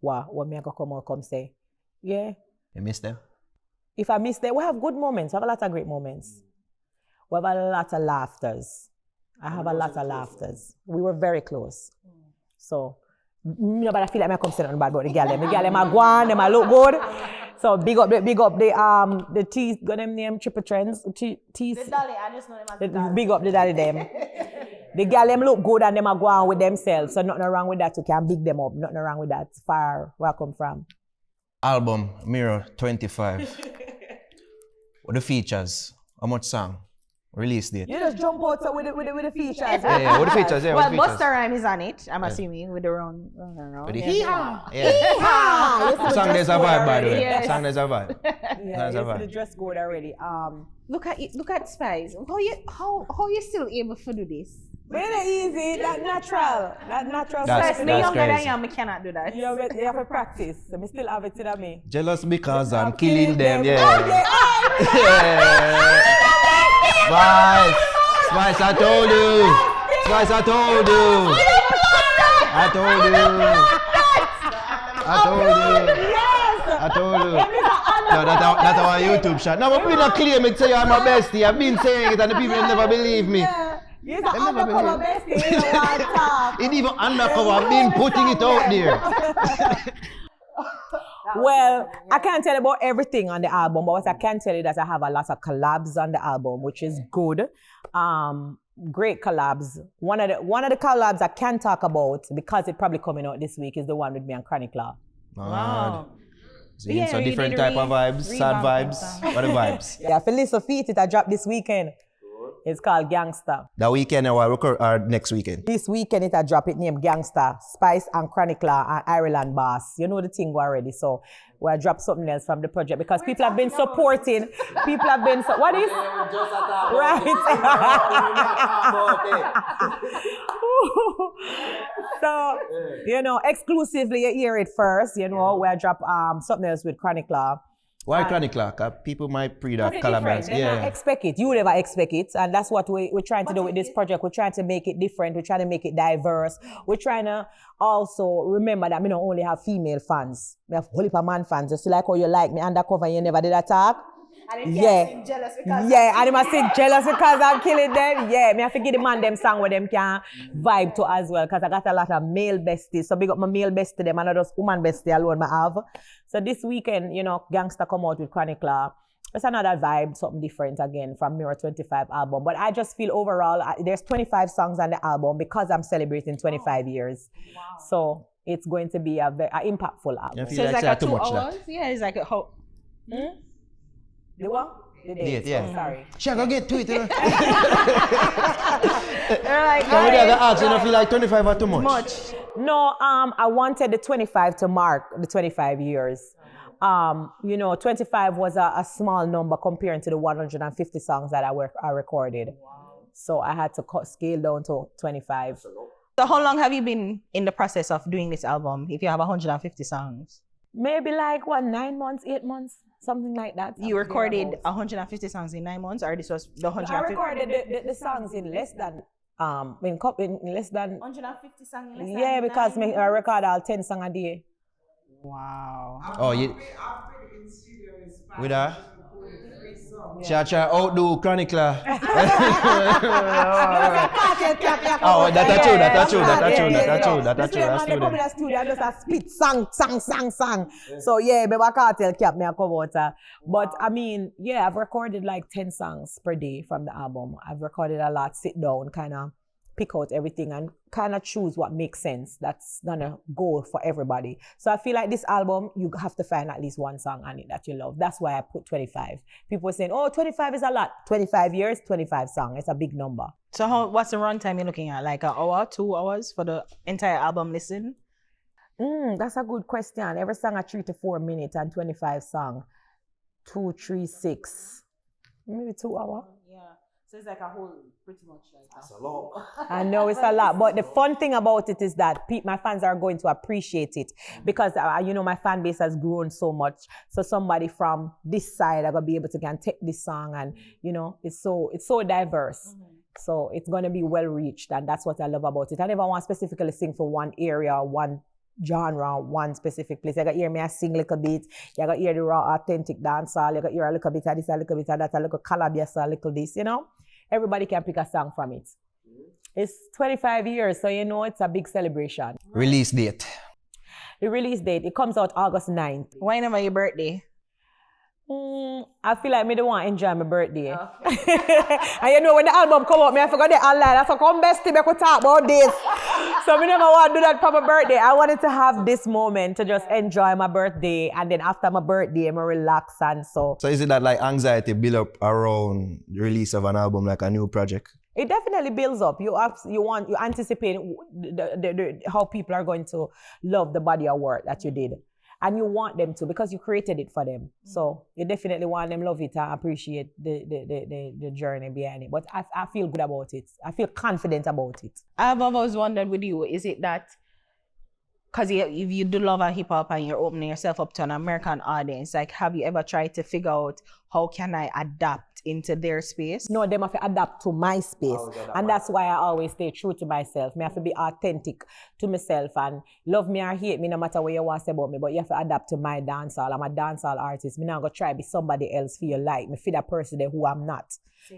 what me I go come out come say, yeah. You miss them? If I miss them, we have good moments. We have a lot of great moments. We have a lot of laughters. I have a lot of laughters. We were very close. So, nobody feel like I come say nothing bad about the girl. The girl them are gone, them are look good. So big up the T, got them name Triple Trends. T. The Dolly, I just know them as the Dolly. Big up the Dolly them. The girl them look good and them are going with themselves. So nothing wrong with that. You can big them up. Nothing wrong with that. Far where I come from. Album Mirror 25. What the features? How much song? Release date? You just jump out with the features. Yeah, what the features? Yeah, well, Busta Rhymes is on it, I'm assuming, with the run. With the hee-haw. Yeah. Song there's a vibe, by the way. Yes. Song there's a vibe. Yeah, you see the dress code already. Look at Spice. How you still able to do this? Very easy, that natural. That's Me younger than crazy. you, me cannot do that. You have to practice. So me still have it in me. Jealous because I'm killing them, yeah. Oh, Yeah. Spice, I told you. Spice, I told you. I told you. No, that's our YouTube shot. No, but we not claim it, say I'm my bestie. I've been saying it and the people never believe me. Yes, I'm undercover bestie. You know what talk. It even undercover, I've been putting it out there. Well, I can't tell you about everything on the album, but what I can tell you that I have a lot of collabs on the album, which is good. Great collabs. One of the collabs I can talk about, because it's probably coming out this week, is the one with me and Chronic Law. Wow. So different type of vibes, sad vibes. What are the vibes? Yeah, Felicia Feet, it I dropped this weekend. It's called Gangsta. That weekend or next weekend? This weekend it I drop it named Gangsta, Spice and Chronic Law and Ireland Boss. You know the thing already, so we'll drop something else from the project because people have been supporting. People have been what is? Right. So, exclusively you hear it first, we'll drop something else with Chronic Law. Why Chronic Law? People might pre that collabs. Yeah. Expect it. You never expect it. And that's what we're trying to do with this project. We're trying to make it different. We're trying to make it diverse. We're trying to also remember that we don't only have female fans. We have whole heap of man fans. Just like how you like me undercover, you never did attack. And yeah. Jealous because and they must say jealous because I'm killing them. Yeah, me have to give the man them song where them can vibe to as well. Because I got a lot of male besties. So big up my male bestie them and not just woman bestie alone I have. So this weekend, Gangsta come out with Chronic Law. it's another vibe, something different again from Mirror 25 album. But I just feel overall, there's 25 songs on the album because I'm celebrating 25 years. Wow. So it's going to be a very impactful album. You So feel it's like like a too 2 much hours? that? Yeah, it's like a whole... The what? The date. Yeah. Oh, sorry. She go get to it. They're like, Can we ask, you don't feel like 25 or too much? No, I wanted the 25 to mark the 25 years. 25 was a small number compared to the 150 songs that I recorded. Wow. So I had to scale down to 25. So how long have you been in the process of doing this album if you have 150 songs? Maybe like 9 months, 8 months, something like that. You recorded 150 songs in 9 months, or this was the 150? I recorded the songs in less than in less than 150 songs in less than yeah, because I record all 10 songs a day. Wow. Oh, you with her? She try outdo Chronicler. Oh, that's true. They come in the studio and just spit song. So yeah, baby, cartel cap me a cover out. But I mean, yeah, I've recorded like 10 songs per day from the album. I've recorded a lot, sit down, kind of pick out everything and kind of choose what makes sense that's gonna go for everybody. So I feel like this album, you have to find at least one song on it that you love. That's why I put 25. People are saying, oh, 25 is a lot. 25 years, 25 songs. It's a big number. So what's the runtime you're looking at? Like an hour, 2 hours for the entire album listen? That's a good question. Every song are 3 to 4 minutes and 25 songs. 2, 3, 6. Maybe 2 hours. Yeah. So it's like a whole, pretty much like that. That's a lot. I know it's a lot, but the fun thing about it is that my fans are going to appreciate it because my fan base has grown so much. So somebody from this side are gonna be able to take this song, and it's so diverse. Mm-hmm. So it's gonna be well reached, and that's what I love about it. I never want to specifically sing for one area, one genre, one specific place. You got to hear me I sing a little bit. You got to hear the raw, authentic dancehall. You got to hear a little bit of this, a little bit of that, a little calabash, a little this. Everybody can pick a song from it. It's 25 years, so it's a big celebration. Release date. The release date, it comes out August 9th. Why never your birthday? I feel like me don't want to enjoy my birthday. Okay. And when the album come out, I forgot it online. I said, come bestie, we could talk about this. So I never want to do that for my birthday. I wanted to have this moment to just enjoy my birthday, and then after my birthday, I relax and so. So is it that like anxiety build up around the release of an album, like a new project? It definitely builds up. You anticipate how people are going to love the body of work that you did. And you want them to because you created it for them. So you definitely want them love it and appreciate the journey behind it. But I feel good about it. I feel confident about it. I've always wondered with you, is it that, because if you do love and hip hop and you're opening yourself up to an American audience, like have you ever tried to figure out how can I adapt into their space? No, they have to adapt to my space. And that's why I always stay true to myself. I have to be authentic to myself and love me or hate me no matter what you want to say about me, but you have to adapt to my dancehall. I'm a dancehall artist. I'm not going to try to be somebody else for your like. Me feel that person there who I'm not.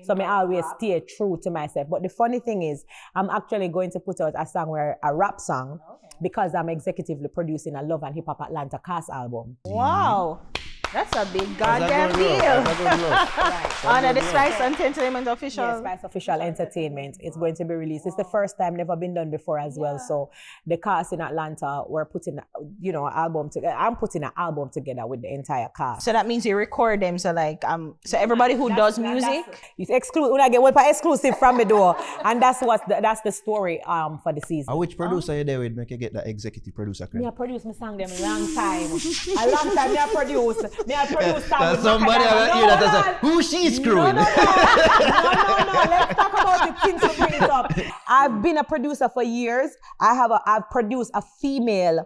So I always stay true to myself. But the funny thing is, I'm actually going to put out a rap song because I'm executively producing a Love and Hip Hop Atlanta cast album. Wow. That's a big goddamn deal. Under the Spice Entertainment Official. Yes, Spice Official Entertainment. It's going to be released. It's the first time, never been done before as well. So the cast in Atlanta, we're putting, an album together. I'm putting an album together with the entire cast. So that means you record them. So so everybody who does music, it's exclusive. When I get one exclusive from the door, and that's the story for the season. Which producer you there with? Make you get the executive producer credit. Me I produce my song them a long time. A long time me I produce. Somebody who she screwing? No. Let's talk about the things to bring it up. I've been a producer for years. I've produced a female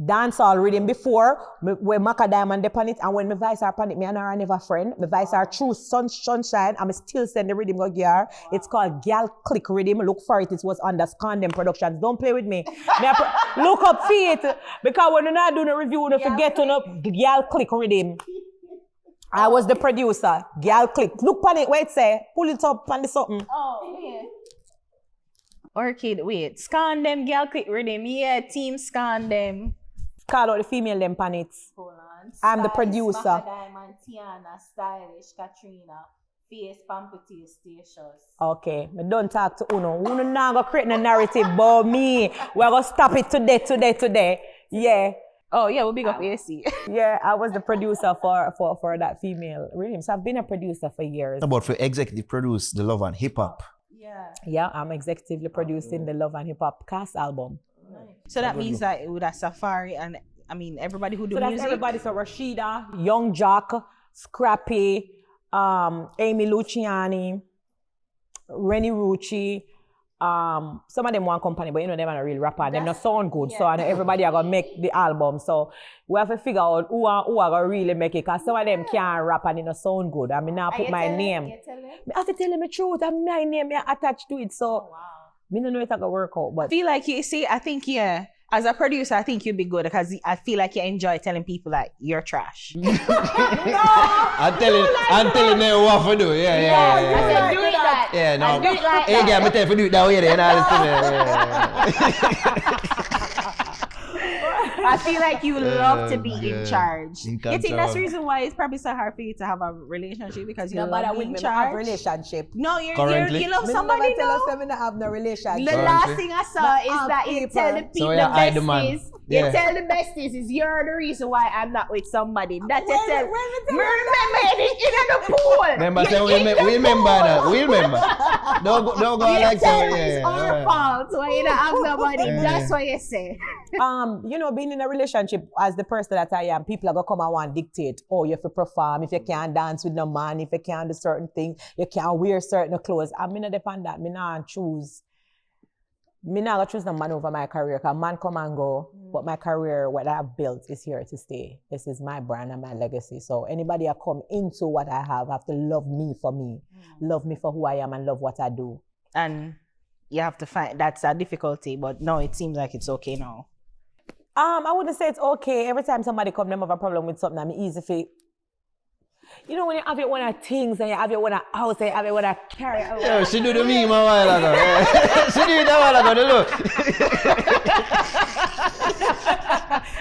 dancehall rhythm before, where Maka Diamond upon it, and when my vice are upon it, me and her are never friend. My vice are true sunshine. I'm still send the rhythm go gear. It's called Gal Click Rhythm. Look for it. It was under Scandem Productions. Don't play with me. Look up for it because when you're not doing a review, you forget to know Gal Click Rhythm. I was the producer. Gal Click. Look on it. Wait, say. Pull it up on the something. Oh, yeah. Orchid, wait. Scandem, Gal Click Rhythm. Yeah, Team Scandem. Call out the female them pan it. Hold on. I'm the producer. Tiana, Stylish, Katrina, Face, Pampity, Statious. Okay, me don't talk to Uno. Uno now go create a narrative about me. We're gonna stop it today. Yeah. Oh yeah, we'll big up AC. Yeah, I was the producer for that female rhythm. So I've been a producer for years. About for executive produce the Love and Hip Hop. Yeah, I'm executively producing the Love and Hip Hop cast album. So that means that with a Safari and I mean everybody who do So that's music. everybody. So Rashida, Young Jock, Scrappy, Amy Luciani, Rennie Rucci. Some of them one company, but you know them are a real rapper. Them not sound good. So I know everybody are gonna make the album. So we have to figure out who are gonna really make it. Cause some of them can't rap and it not sound good. I mean now put my name. I have to tell them the truth. I'm my name attached to it. So me don't know if it's gonna work out. But I feel like you see, I think yeah. As a producer, I think you'd be good because I feel like you enjoy telling people like you're trash. I'm telling them what to do. Yeah. I do that. Yeah, no. I do it like Hey, that. girl, me tell you to do it that way. And all this I feel like you love to be in yeah. charge. In You think control. that's the reason why it's probably so hard for you to have a relationship because you no matter love with being me, in I have charge? relationship. No, Currently? you love Me somebody never tell now. us that me not have no relationship. The Currently? last thing I saw is have that you people. tell the So people you hide the man. besties. Yeah. You tell the besties is you're the reason why I'm not with somebody. That you tell. Remember in the pool. Remember, so we remember that. We remember. Don't go You like tell so. me it's Yeah. our fault why you don't have nobody. Yeah. That's what you say. You know, being in a relationship as the person that I am, people are gonna come and want to dictate. Oh, you have to perform. If you can't dance with no man, if you can't do certain things, you can't wear certain clothes. I'm not depend that. Me not choose. Me not gonna choose no man over my career. Cause man come and go, but my career, what I've built, is here to stay. This is my brand and my legacy. So anybody that come into what I have to love me, love me for who I am, and love what I do. And you have to find that's a difficulty, but no, it seems like it's okay now. I wouldn't say it's okay. Every time somebody come, them have a problem with something, I'm easy for. You know when you have your one of things and you have your one of house and you have your one of carry. Yeah, she do the meme a while ago. Yeah. She do it a while ago. Look.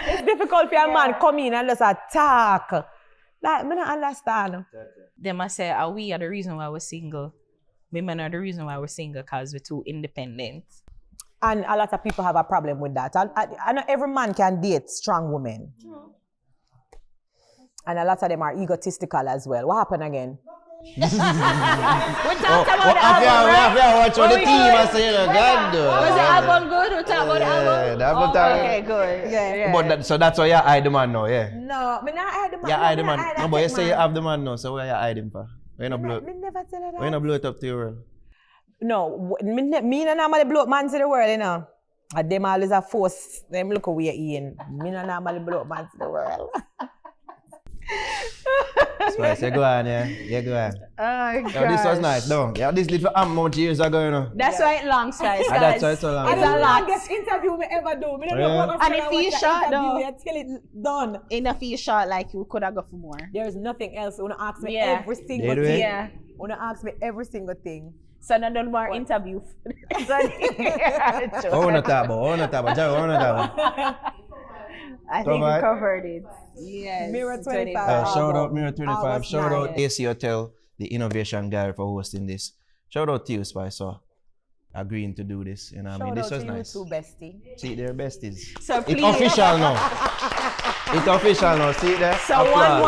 It's difficult for a man come in and just attack. Like, I don't understand. They must say, are we the reason why we're single? Women are the reason why we're single because we're too independent. And a lot of people have a problem with that. I know every man can date strong women. And a lot of them are egotistical as well. What happened again? We talked about the I album, right? watch what the team I say, God. Was the album good? We talked about the album? the album time. Okay, good. Yeah. But so that's why you hide the man now, yeah? No, I not hide the man. You hide the man. No, but you say you have the man now, so why you hide him for? Why you not blow? Me never tell her that. Why you not blow it up to your world? No, me no normally blow up man to the world, you know. And them always a force. Them look away in. Me no normally blow up man to the world. Spice, you go on, yeah. You go on. Oh, Yo, this was nice, though. Yeah, this little amount years ago, you know. That's why it long, Spice. Ah, that's why it's so long. I It's don't a know lot. the longest interview me ever do. Me don't Yeah. know what And it feels short, though. Until it's done. Enough you short like you could have got for more. There is nothing else. Wanna ask me Yeah. every single They do it? thing. Yeah. Wanna ask me every single thing. So now done more interview. Oh, no tabo. Joe, oh, no tabo. I think we Alright. covered it. Yes. Mirror 25. Shout out Mirror 25. August Shout out 9. AC Hotel, the innovation guy, for hosting this. Shout out to you, Spice, for agreeing to do this. You know what I mean? This Shout out was to you nice. too, bestie. See, they're besties. So It's please. official now. It's official now. See there? So Applause.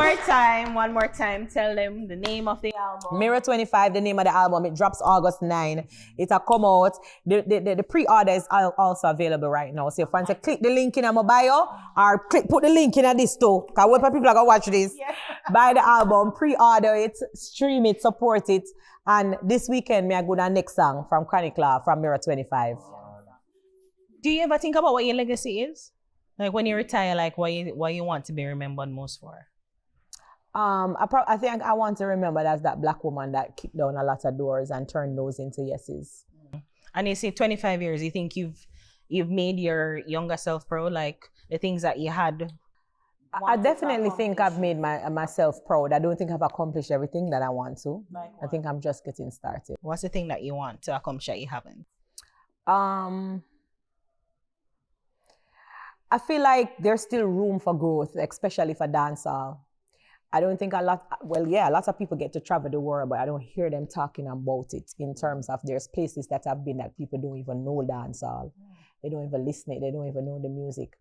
one more time, tell them the name of the album. Mirror 25, the name of the album. It drops August 9. It'll come out. The pre-order is also available right now. So if you want to click the link in my bio or put the link in this too. Because when people are going to watch this, buy the album, pre-order it, stream it, support it. And this weekend, I go to the next song from Chronic Law from Mirror 25. Do you ever think about what your legacy is? Like when you retire, like what you want to be remembered most for? I think I want to remember as that black woman that kicked down a lot of doors and turned those into yeses. And you say 25 years, you think you've made your younger self proud, like the things that you had? I definitely think I've made myself proud. I don't think I've accomplished everything that I want to. I think I'm just getting started. What's the thing that you want to accomplish that you haven't? I feel like there's still room for growth, especially for dancehall. I don't think a lot of people get to travel the world, but I don't hear them talking about it in terms of there's places that I've been that people don't even know dancehall. They don't even listen it. They don't even know the music.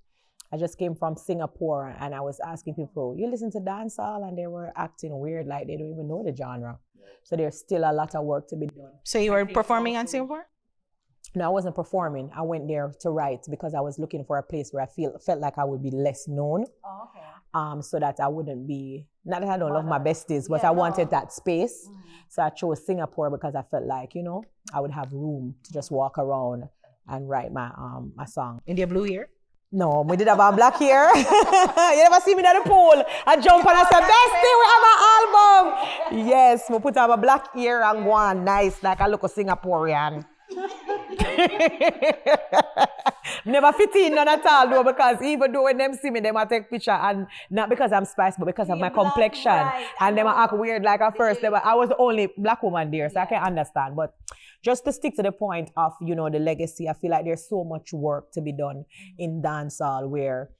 I just came from Singapore and I was asking people, you listen to dancehall? And they were acting weird, like they don't even know the genre. So there's still a lot of work to be done. So you were performing in Singapore? No, I wasn't performing. I went there to write because I was looking for a place where I felt like I would be less known. Oh, okay. So that I wouldn't be, not that I don't love my besties, but I wanted that space. So I chose Singapore because I felt like, you know, I would have room to just walk around and write my song. In your blue hair? No, we did have a black hair. You never see me in the pool. I jump and I say, bestie, we have an album. Yes, we put on a black hair and go on nice, like I look a Singaporean. Never fit in none at all though, because even though when them see me, they might take picture, and not because I'm spice, but because of my complexion. Right. And they might act weird like at first. I was the only black woman there, so I can understand. But just to stick to the point of, you know, the legacy, I feel like there's so much work to be done in dancehall where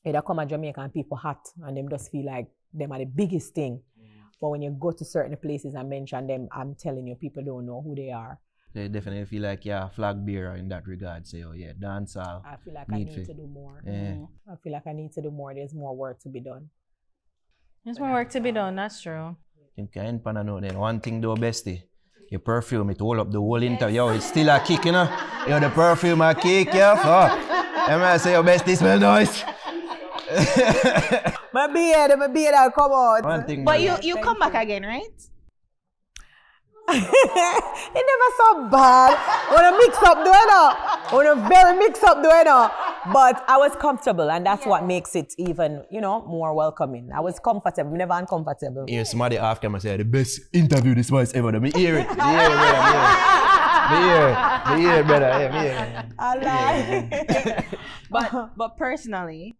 they come at Jamaica and people hot and them just feel like them are the biggest thing. But when you go to certain places and mention them, I'm telling you, people don't know who they are. They definitely feel like flag bearer in that regard. Say, oh yeah, dancehall. I feel like I need to do more. Yeah. I feel like I need to do more. There's more work to be done. There's more work to be done, that's true. You can't pan know then. One thing though, bestie. Your perfume, it hold up the whole interview. Yo, it's still a kick, you know? Yo, the perfume a kick, yeah? So, I say your bestie smell nice. My beard will come out. One thing, but you come back again, right? It never so bad. Wanna mix up though, you know? Wanna very mix up though, you know? But I was comfortable, and that's what makes it even, you know, more welcoming. I was comfortable, never uncomfortable. Hear somebody off camera say the best interview this was ever. Me hear it. Me hear it, me hear it, brother. Yeah, me hear it. I lie. But personally,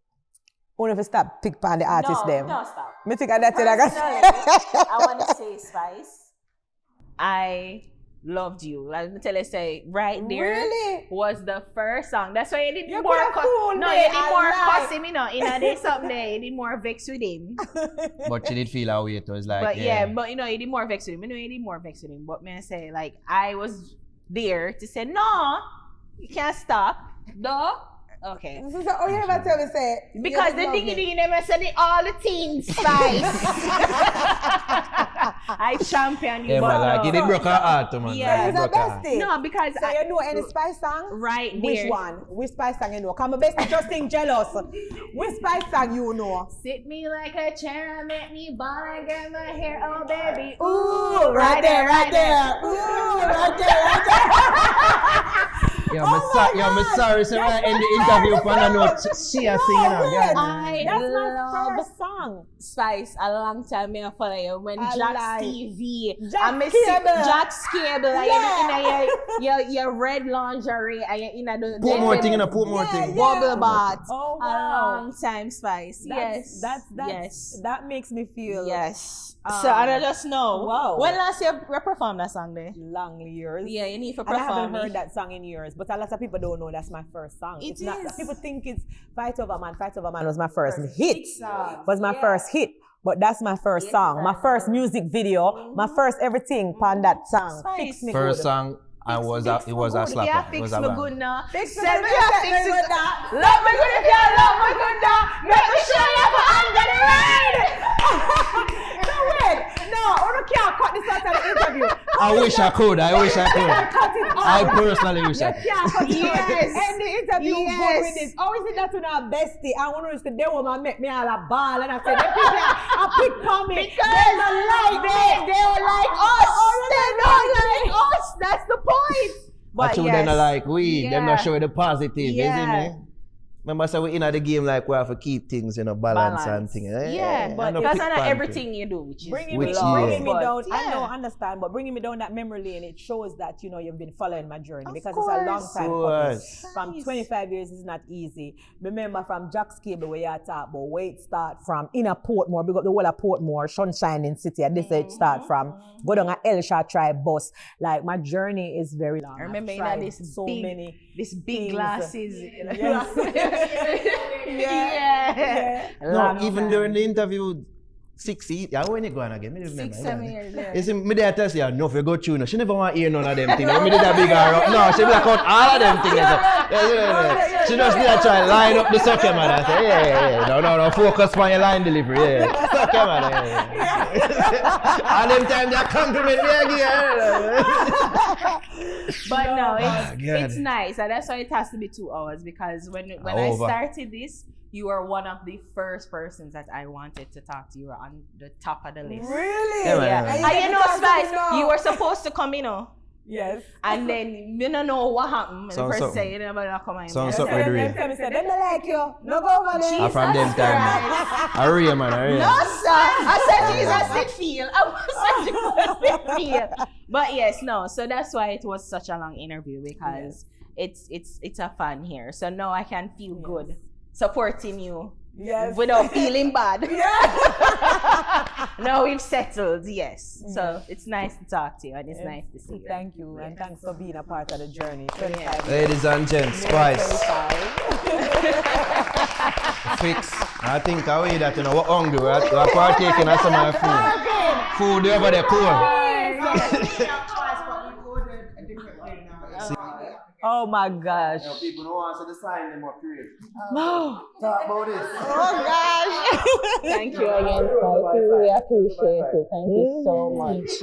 won't ever stop pick on the artist them. No, stop. Me think that's it. I want to say, Spice, I loved you. Let me tell you, say right there was the first song. That's why you did more. You did more cussing, you know. In there someday, you did more vex with him. But she did feel how it was like. But but you know, you did more vex with him. You know, you did more vex with him. But me I say, like, I was there to say, no, you can't stop. No. Okay. So, oh, you never tell me say. Because the diggy never said it all the things, Spice. I champion you. Yeah, but like, you did broke her heart, man. Yeah, it's the best thing. No, because so you know any Spice song? Right there. Which one? Which Spice song you know? Come on, best just sing Jealous. Which Spice song you know? Sit me like a chair and make me ball and get my hair, oh baby. Ooh, right there, right there. Ooh, right there, right there. Yeah, I'm sorry, so I end the interview for a note. She is singing out. I That's love my first song. Spice. A long time I follow you when Jack's TV. Jack's Cable. In your red lingerie. In the put more thing in a put more thing. Bubble bath. Oh, wow. A long time, Spice. Yes. That makes me feel. Yes. So and I just know. Wow. When last year you performed that song there? Long years. Yeah, you need to And I perform. haven't heard that song in years, but a lot of people don't know that's my first song. It Not, is. people think it's Fight Over Man. Fight Over Man was my first hit. Was my first hit. But that's my first song. My first music video. My first everything on that song. Fix Me First Good. song, it was a slapper. Yeah, It fix was a me bang. good now. Fix me Say good, me yeah, fix fix me it good now. Love me good if you love me good now. Make me show you for under the ride. No, wait. No, I can't cut this out of the interview. I wish I could. Cut it out. I personally wish I You could. can't cut it out. Yes. And the interview Yes. good with this. How is it that you know bestie? I want to say they woman make me all a ball, and I said they pick a pick for me. Because they were like us. They don't like us. That's the point. But you then are like we, them Yeah. not show the positive, Yeah. isn't it? Remember, so we in the game like we have to keep things in a balance and thing. Yeah, but that's not everything you do, which is Bringing Which me year? down. Yeah. I know, understand, but bringing me down that memory lane, it shows that you know you've been following my journey Of because course. it's a long time. Course. From Nice. 25 years is not easy. Remember from Jack's Cable where you talk about where it start from in a Portmore, we got the whole of Portmore, Sunshine in City, and this is it start from. Go down a Elsha tribe bus. Like my journey is very long. I remember I've you know tried this so big, many this big things. glasses. Yes. Yeah. No, even during the interview, 6 years. Yeah, when you go on again? Me remember. 6-7 years. Yeah. You see, me there tell you, no, if you go through, no, she never want to hear none of them things. Me did that big her up. No, she black out all of them things. Yeah. She just did that try line up the sucker man. I say, yeah. No, focus on your line delivery. Yeah. Sucker man. Yeah. All them time they compliment me again. But no, it's nice, and that's why it has to be 2 hours, because when I started this, you were one of the first persons that I wanted to talk to. You were on the top of the list. Really? Yeah. And you know, Spice, you were supposed to come, you know. Yes. And then you don't know what happened. Sounds First something. say you never come in. Sounds something with the rain. Them say, them don't like you. No go over there. I'm from them time. I real man, I real. No, sir. I said Jesus did feel. I said Jesus did feel. But yes, no. So that's why it was such a long interview, because it's a fun here. So now I can feel good supporting you. Yes. Without feeling bad. Now we've settled, yes. So it's nice to talk to you, and it's nice to see you. Thank you, and thanks for being a part of the journey. Ladies and gents, Spice. Fix. I think I way that, you know, we're hungry. We're partaking of some of the food. Food over there, cool. Oh my gosh. People don't want to sign them up, period. No. Talk about this. Oh gosh. Thank you again, Spice. We really appreciate it. Thank you so much.